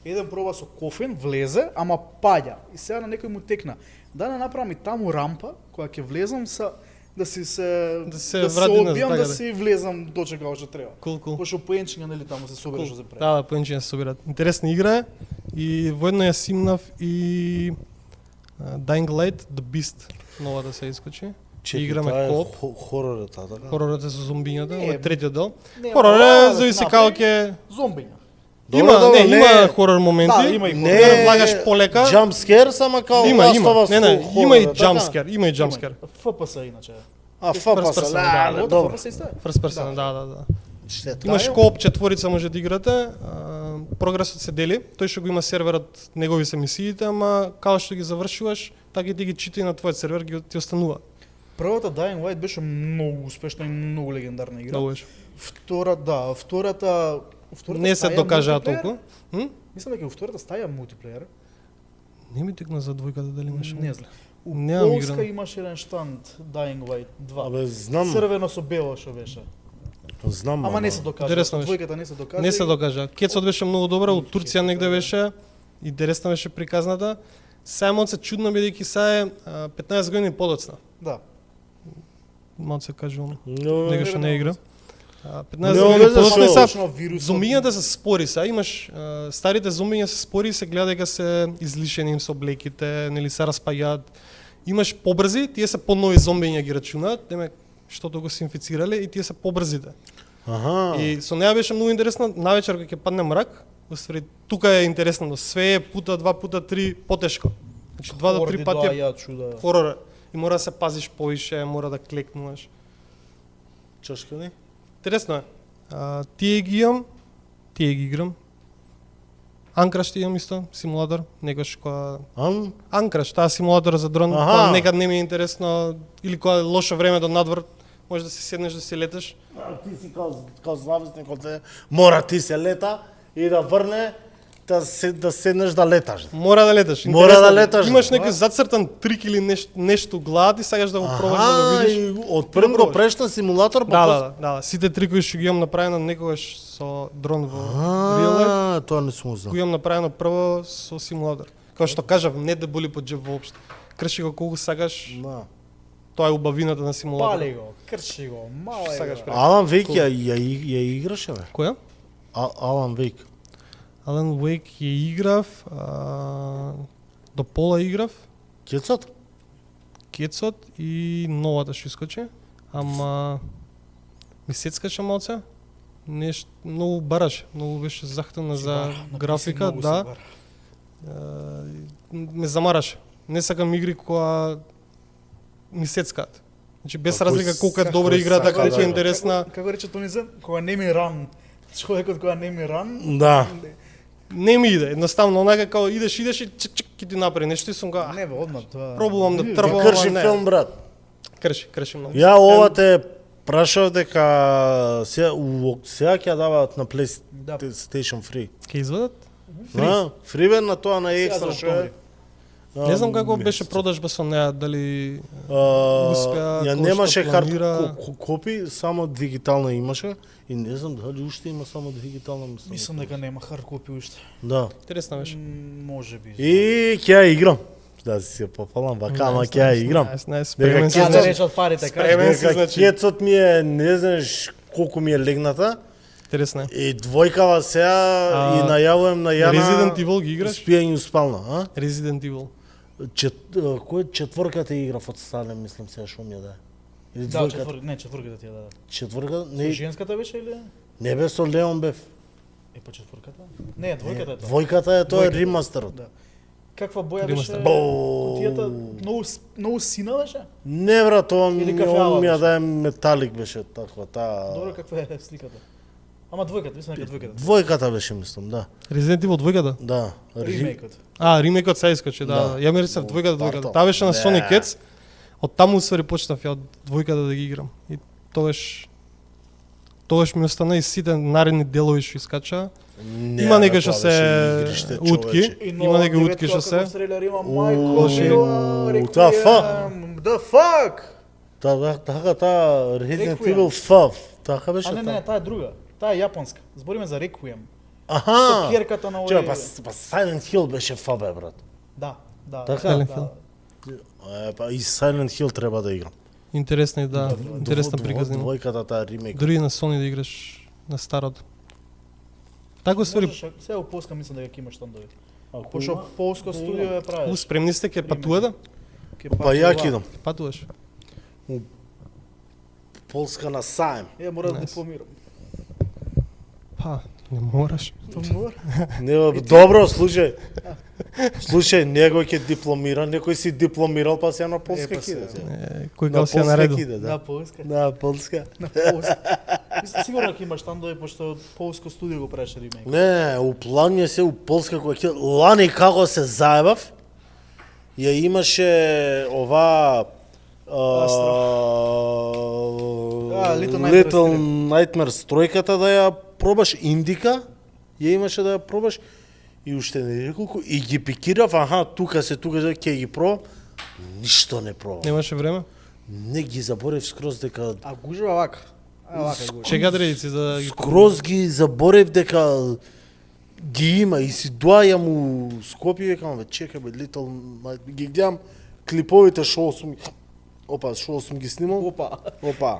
[SPEAKER 3] Еден проба со кофин, влезе, ама паѓа. И сега на некој му текна. Да не направам и таму рампа, која ќе влезам са да си се
[SPEAKER 2] Да се врати назад,
[SPEAKER 3] одбијам,
[SPEAKER 2] така
[SPEAKER 3] да
[SPEAKER 2] да.
[SPEAKER 3] си влезам точно како што треба.
[SPEAKER 2] Кул, кул.
[SPEAKER 3] Пошто поенчиња нели таму се собира што се прави.
[SPEAKER 2] Да, поенчиња се собираат. Интересна игра е и воедно ја симнав и Dying Light The Beast, нова да се искочи.
[SPEAKER 1] Чекай,
[SPEAKER 2] играме
[SPEAKER 1] таа е
[SPEAKER 2] кооп.
[SPEAKER 1] Хорор е таа, така?
[SPEAKER 2] Хоророт е со зомбињата,
[SPEAKER 3] Не,
[SPEAKER 2] ова е третиот дел.
[SPEAKER 3] не,
[SPEAKER 2] Хорор
[SPEAKER 3] ова
[SPEAKER 2] е,
[SPEAKER 3] да
[SPEAKER 2] зависи
[SPEAKER 3] се
[SPEAKER 2] како
[SPEAKER 3] направи.
[SPEAKER 2] ќе...
[SPEAKER 3] Зомбиња.
[SPEAKER 2] Има,
[SPEAKER 1] Добро,
[SPEAKER 2] не,
[SPEAKER 1] не.
[SPEAKER 2] има хорор моменти.
[SPEAKER 3] Да, има и
[SPEAKER 1] Не,
[SPEAKER 2] Да влагаш полека.
[SPEAKER 1] Jump scare, само као
[SPEAKER 2] Има,
[SPEAKER 1] Last
[SPEAKER 2] има.
[SPEAKER 1] of Us
[SPEAKER 2] Не, не,
[SPEAKER 1] хорор,
[SPEAKER 2] има и
[SPEAKER 1] така?
[SPEAKER 2] джампскер, има и джампскер.
[SPEAKER 3] ФПС иначе.
[SPEAKER 1] А,
[SPEAKER 2] First
[SPEAKER 1] фапа
[SPEAKER 2] person,
[SPEAKER 1] се,
[SPEAKER 2] да,
[SPEAKER 1] да,
[SPEAKER 3] Ова
[SPEAKER 1] добро.
[SPEAKER 3] ФПС исто е?
[SPEAKER 2] First person, да.
[SPEAKER 1] Штета.
[SPEAKER 2] Имаш
[SPEAKER 3] е.
[SPEAKER 2] кооп четворица може да играте, прогресот се дели, тој што го има серверот, негови се мисиите, ама као што ги завршуваш, така и ти ги чита и на твојот сервер ти останува.
[SPEAKER 3] Првата Dying Light беше многу успешна и многу легендарна игра.
[SPEAKER 2] Многу беше.
[SPEAKER 3] Втората
[SPEAKER 2] Не се
[SPEAKER 3] стаја
[SPEAKER 2] докажа
[SPEAKER 3] мултиплеер?
[SPEAKER 2] толку.
[SPEAKER 3] Мислам дека во втората стаја мултиплеер.
[SPEAKER 2] Не ми текна за двојката дали имаше.
[SPEAKER 3] Не знам. У
[SPEAKER 2] Немам
[SPEAKER 3] Полска
[SPEAKER 2] играно.
[SPEAKER 3] имаше еден штанд Dying Light 2.
[SPEAKER 1] Абе, знам,
[SPEAKER 3] Црвено со бело што беше.
[SPEAKER 1] знам.
[SPEAKER 3] Ама не се докажа.
[SPEAKER 2] Интересно беше.
[SPEAKER 3] Двојката не се докажа.
[SPEAKER 2] Не се докажа. Кецот беше многу добра, у Турција негде
[SPEAKER 3] да.
[SPEAKER 2] беше. Интересна беше приказната. Сега малце чудно бидејќи сега е 15 години подоцна.
[SPEAKER 3] Да.
[SPEAKER 2] Малце кажувам.
[SPEAKER 1] Но,
[SPEAKER 2] Него што не игра. 15
[SPEAKER 1] Не,
[SPEAKER 2] години
[SPEAKER 1] овде
[SPEAKER 2] подоцна и
[SPEAKER 1] зашо?
[SPEAKER 2] сега
[SPEAKER 3] вирусот.
[SPEAKER 2] зомбињата се спори сега. Имаш старите зомбиња се спори и се гледа дека се излишени им со облеките, нели се распаѓаат. Имаш побрзи, тие се понови зомбиња ги рачунаат, демек штото го се инфицирале и тие се побрзите.
[SPEAKER 1] Аха.
[SPEAKER 2] И со неа беше многу интересно, навечер кога ќе падне мрак, уствари тука е интересно, све е пута 2 пута 3 потешко. Значи 2 до 3 пати е
[SPEAKER 3] ја чуда.
[SPEAKER 2] хорор. И мора да се пазиш повише, мора да клекнуваш.
[SPEAKER 1] Чашка не?
[SPEAKER 2] Интересно е. Тие ги имам, тие ги играм. Анкраш ти имам исто, симулатор, некош кога Анкраш, таа симулатор за дрон,
[SPEAKER 1] Аха.
[SPEAKER 2] кога некад не ми е интересно или кога е лошо времето надвор, може да се седнеш да си леташ.
[SPEAKER 1] Ти си као зависник од те, мора ти се лета и да врне, да седнеш да леташ.
[SPEAKER 2] Мора да леташ.
[SPEAKER 1] Мора
[SPEAKER 2] Интересно
[SPEAKER 1] да
[SPEAKER 2] е.
[SPEAKER 1] леташ,
[SPEAKER 2] Имаш
[SPEAKER 1] да.
[SPEAKER 2] некој зацртан трик или нешто глад и сакаш да го пробаш да го видиш.
[SPEAKER 1] и од прв го преш на симулатор,
[SPEAKER 2] Да. Сите трикови што ги имам направено некогаш со дрон во real life,
[SPEAKER 1] тоа не сум знал.
[SPEAKER 2] го имам направено прво со симулатор. Као што кажав, не да боли по джеб воопшто. Крши го колку сакаш,
[SPEAKER 1] Да.
[SPEAKER 2] тоа е убавината на симулатор.
[SPEAKER 3] Пали го, крши го, мала
[SPEAKER 2] Сакаш
[SPEAKER 3] игра.
[SPEAKER 1] Алан Вейк ја играше бе.
[SPEAKER 2] Која?
[SPEAKER 1] Алан Вейк.
[SPEAKER 2] Alan Wake ја играв, до пола играв,
[SPEAKER 1] Кецот?
[SPEAKER 2] Кецот и новата што искочи, ама ми сецкаше малце. Многу бараше, многу беше захтена за графика, да. Ме замараше. Не сакам игри која ми сецкаат. Значи без
[SPEAKER 1] Кој
[SPEAKER 2] разлика колку е
[SPEAKER 1] сака-
[SPEAKER 2] добра
[SPEAKER 1] кој
[SPEAKER 2] играта,
[SPEAKER 1] сака
[SPEAKER 2] колку
[SPEAKER 1] да
[SPEAKER 2] е
[SPEAKER 1] го-
[SPEAKER 2] интересна,
[SPEAKER 3] Како рече Тони Зен, кога не ми ран. Човекот кога не ми ран.
[SPEAKER 1] Да.
[SPEAKER 2] не ми иде. Едноставно онака као идеш и чик ќе ти направи нешто и сум га.
[SPEAKER 3] Не бе, одма тоа.
[SPEAKER 2] Пробувам да
[SPEAKER 1] Ти
[SPEAKER 2] трбам,
[SPEAKER 1] крши
[SPEAKER 2] ама не.
[SPEAKER 1] филм, брат.
[SPEAKER 2] Крши многу.
[SPEAKER 1] Ја ова те прашав дека сега ќе даваат на PlayStation Free.
[SPEAKER 2] Ќе извадат?
[SPEAKER 1] Да, фривен на тоа на
[SPEAKER 3] Сега за
[SPEAKER 1] екстра што
[SPEAKER 3] октомври.
[SPEAKER 1] е.
[SPEAKER 2] Не знам како беше продажба со неа, дали успеа,
[SPEAKER 1] ја
[SPEAKER 2] како
[SPEAKER 1] немаше
[SPEAKER 2] што
[SPEAKER 1] хард
[SPEAKER 2] планира.
[SPEAKER 1] копи, само дигитална имаше и не знам дали уште има само дигитална.
[SPEAKER 3] Мислам дека нема хард копи уште.
[SPEAKER 1] Да.
[SPEAKER 2] Интересно беше.
[SPEAKER 3] Може би.
[SPEAKER 1] И ќе ја играм. Да си ја попалам вака, ама ќе ја играм.
[SPEAKER 2] Спремен си,
[SPEAKER 1] Дека
[SPEAKER 3] Ја да
[SPEAKER 2] значи.
[SPEAKER 3] речат парите,
[SPEAKER 2] Спремен
[SPEAKER 3] кажи.
[SPEAKER 2] си,
[SPEAKER 1] Дека
[SPEAKER 2] значи.
[SPEAKER 1] кецот ми е, не знаеш колку ми е легната.
[SPEAKER 2] Интересно е.
[SPEAKER 1] И двојкава сега и најавувам на Јана.
[SPEAKER 2] Resident Evil ги играш?
[SPEAKER 1] Спиење успална, а?
[SPEAKER 2] Resident Evil.
[SPEAKER 1] Кој четворката играв од Сталин, мислам сега што ми ја да. Или
[SPEAKER 3] Да,
[SPEAKER 1] двојката?
[SPEAKER 3] четврката ти ја даде.
[SPEAKER 1] Четворка?
[SPEAKER 3] Со
[SPEAKER 1] Не,
[SPEAKER 3] женската беше или?
[SPEAKER 1] не бе со Леон бев.
[SPEAKER 3] Па четврката? Не, двојката е тоа.
[SPEAKER 1] Двојката е тоа
[SPEAKER 3] Двојката.
[SPEAKER 1] ремастерот.
[SPEAKER 3] Да. Каква боја
[SPEAKER 2] Ремастер.
[SPEAKER 3] беше?
[SPEAKER 1] Бо.
[SPEAKER 3] Кутијата многу сина беше?
[SPEAKER 1] Не брат, тоа
[SPEAKER 3] Или
[SPEAKER 1] ми
[SPEAKER 3] кафеава
[SPEAKER 1] он ми ја
[SPEAKER 3] беше?
[SPEAKER 1] даде металик беше таква, таа.
[SPEAKER 3] Добро, каква е сликата? Ама двојката, мислам дека двојката.
[SPEAKER 1] Двојката беше мислам, да.
[SPEAKER 2] Resident Evil двојката?
[SPEAKER 1] Да.
[SPEAKER 3] Ремейкот.
[SPEAKER 2] Ремейкот се искачи, да.
[SPEAKER 1] Да.
[SPEAKER 2] Ја ми речев двојката.
[SPEAKER 1] Парто.
[SPEAKER 2] Таа беше на
[SPEAKER 1] Да.
[SPEAKER 2] Sonic Kids. Од таму усвари почнав ја од двојката да ги играм. И тогаш ми остана и сите наредни делови што искача.
[SPEAKER 1] Не,
[SPEAKER 2] Има некои
[SPEAKER 1] тоа
[SPEAKER 2] што се
[SPEAKER 1] беше игриште,
[SPEAKER 2] утки.
[SPEAKER 1] човече.
[SPEAKER 2] Има некои утки што се.
[SPEAKER 3] Стрелер има
[SPEAKER 1] Уу,
[SPEAKER 3] Майкл Била,
[SPEAKER 1] the fuck?
[SPEAKER 3] The fuck?
[SPEAKER 1] Така таа Resident
[SPEAKER 3] Requiem.
[SPEAKER 1] Evil 5. Така беше
[SPEAKER 3] А не,
[SPEAKER 1] таа.
[SPEAKER 3] таа е друга. Таа е јапонска. Збориме за Requiem. Со
[SPEAKER 1] Аха.
[SPEAKER 3] керката на
[SPEAKER 1] Чеј,
[SPEAKER 3] овој.
[SPEAKER 1] па Silent Hill беше фабе, брат.
[SPEAKER 3] Да, да.
[SPEAKER 1] Така?
[SPEAKER 2] Silent
[SPEAKER 3] да.
[SPEAKER 2] Hill.
[SPEAKER 1] Па и Silent Hill треба да играм.
[SPEAKER 2] Интересна и да, интересна приказнина.
[SPEAKER 1] Двојката таа ремейк.
[SPEAKER 2] Дури на Sony да играш на старото. Така ствари,
[SPEAKER 3] Можеш, сега у Полска мислам дека ќе има штандови. Пошто полско студио ја правиш.
[SPEAKER 2] спремни сте ќе патувате?
[SPEAKER 3] Ќе
[SPEAKER 1] Па ја
[SPEAKER 3] патува.
[SPEAKER 1] кидам.
[SPEAKER 2] Патуваш.
[SPEAKER 1] Полска на саем.
[SPEAKER 3] Ја мора да
[SPEAKER 2] Nice.
[SPEAKER 3] дипломирам.
[SPEAKER 2] Па, не мораш.
[SPEAKER 1] Не, добро, слушај. Слушај, некој ќе дипломира, некој си дипломирал па сега на полска
[SPEAKER 3] па
[SPEAKER 1] кида.
[SPEAKER 3] сега.
[SPEAKER 2] Кој
[SPEAKER 1] На
[SPEAKER 2] гал се
[SPEAKER 1] полска
[SPEAKER 2] наредил?
[SPEAKER 1] кида,
[SPEAKER 3] На
[SPEAKER 1] да.
[SPEAKER 3] полска.
[SPEAKER 1] На полска.
[SPEAKER 3] На полска. Мислам сигурно ќе има штандови пошто полско студио го правеше ремейк.
[SPEAKER 1] Не, у планија се у полска која ќе лани како се заебав. Ја имаше ова
[SPEAKER 3] Little Nightmares
[SPEAKER 1] Little Nightmares тројката да ја пробаш, Индика, ја имаше да ја пробаш и уште неколку и ги пикирав, тука ќе ги пробам, ништо не пробам.
[SPEAKER 2] Немаше време?
[SPEAKER 1] Не ги заборев скроз дека
[SPEAKER 3] А гужва вака. Вака гужва.
[SPEAKER 2] Чека редици за да ги
[SPEAKER 1] скроз ги заборев дека ги има и си доаѓам у Скопје и викам, чекај бе, Little Nightmares, ги гледам клиповите шо сум ги снимал. Опа.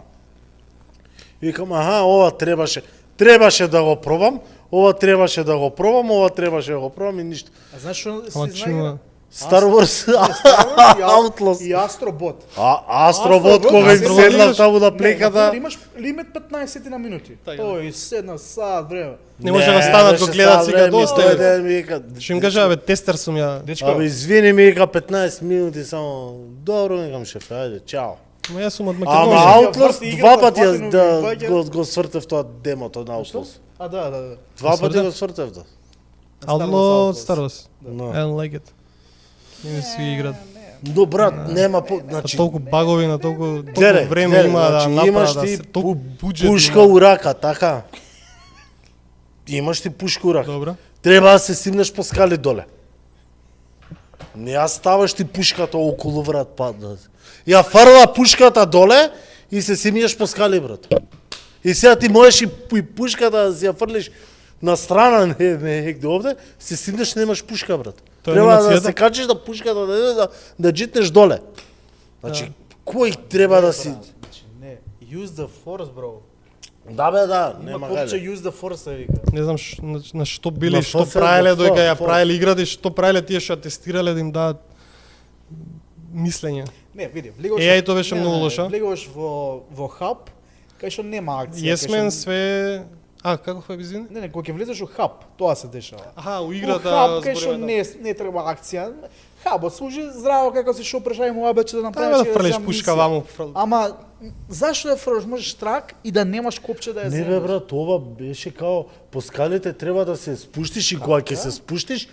[SPEAKER 1] Викам, ова требаше да го пробам, ова требаше да го пробам и ништо.
[SPEAKER 3] А знаеш што
[SPEAKER 2] Ама
[SPEAKER 3] си
[SPEAKER 2] чума.
[SPEAKER 3] знае?
[SPEAKER 1] Star Wars Outlaws.
[SPEAKER 3] И Астробот.
[SPEAKER 1] Астробот кога
[SPEAKER 2] Астробот
[SPEAKER 1] седнав
[SPEAKER 2] имаш?
[SPEAKER 1] таму да
[SPEAKER 3] Не,
[SPEAKER 1] плеката.
[SPEAKER 3] имаш лимит 15 на минути.
[SPEAKER 2] Така.
[SPEAKER 3] Тој седна сад време.
[SPEAKER 2] Не може да станат кога гледат сега доста.
[SPEAKER 1] Тој
[SPEAKER 2] бе.
[SPEAKER 1] ден ми вика,
[SPEAKER 2] Што им кажа, бе, тестер сум ја.
[SPEAKER 3] Дечко,
[SPEAKER 1] абе извини ми вика 15 минути само. Добро, викам шеф, ајде, чао.
[SPEAKER 2] Ма јас сум од
[SPEAKER 1] Ама
[SPEAKER 2] Македонија.
[SPEAKER 1] Outlaws
[SPEAKER 3] Ја
[SPEAKER 1] два
[SPEAKER 3] врти
[SPEAKER 1] пати
[SPEAKER 3] играта,
[SPEAKER 1] ја
[SPEAKER 3] платинум и ваѓа.
[SPEAKER 1] го свртев тоа демото на Outlaws.
[SPEAKER 3] А да.
[SPEAKER 1] Два пати
[SPEAKER 2] свртев?
[SPEAKER 1] го свртев да.
[SPEAKER 2] Outlaw од Star Wars.
[SPEAKER 1] No.
[SPEAKER 2] I don't like it. Не ми се играт.
[SPEAKER 1] Но брат, нема по,
[SPEAKER 2] На
[SPEAKER 1] значи
[SPEAKER 2] толку багови, на толку
[SPEAKER 1] гледај,
[SPEAKER 2] време
[SPEAKER 1] гледај,
[SPEAKER 2] има да
[SPEAKER 1] значи,
[SPEAKER 2] направат,
[SPEAKER 1] имаш
[SPEAKER 2] да
[SPEAKER 1] ти
[SPEAKER 2] се толку буџет.
[SPEAKER 1] пушка у рака, така. Имаш ти пушка у рака.
[SPEAKER 2] Добро.
[SPEAKER 1] Треба да се симнеш по скали доле. Не ја ставаш ти пушката околу врат падна. Ја фрла пушката доле и се симнеш по скали брат. И сега ти можеш и пушката да си ја фрлиш на страна, не негде овде, се симнеш немаш пушка брат.
[SPEAKER 2] Тоа
[SPEAKER 1] Треба да
[SPEAKER 2] анимацијата?
[SPEAKER 1] се качиш да пушката да джитнеш доле. Значи, кој треба да си...
[SPEAKER 3] Значи, не, use the force, bro.
[SPEAKER 1] Да бе, да,
[SPEAKER 3] Има
[SPEAKER 1] нема
[SPEAKER 3] копче
[SPEAKER 1] гајле.
[SPEAKER 3] use the force, се вика.
[SPEAKER 2] Не знам на што били,
[SPEAKER 1] На
[SPEAKER 2] што
[SPEAKER 1] фосфор,
[SPEAKER 2] правеле
[SPEAKER 1] на
[SPEAKER 2] доека ја
[SPEAKER 1] фосфор.
[SPEAKER 2] правеле играта и што правеле тие што ја тестирале да им дадат мислење.
[SPEAKER 3] Не, види, влегуваш.
[SPEAKER 2] Еј, тоа беше многу лошо.
[SPEAKER 3] Влегуваш во хаб, кај што нема акција. кај
[SPEAKER 2] Јесмен
[SPEAKER 3] што-
[SPEAKER 2] све... како е извини?
[SPEAKER 3] Не, кога ќе влезеш во хаб, тоа се дешава.
[SPEAKER 2] Аха, у
[SPEAKER 3] Во
[SPEAKER 2] играта
[SPEAKER 3] хаб, кај што
[SPEAKER 2] збориме,
[SPEAKER 3] не треба акција. Хабот служи здраво како си шо прешај му абе да
[SPEAKER 2] Треба
[SPEAKER 3] направиш.
[SPEAKER 2] да фрлиш пушка ваму.
[SPEAKER 3] Ама зашто да фрлиш? Можеш трак и да немаш копче да ја
[SPEAKER 1] Не бе
[SPEAKER 3] земеш.
[SPEAKER 1] брат, ова беше као по скалите треба да се спуштиш и кога ќе се спуштиш,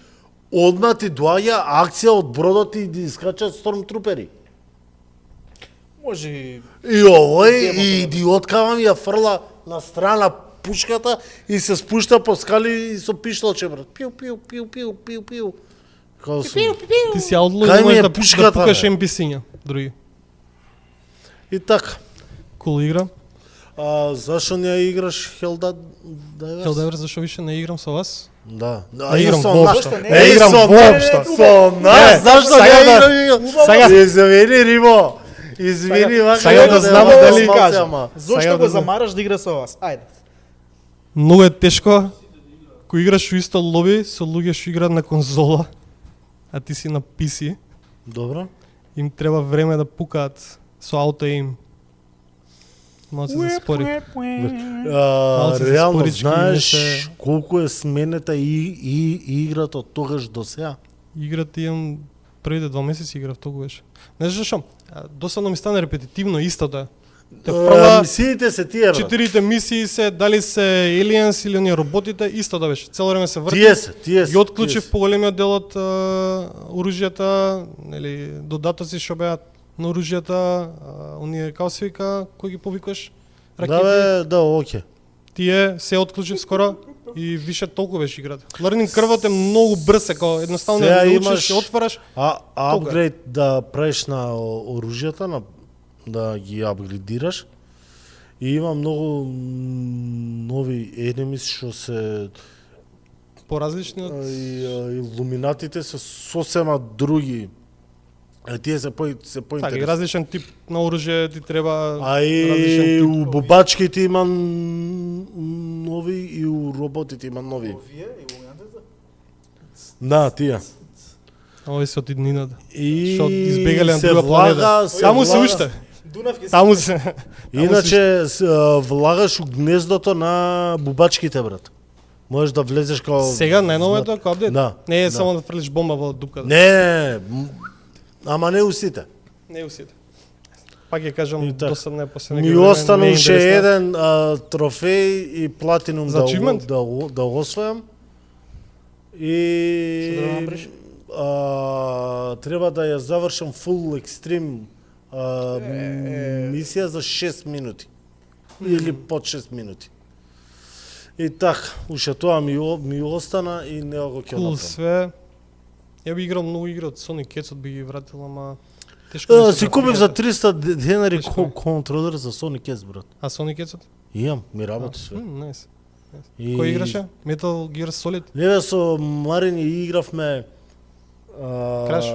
[SPEAKER 1] одма ти доаѓа акција од бродот и да искачат стормтрупери.
[SPEAKER 3] Може
[SPEAKER 1] И овој и идиоткава ми ја фрла на страна пушката и се спушта по скали и со пиштолче брат. Пиу. Као сум.
[SPEAKER 2] Ти си аутлоу
[SPEAKER 1] Кај
[SPEAKER 2] и
[SPEAKER 1] ми е
[SPEAKER 2] можеш
[SPEAKER 1] пушката,
[SPEAKER 2] да пукаш
[SPEAKER 1] бе?
[SPEAKER 2] NPC-ња, други.
[SPEAKER 1] И така.
[SPEAKER 2] Кул игра.
[SPEAKER 1] Зашо не ја играш Helldiver?
[SPEAKER 2] Helldiver, зашо више не играм со вас?
[SPEAKER 1] Да.
[SPEAKER 2] Не играм
[SPEAKER 1] со
[SPEAKER 2] воопшто.
[SPEAKER 1] нас.
[SPEAKER 3] Не
[SPEAKER 2] играм
[SPEAKER 1] со
[SPEAKER 2] воопшто.
[SPEAKER 1] нас. Со нас, зашто
[SPEAKER 2] сега
[SPEAKER 1] не
[SPEAKER 2] да-
[SPEAKER 1] играм?
[SPEAKER 2] сега-
[SPEAKER 1] Извини, Риво. Извини, вака
[SPEAKER 2] сега
[SPEAKER 1] ја
[SPEAKER 2] да
[SPEAKER 1] те
[SPEAKER 2] знам
[SPEAKER 1] малце,
[SPEAKER 2] дали
[SPEAKER 1] малце,
[SPEAKER 3] кажа.
[SPEAKER 1] ама.
[SPEAKER 2] Сега
[SPEAKER 3] Зошто
[SPEAKER 2] да
[SPEAKER 3] го
[SPEAKER 2] знам.
[SPEAKER 3] замараш да игра со вас? Ајде.
[SPEAKER 2] Многу е тешко кој играш во исто лоби со луѓе што играат на конзола, а ти си на PC,
[SPEAKER 1] Добро.
[SPEAKER 2] им треба време да пукаат со ауто им. Малце се спори. Малце се
[SPEAKER 1] Реално
[SPEAKER 2] спорички, не
[SPEAKER 1] знаеш
[SPEAKER 2] се-
[SPEAKER 1] колку е сменета и играта од тогаш до сега?
[SPEAKER 2] Играта имам првите 2 месеци играв тогаш. Не знаеш зашо? Досадно ми стана репетитивно истото. Те фрла
[SPEAKER 1] Мисиите се тие, брат.
[SPEAKER 2] 4 мисии се, дали се Aliens или оние роботите, исто да беше. Цело време се врти.
[SPEAKER 1] Тие се.
[SPEAKER 2] Ги отклучив поголемиот дел од оружјата, нели додатоци што беа на оружјата, оние како се вика, кои ги повикуваш?
[SPEAKER 1] Да
[SPEAKER 2] Ракети.
[SPEAKER 1] бе, да, оке.
[SPEAKER 2] Тие се отклучив скоро и више толку беше играта. Learning curve е многу брз, како едноставно
[SPEAKER 1] Сега
[SPEAKER 2] ја
[SPEAKER 1] имаш-
[SPEAKER 2] научиш, ја отвараш.
[SPEAKER 1] Апгрейд да правиш на оружјата, да ги апгрейдираш. И има многу нови enemies што се
[SPEAKER 2] Поразлични од
[SPEAKER 1] илуминатите се сосема други. Тие се
[SPEAKER 2] така, и
[SPEAKER 1] поинтересни.
[SPEAKER 2] различен тип на оружје ти треба.
[SPEAKER 1] А и
[SPEAKER 2] различен
[SPEAKER 1] у
[SPEAKER 2] тип.
[SPEAKER 1] бубачките има нови и у роботите има нови.
[SPEAKER 3] Овие илуминатите?
[SPEAKER 1] Да, тие.
[SPEAKER 2] Овој се од иднината.
[SPEAKER 1] И
[SPEAKER 2] Што избегале на
[SPEAKER 1] се
[SPEAKER 2] друга
[SPEAKER 1] влага,
[SPEAKER 2] планета.
[SPEAKER 1] се
[SPEAKER 2] Таму се
[SPEAKER 1] влага.
[SPEAKER 2] уште.
[SPEAKER 3] Дунав ќе
[SPEAKER 2] Таму се.
[SPEAKER 1] Иначе влагаш у гнездото на бубачките, брат. Можеш да влезеш као...
[SPEAKER 2] Сега најновото е како апдейт.
[SPEAKER 1] Да.
[SPEAKER 2] Не е
[SPEAKER 1] да.
[SPEAKER 2] само да фрлиш бомба во дупката.
[SPEAKER 1] Не, ама не усите.
[SPEAKER 2] Не усите. Пак ја кажам,
[SPEAKER 1] И така.
[SPEAKER 2] досадно е после
[SPEAKER 1] Ми
[SPEAKER 2] некој време, не е
[SPEAKER 1] остануваше
[SPEAKER 2] интересно.
[SPEAKER 1] еден трофеј и платинум
[SPEAKER 2] За achievement?
[SPEAKER 1] да го освојам. И
[SPEAKER 3] Што треба да направиш?
[SPEAKER 1] треба да ја завршам full extreme мисија за 6 минути. Или под 6 минути. И така, уште тоа ми остана и не го ќе
[SPEAKER 2] Кул
[SPEAKER 1] направам.
[SPEAKER 2] све. Ја би играл многу игри од Sonic Cats би ги вратил, ама тешко ми се
[SPEAKER 1] Си купив за
[SPEAKER 2] графиката.
[SPEAKER 1] 300 денари
[SPEAKER 2] Тешко е.
[SPEAKER 1] контролер за Sonic S, брат.
[SPEAKER 2] А Sonic Cats?
[SPEAKER 1] Имам, ми работи све.
[SPEAKER 2] Најс.
[SPEAKER 1] И-
[SPEAKER 2] Кој играше? Metal Gear Solid?
[SPEAKER 1] Не бе, со Марин и игравме
[SPEAKER 2] Краш?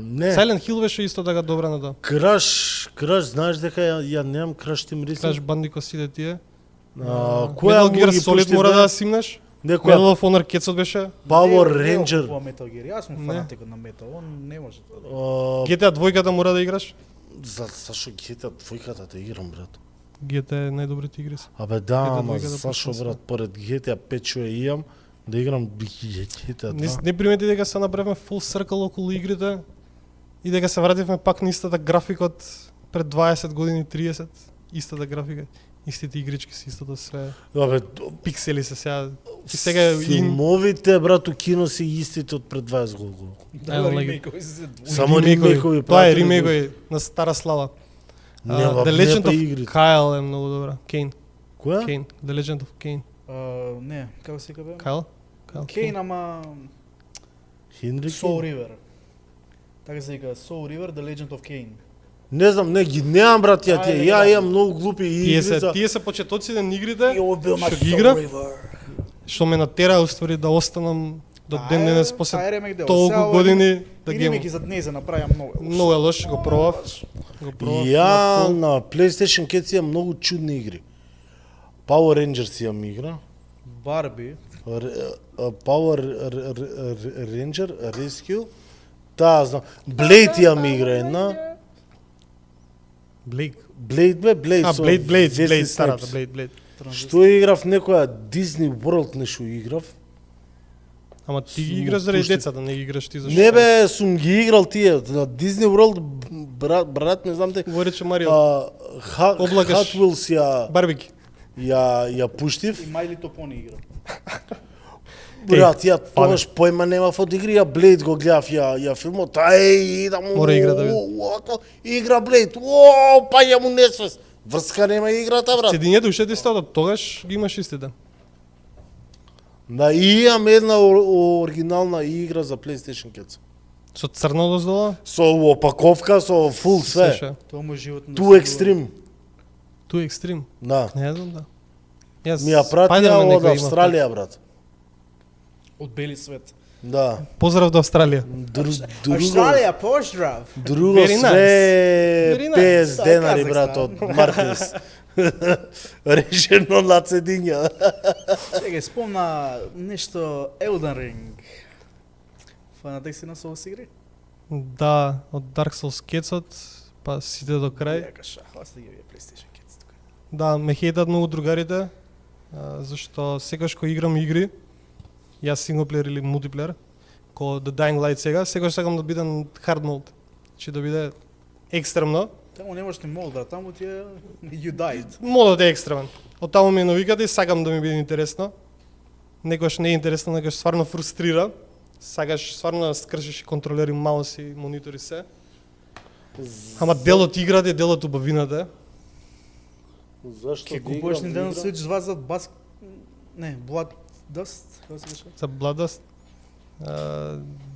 [SPEAKER 1] Не.
[SPEAKER 2] Silent Hill беше исто така добра на тоа.
[SPEAKER 1] Краш, знаеш дека ја немам Краш Тим Рейсинг.
[SPEAKER 2] Crash Bandicoot сите тие.
[SPEAKER 1] Која
[SPEAKER 2] Metal
[SPEAKER 1] го
[SPEAKER 2] Gear
[SPEAKER 1] ги
[SPEAKER 2] Solid
[SPEAKER 1] пушти,
[SPEAKER 2] мора
[SPEAKER 1] бе?
[SPEAKER 2] да симнеш.
[SPEAKER 1] Некоја
[SPEAKER 2] Medal of Honor Cats беше.
[SPEAKER 1] Power
[SPEAKER 3] Не
[SPEAKER 1] Ranger.
[SPEAKER 3] го купувам Metal Gear. Јас сум
[SPEAKER 2] Не.
[SPEAKER 3] фанатик на Metal, он не може.
[SPEAKER 2] GTA двојката мора да играш.
[SPEAKER 1] Зашо GTA двојката да играм, брат?
[SPEAKER 2] GTA е најдобрите игри се.
[SPEAKER 1] Абе да,
[SPEAKER 2] GTA
[SPEAKER 1] ама
[SPEAKER 2] двојката
[SPEAKER 1] зашо,
[SPEAKER 2] почна
[SPEAKER 1] брат, поред GTA 5 што ја имам, да играм GTA
[SPEAKER 2] Не,
[SPEAKER 1] 2.
[SPEAKER 2] не примети дека се направивме full circle околу игрите и дека се вративме пак на истата графика од пред 20 години, 30, истата графика, истите игрички се истото све,
[SPEAKER 1] Абе,
[SPEAKER 2] пиксели се сега. И сега е
[SPEAKER 1] филмовите, брат, у кино се истите од пред 20 години.
[SPEAKER 3] Да,
[SPEAKER 2] like
[SPEAKER 3] ремейкови се двојки.
[SPEAKER 1] Само ремейкови
[SPEAKER 2] Тоа е
[SPEAKER 1] пратили го.
[SPEAKER 2] ремейкови на стара слава.
[SPEAKER 1] Не,
[SPEAKER 2] The
[SPEAKER 1] не
[SPEAKER 2] Legend
[SPEAKER 1] па
[SPEAKER 2] of
[SPEAKER 1] игрите.
[SPEAKER 2] Kyle е многу добра. Kane,
[SPEAKER 1] Која?
[SPEAKER 2] Kane, The Legend of Kane.
[SPEAKER 3] Не, како се кабе?
[SPEAKER 2] Kyle?
[SPEAKER 3] Кейн, ама
[SPEAKER 1] Хенри
[SPEAKER 3] Soul
[SPEAKER 1] Кейн?
[SPEAKER 3] River. Така се вика Soul River, The Legend of Kane.
[SPEAKER 1] Не знам, не ги немам, брат, ја тие.
[SPEAKER 3] Ајде,
[SPEAKER 1] Ја
[SPEAKER 3] да.
[SPEAKER 1] имам многу глупи игри за...
[SPEAKER 2] Тие се почетоците на игрите,
[SPEAKER 3] ово бил
[SPEAKER 2] што ги игра, што ме натера уствари да останам до ден денес после толку години да ги
[SPEAKER 3] ремейки
[SPEAKER 2] имам.
[SPEAKER 3] за днес направија многу.
[SPEAKER 2] Многу е лош, го пробав.
[SPEAKER 1] Ја на PlayStation Cats имам многу чудни игри. Power Rangers имам игра.
[SPEAKER 3] Барби.
[SPEAKER 1] Power Ranger Rescue. Таа знам. Blade имам игра една.
[SPEAKER 2] Блейк.
[SPEAKER 1] Blade бе, Blade.
[SPEAKER 2] А,
[SPEAKER 1] со
[SPEAKER 2] Блейд,
[SPEAKER 1] Wesley
[SPEAKER 2] Блейд, старата,
[SPEAKER 1] Snipes.
[SPEAKER 2] Блейд.
[SPEAKER 1] Што играв некоја Disney World нешто играв.
[SPEAKER 2] Ама ти ги
[SPEAKER 1] Сум
[SPEAKER 2] играш заради
[SPEAKER 1] пушти.
[SPEAKER 2] децата, не ги играш ти зашто.
[SPEAKER 1] Не бе, сум ги играл тие. На Disney World, брат, не знам те.
[SPEAKER 2] Говорече Марио. Облагаш.
[SPEAKER 1] Hot Wheels
[SPEAKER 2] Барбики.
[SPEAKER 1] ја пуштив.
[SPEAKER 3] И My Little Pony игра.
[SPEAKER 1] Брат, ја тогаш појма немав од игри, ја Blade го гледав, ја филмот, идам.
[SPEAKER 2] Мора игра да биде.
[SPEAKER 1] Игра Blade, па ја му несвес. Врска нема играта, брат.
[SPEAKER 2] Седињето уште ти става, тогаш ги имаш истите.
[SPEAKER 1] Да, и имам една оригинална игра за PlayStation Cats.
[SPEAKER 2] Со црно доздола,
[SPEAKER 1] Со опаковка, со фул све.
[SPEAKER 2] свеше.
[SPEAKER 3] Тоа му животно.
[SPEAKER 1] Too Extreme.
[SPEAKER 2] Ту екстрим.
[SPEAKER 1] Да.
[SPEAKER 2] Не знам да. Јас
[SPEAKER 1] Ми ја пратија
[SPEAKER 2] Spider-Man
[SPEAKER 1] од
[SPEAKER 2] некој имав.
[SPEAKER 1] Австралија, брат.
[SPEAKER 3] Од бели свет.
[SPEAKER 1] Да.
[SPEAKER 2] Поздрав до Австралија.
[SPEAKER 3] Австралија, поздрав.
[SPEAKER 1] Друго
[SPEAKER 2] Very nice.
[SPEAKER 1] све
[SPEAKER 2] Very nice.
[SPEAKER 1] 50
[SPEAKER 3] Да,
[SPEAKER 1] денари,
[SPEAKER 3] Казахстан.
[SPEAKER 1] брат, од Мартинс. Решено на цедиња.
[SPEAKER 3] Чекај, спомна нешто Elden Ring. Фанатик си на Souls игри?
[SPEAKER 2] Да, од Dark Souls кецот, па сите до крај.
[SPEAKER 3] Јака шахва, сте ги вие PlayStation Kids тука.
[SPEAKER 2] Да, ме хейтат многу другарите, зашто секогаш кога играм игри, јас синглплеер или мултиплеер, ко The Dying Light секогаш сакам да бидам hard mode, че да биде екстремно.
[SPEAKER 3] Таму не можеш ни мол, брат, таму ти е you died.
[SPEAKER 2] Модот е екстремен. Од таму ми е навиката и сакам да ми биде интересно. Некогаш не е интересно, некогаш стварно фрустрира. Сакаш стварно да скршиш и контролери маус и монитори се. Ама дел од играта е дел од убавината.
[SPEAKER 1] Зашто
[SPEAKER 3] Ке купуваш Nintendo Switch 2 за бас... Не, Blood Dust, како се беше?
[SPEAKER 2] За Bloodlust?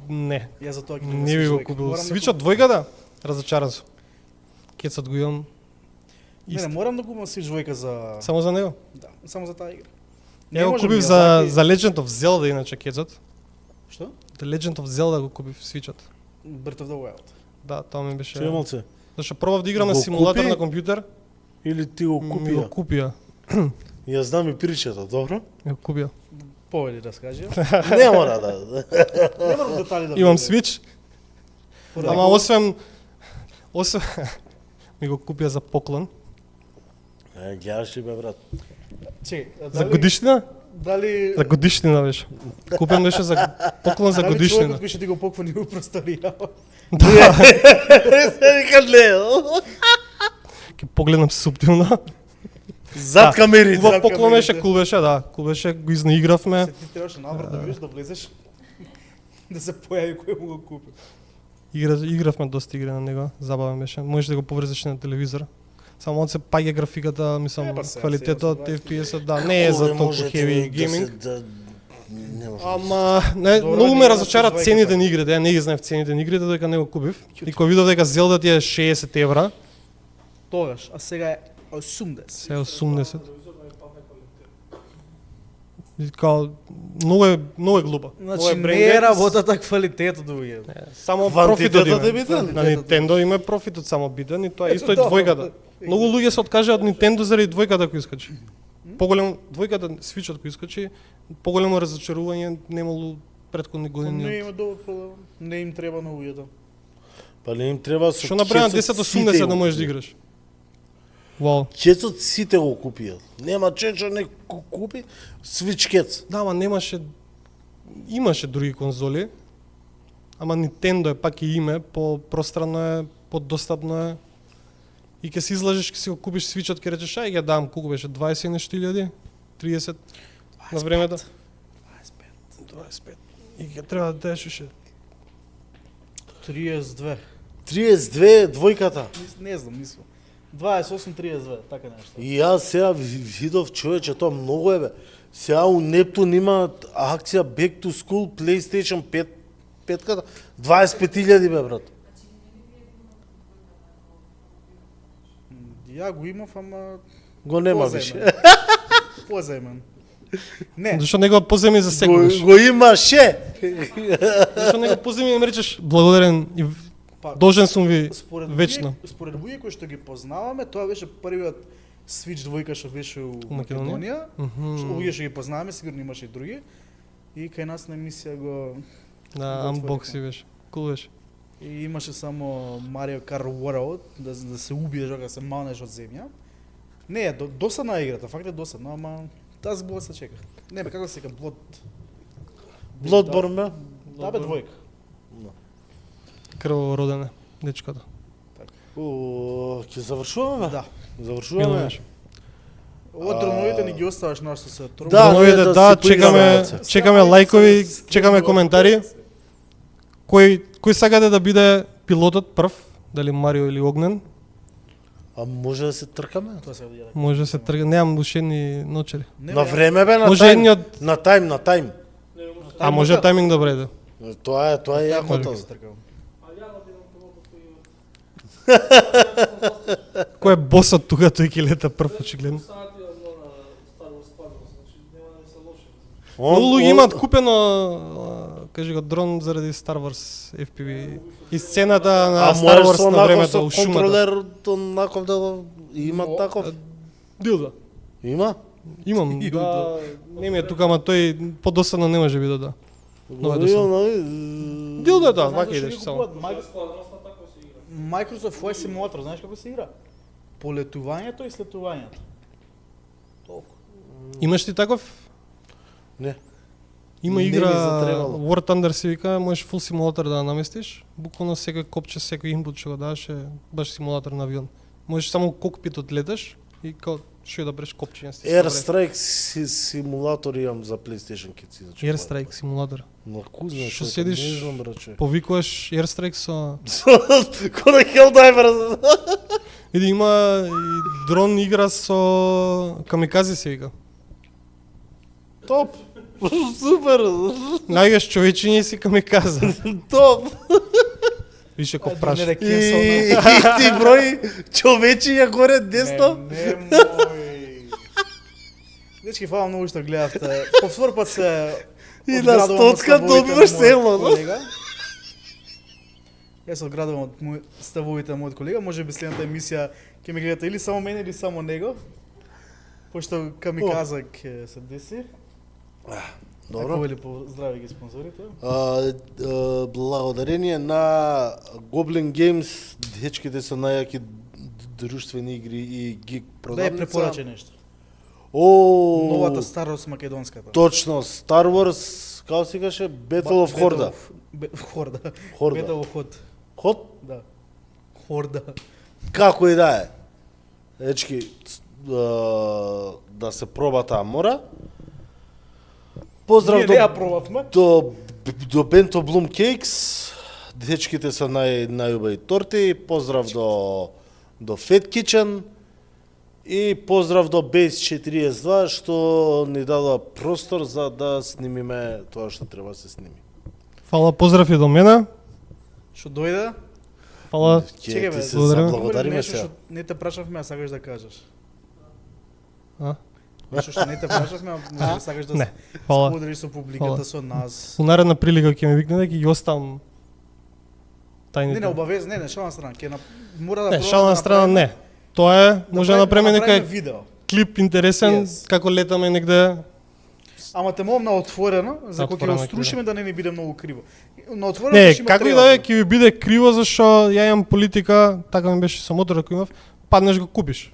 [SPEAKER 2] Не.
[SPEAKER 3] Ја за тоа ќе
[SPEAKER 2] Не би го купил. Switch-от двојката? Разочаран сум. Кецот го имам.
[SPEAKER 3] Не, морам да купам Switch 2 за...
[SPEAKER 2] Само за него.
[SPEAKER 3] Да, само за таа игра.
[SPEAKER 2] Ја го
[SPEAKER 3] може
[SPEAKER 2] купив
[SPEAKER 3] Miyazaki-
[SPEAKER 2] за Legend of Zelda иначе кецот.
[SPEAKER 3] Што?
[SPEAKER 2] The Legend of Zelda го купив Switch-от.
[SPEAKER 3] Breath of the Wild.
[SPEAKER 2] Да, тоа ми беше.
[SPEAKER 1] Че малце?
[SPEAKER 2] Зашто пробав да играм на
[SPEAKER 1] Го
[SPEAKER 2] симулатор
[SPEAKER 1] купи?
[SPEAKER 2] на компјутер.
[SPEAKER 1] Или ти го
[SPEAKER 2] Ми го
[SPEAKER 1] купија?
[SPEAKER 2] купија.
[SPEAKER 1] Ја знам и причата, добро?
[SPEAKER 2] Ми го купија.
[SPEAKER 3] Повели раскажи.
[SPEAKER 1] Не мора да.
[SPEAKER 3] Не морам детали да
[SPEAKER 2] Имам
[SPEAKER 3] влезем.
[SPEAKER 2] Switch,
[SPEAKER 3] Поради
[SPEAKER 2] ама
[SPEAKER 3] кога-
[SPEAKER 2] освен ми го купија за поклон.
[SPEAKER 1] Гледаш ли бе, брат?
[SPEAKER 3] Чекај,
[SPEAKER 2] За годишнина?
[SPEAKER 3] Дали...
[SPEAKER 2] За годишнина беше. Купен беше за поклон за
[SPEAKER 3] Дали
[SPEAKER 2] годишнина.
[SPEAKER 3] човекот кој што ти го поклони у просторија?
[SPEAKER 1] Рекат ле.
[SPEAKER 2] Ќе погледнам суптилно.
[SPEAKER 1] Зад камерите.
[SPEAKER 2] Убав
[SPEAKER 3] зад
[SPEAKER 2] поклон беше,
[SPEAKER 3] камерите.
[SPEAKER 2] кул беше, да. Кул беше, го изнаигравме.
[SPEAKER 3] Се ти требаше наврат да видиш да влезеш, да се појави кој му го купи.
[SPEAKER 2] Игравме доста игри на него, забавен беше. Можеш да го поврзеш на телевизор. Само он се паѓа графиката, мислам,
[SPEAKER 3] па сега,
[SPEAKER 2] квалитетот,
[SPEAKER 3] сега,
[SPEAKER 2] FPS-от, да, не е за толку
[SPEAKER 1] можете
[SPEAKER 2] heavy
[SPEAKER 1] да
[SPEAKER 2] гейминг.
[SPEAKER 1] не може.
[SPEAKER 2] Ама, не,
[SPEAKER 3] Добро,
[SPEAKER 2] многу
[SPEAKER 3] не
[SPEAKER 2] ме
[SPEAKER 3] има
[SPEAKER 2] разочара
[SPEAKER 3] со
[SPEAKER 2] цените
[SPEAKER 3] двајката.
[SPEAKER 2] на игрите, ја не ги знаев цените на игрите, дека не го купив. И кога видов дека Зелда ти е 60 евра,
[SPEAKER 3] Тогаш, а сега е 80.
[SPEAKER 2] се е 80. И као, многу е глупа. Многу
[SPEAKER 3] Значи
[SPEAKER 2] brain
[SPEAKER 3] не е
[SPEAKER 2] dead.
[SPEAKER 3] работата квалитетот луѓе.
[SPEAKER 2] Само профитот
[SPEAKER 1] Квантитетот е
[SPEAKER 2] има.
[SPEAKER 1] битен.
[SPEAKER 2] На Nintendo има профитот само битен и тоа е исто и
[SPEAKER 3] Добро.
[SPEAKER 2] двојката. Многу луѓе се откажаа од Nintendo заради двојката кој искачи. Поголемо двојката Switch-от кој искачи, поголемо разочарување немало претходни
[SPEAKER 3] Не
[SPEAKER 2] години.
[SPEAKER 3] има добро продаван. Не им треба на луѓето.
[SPEAKER 1] Па не им треба со
[SPEAKER 2] Што направи на
[SPEAKER 1] кецот
[SPEAKER 2] 1080
[SPEAKER 1] сите
[SPEAKER 2] да
[SPEAKER 1] го
[SPEAKER 2] можеш да
[SPEAKER 1] купија.
[SPEAKER 2] играш? Вау.
[SPEAKER 1] Кецот сите го купија. Нема чечо не купи Switch кец.
[SPEAKER 2] Да, ама имаше други конзоли, ама Nintendo е пак и име, по-пространно е, по-достапно е. И ќе се излажеш, ќе си го купиш Switch-от, ќе речеш, ај ќе дам, колку беше, 20 и нешто илјади? 30 на времето? 25. И ќе треба да дадеш уште.
[SPEAKER 3] 32.
[SPEAKER 1] 32 двојката.
[SPEAKER 3] Не знам, мислам. 28-32, така нешто.
[SPEAKER 1] И јас сега видов човече, тоа многу е бе. Сега у Нептун има акција Back to School PlayStation 5 петката 25.000 бе брат.
[SPEAKER 3] Ја го имав, ама
[SPEAKER 1] Го нема
[SPEAKER 3] позајмен.
[SPEAKER 1] више.
[SPEAKER 3] Позајмен. Не,
[SPEAKER 2] Зашто не го поземи за секогаш?
[SPEAKER 1] Го имаше.
[SPEAKER 2] Зашто не го поземи и ми речеш благодарен и
[SPEAKER 3] па,
[SPEAKER 2] должен сум ви
[SPEAKER 3] според
[SPEAKER 2] вечно.
[SPEAKER 3] Според луѓе кои што ги познаваме, тоа беше првиот Switch двојка што беше у
[SPEAKER 2] Македонија?
[SPEAKER 3] Македонија. Што луѓе што ги познаваме, сигурно имаше и други. И кај нас на емисија го
[SPEAKER 2] Да,
[SPEAKER 3] го
[SPEAKER 2] анбокси
[SPEAKER 3] отворивме.
[SPEAKER 2] беше. Кул беше.
[SPEAKER 3] И имаше само Mario Kart World, да се убиеш кога се малнеш од земја. Не е досадна е играта, факт е досадна, ама тази була се чека. Не бе, како се вика,
[SPEAKER 1] Bloodborne бе.
[SPEAKER 3] Да бе, двојка.
[SPEAKER 2] Крвородене, дечката.
[SPEAKER 1] О, ќе завршуваме?
[SPEAKER 3] Да.
[SPEAKER 1] Завршуваме.
[SPEAKER 3] Ова дроновите ни ги оставаш наш со се труб.
[SPEAKER 1] Да,
[SPEAKER 2] Дроновите,
[SPEAKER 1] ние да
[SPEAKER 2] да,
[SPEAKER 1] си поиграме.
[SPEAKER 2] чекаме лајкови, чекаме коментари. Кој сакате да биде пилотот прв? Дали Марио или Огнен?
[SPEAKER 1] А може да се тркаме?
[SPEAKER 3] Тоа се види.
[SPEAKER 2] Може да се трга, немам уште ни ночери.
[SPEAKER 1] На време бе, на
[SPEAKER 2] Може
[SPEAKER 1] тајм.
[SPEAKER 2] едниот-
[SPEAKER 1] На тајм, на тајм.
[SPEAKER 2] А може тајминг да бреде.
[SPEAKER 1] Тоа е јакото.
[SPEAKER 3] Може се тркам.
[SPEAKER 2] Кој е босот тука, тој ќе лета прв очигледно. Многу луѓе имаат купено, кажи го, дрон заради Star Wars FPV. И сцената на
[SPEAKER 1] А
[SPEAKER 2] Star
[SPEAKER 1] можеш
[SPEAKER 2] Wars
[SPEAKER 1] со
[SPEAKER 2] на
[SPEAKER 1] наков
[SPEAKER 2] времето,
[SPEAKER 1] со
[SPEAKER 2] у шумата.
[SPEAKER 1] контролер онаков да го има таков?
[SPEAKER 2] Дилда.
[SPEAKER 1] Има?
[SPEAKER 2] Имам, да, не ми е тука, ама тој подосадно не може би да да. Много е досадно. Дилда е да, вака идеш само.
[SPEAKER 3] Microsoft Flight Simulator, знаеш како се игра? Полетувањето и слетувањето. Толку.
[SPEAKER 2] Имаш ти таков?
[SPEAKER 1] Не.
[SPEAKER 2] Има
[SPEAKER 1] Не ми
[SPEAKER 2] игра
[SPEAKER 1] затребало.
[SPEAKER 2] War Thunder се вика, можеш full симулатор да ја наместиш. Буквално секој копче, секој инпут што го даш е баш симулатор на авион. Можеш само кокпитот леташ и као што да преш копчиња сте.
[SPEAKER 1] Airstrike симулатор имам за PlayStation Kids. иначе.
[SPEAKER 2] Airstrike симулатор.
[SPEAKER 1] На кузна,
[SPEAKER 2] Што
[SPEAKER 1] човека,
[SPEAKER 2] седиш?
[SPEAKER 1] Не знам, браче.
[SPEAKER 2] Повикуваш Airstrike со
[SPEAKER 1] Кој на Helldiver?
[SPEAKER 2] иди има и дрон игра со камикази се вика.
[SPEAKER 1] Топ. Супер.
[SPEAKER 2] Најгаш човечиња и си камиказа.
[SPEAKER 1] Топ.
[SPEAKER 2] Више ко
[SPEAKER 3] Ајде,
[SPEAKER 2] праш.
[SPEAKER 3] не да
[SPEAKER 1] И
[SPEAKER 3] кенсел
[SPEAKER 1] ти број човечиња горе десно.
[SPEAKER 3] Не мој. Дечки, фала многу што гледавте. Повтор пат се
[SPEAKER 1] И на
[SPEAKER 3] одградувам од
[SPEAKER 1] стотка
[SPEAKER 3] ставовите
[SPEAKER 1] добиваш
[SPEAKER 3] на мојот
[SPEAKER 1] село, no?
[SPEAKER 3] колега. Јас се одградувам од ставовите на мојот колега, може би следната емисија ќе ме гледате или само мене или само него. Пошто камиказа ќе се деси.
[SPEAKER 1] Добро.
[SPEAKER 3] Ако вели поздрави ги спонзорите.
[SPEAKER 1] Благодарение на Goblin Games, дечките се најаки друштвени игри и гиг
[SPEAKER 3] Да ја
[SPEAKER 1] продавница.
[SPEAKER 3] препорача нешто.
[SPEAKER 1] О,
[SPEAKER 3] Новата старост македонската.
[SPEAKER 1] Точно, Star Wars, како се каже, Battle of Horda.
[SPEAKER 3] Хорда.
[SPEAKER 1] Хорда.
[SPEAKER 3] Battle of Hot.
[SPEAKER 1] Ход?
[SPEAKER 3] Да. Хорда.
[SPEAKER 1] Како и да е. Дечки, да се проба таа мора. Поздрав
[SPEAKER 3] Ние не ја пробавме.
[SPEAKER 1] до Bento Bloom Cakes, дечките со најубави торти, поздрав до Fat Kitchen и поздрав до Base 42 што ни дадоа простор за да снимиме тоа што треба да се сними.
[SPEAKER 2] Фала, поздрав и до мене.
[SPEAKER 3] Што дојде?
[SPEAKER 2] Фала.
[SPEAKER 3] Чекај, бе,
[SPEAKER 1] Ти се
[SPEAKER 2] благодарам.
[SPEAKER 1] заблагодариме
[SPEAKER 3] Нешто
[SPEAKER 1] се.
[SPEAKER 3] што не те прашавме, а сакаш да кажеш.
[SPEAKER 2] А?
[SPEAKER 3] Нешто што не те прашавме, а може да сакаш да
[SPEAKER 2] Не, фала.
[SPEAKER 3] споделиш со публиката,
[SPEAKER 2] Фала.
[SPEAKER 3] со нас.
[SPEAKER 2] У наредна прилика ќе ме викнете, ќе ги оставам тајните.
[SPEAKER 3] Не, обавез, не, шала на страна, ќе мора да
[SPEAKER 2] Не,
[SPEAKER 3] пробаме
[SPEAKER 2] шала
[SPEAKER 3] да
[SPEAKER 2] на страна
[SPEAKER 3] направиме-
[SPEAKER 2] не. Тоа е, може да направиме
[SPEAKER 3] направиме
[SPEAKER 2] некој
[SPEAKER 3] видео.
[SPEAKER 2] клип интересен,
[SPEAKER 3] Yes.
[SPEAKER 2] како летаме негде.
[SPEAKER 3] Ама те молам на отворено, за кога ќе
[SPEAKER 2] Отворено,
[SPEAKER 3] го струшиме да не ни биде многу криво. На отворено
[SPEAKER 2] Не,
[SPEAKER 3] ќе има
[SPEAKER 2] како и
[SPEAKER 3] трейлер.
[SPEAKER 2] да е, ќе ви биде криво зашто ја имам политика, така ми беше со моторот кој имав, паднеш го купиш.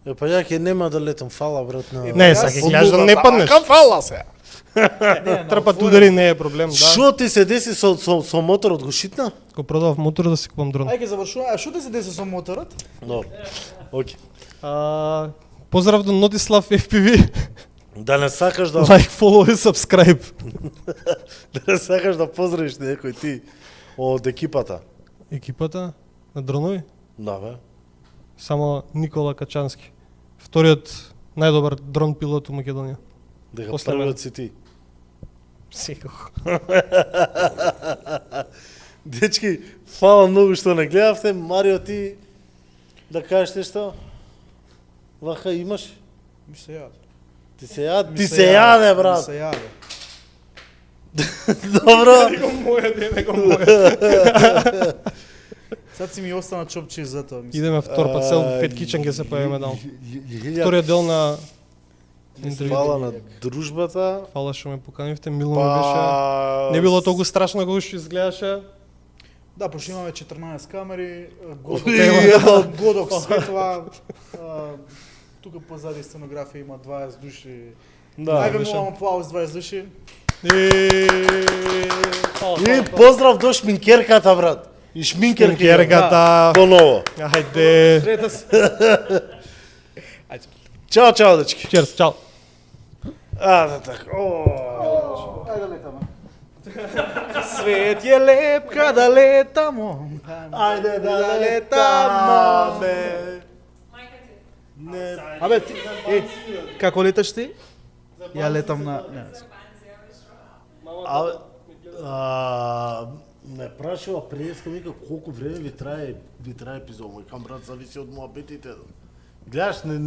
[SPEAKER 1] Е, па ја ќе нема да летам, фала брат на.
[SPEAKER 2] Не,
[SPEAKER 3] јас
[SPEAKER 2] сега ќе
[SPEAKER 3] од
[SPEAKER 2] гледаш да
[SPEAKER 3] нулата,
[SPEAKER 2] не паднеш.
[SPEAKER 1] Ка фала се.
[SPEAKER 3] Не, на
[SPEAKER 2] Трпат
[SPEAKER 3] отворено.
[SPEAKER 2] удари не е проблем, да.
[SPEAKER 1] Што ти се деси со моторот го шитна?
[SPEAKER 2] Го продавав мотор да си купам дрон.
[SPEAKER 3] Ајде ќе завршуваме. А што те се деси со моторот?
[SPEAKER 1] Добро. Окей.
[SPEAKER 2] Поздрав до Нотислав FPV.
[SPEAKER 1] Да не сакаш да
[SPEAKER 2] Like, follow и subscribe.
[SPEAKER 1] да не сакаш да поздравиш некој ти од екипата.
[SPEAKER 2] Екипата на дронови,
[SPEAKER 1] Да бе.
[SPEAKER 2] само Никола Качански. Вториот најдобар дрон пилот у Македонија.
[SPEAKER 1] Дека
[SPEAKER 2] После мене.
[SPEAKER 1] првиот си ти.
[SPEAKER 2] Секако.
[SPEAKER 1] Дечки, фала многу што не гледавте. Марио, ти да кажеш нешто? Ваха имаш?
[SPEAKER 3] Ми се јаде.
[SPEAKER 1] Ти се јаде?
[SPEAKER 3] Ми
[SPEAKER 1] Ти се јаде,
[SPEAKER 3] Ми
[SPEAKER 1] брат.
[SPEAKER 3] се јаде.
[SPEAKER 1] Добро.
[SPEAKER 2] моје, него моје.
[SPEAKER 3] Сад си ми остана чопчи за тоа, мислам.
[SPEAKER 2] Идеме втор пат цел Fat Kitchen ќе се појавиме дал. Вториот дел на
[SPEAKER 1] Фала на
[SPEAKER 2] интервјуто.
[SPEAKER 1] дружбата.
[SPEAKER 2] Фала што ме поканивте, мило ми беше.
[SPEAKER 1] Па...
[SPEAKER 2] Не било толку страшно како што изгледаше.
[SPEAKER 3] Да, пошто имаме 14 камери,
[SPEAKER 1] И едно-
[SPEAKER 3] годок светла, тука позади сценографија има 20 души.
[SPEAKER 1] Да.
[SPEAKER 3] Ајде
[SPEAKER 2] беше.
[SPEAKER 3] молам аплауз 20 души.
[SPEAKER 1] И поздрав до шминкерката, брат. И шминкерката.
[SPEAKER 2] Шминкерката.
[SPEAKER 1] Поново.
[SPEAKER 2] Ајде.
[SPEAKER 3] Трета се.
[SPEAKER 1] Чао, чао, дечки.
[SPEAKER 2] Cheers, чао.
[SPEAKER 1] Да, така.
[SPEAKER 3] Ајде летаме. Свет е леп када летамо.
[SPEAKER 1] Ајде
[SPEAKER 3] да летаме.
[SPEAKER 1] Не.
[SPEAKER 3] Абе, ти, како леташ ти? Ја летам на... Не.
[SPEAKER 1] Абе, ме прашува преска, вика колку време ви трае епизод, кам брат, зависи од моабетите. Гледаш, не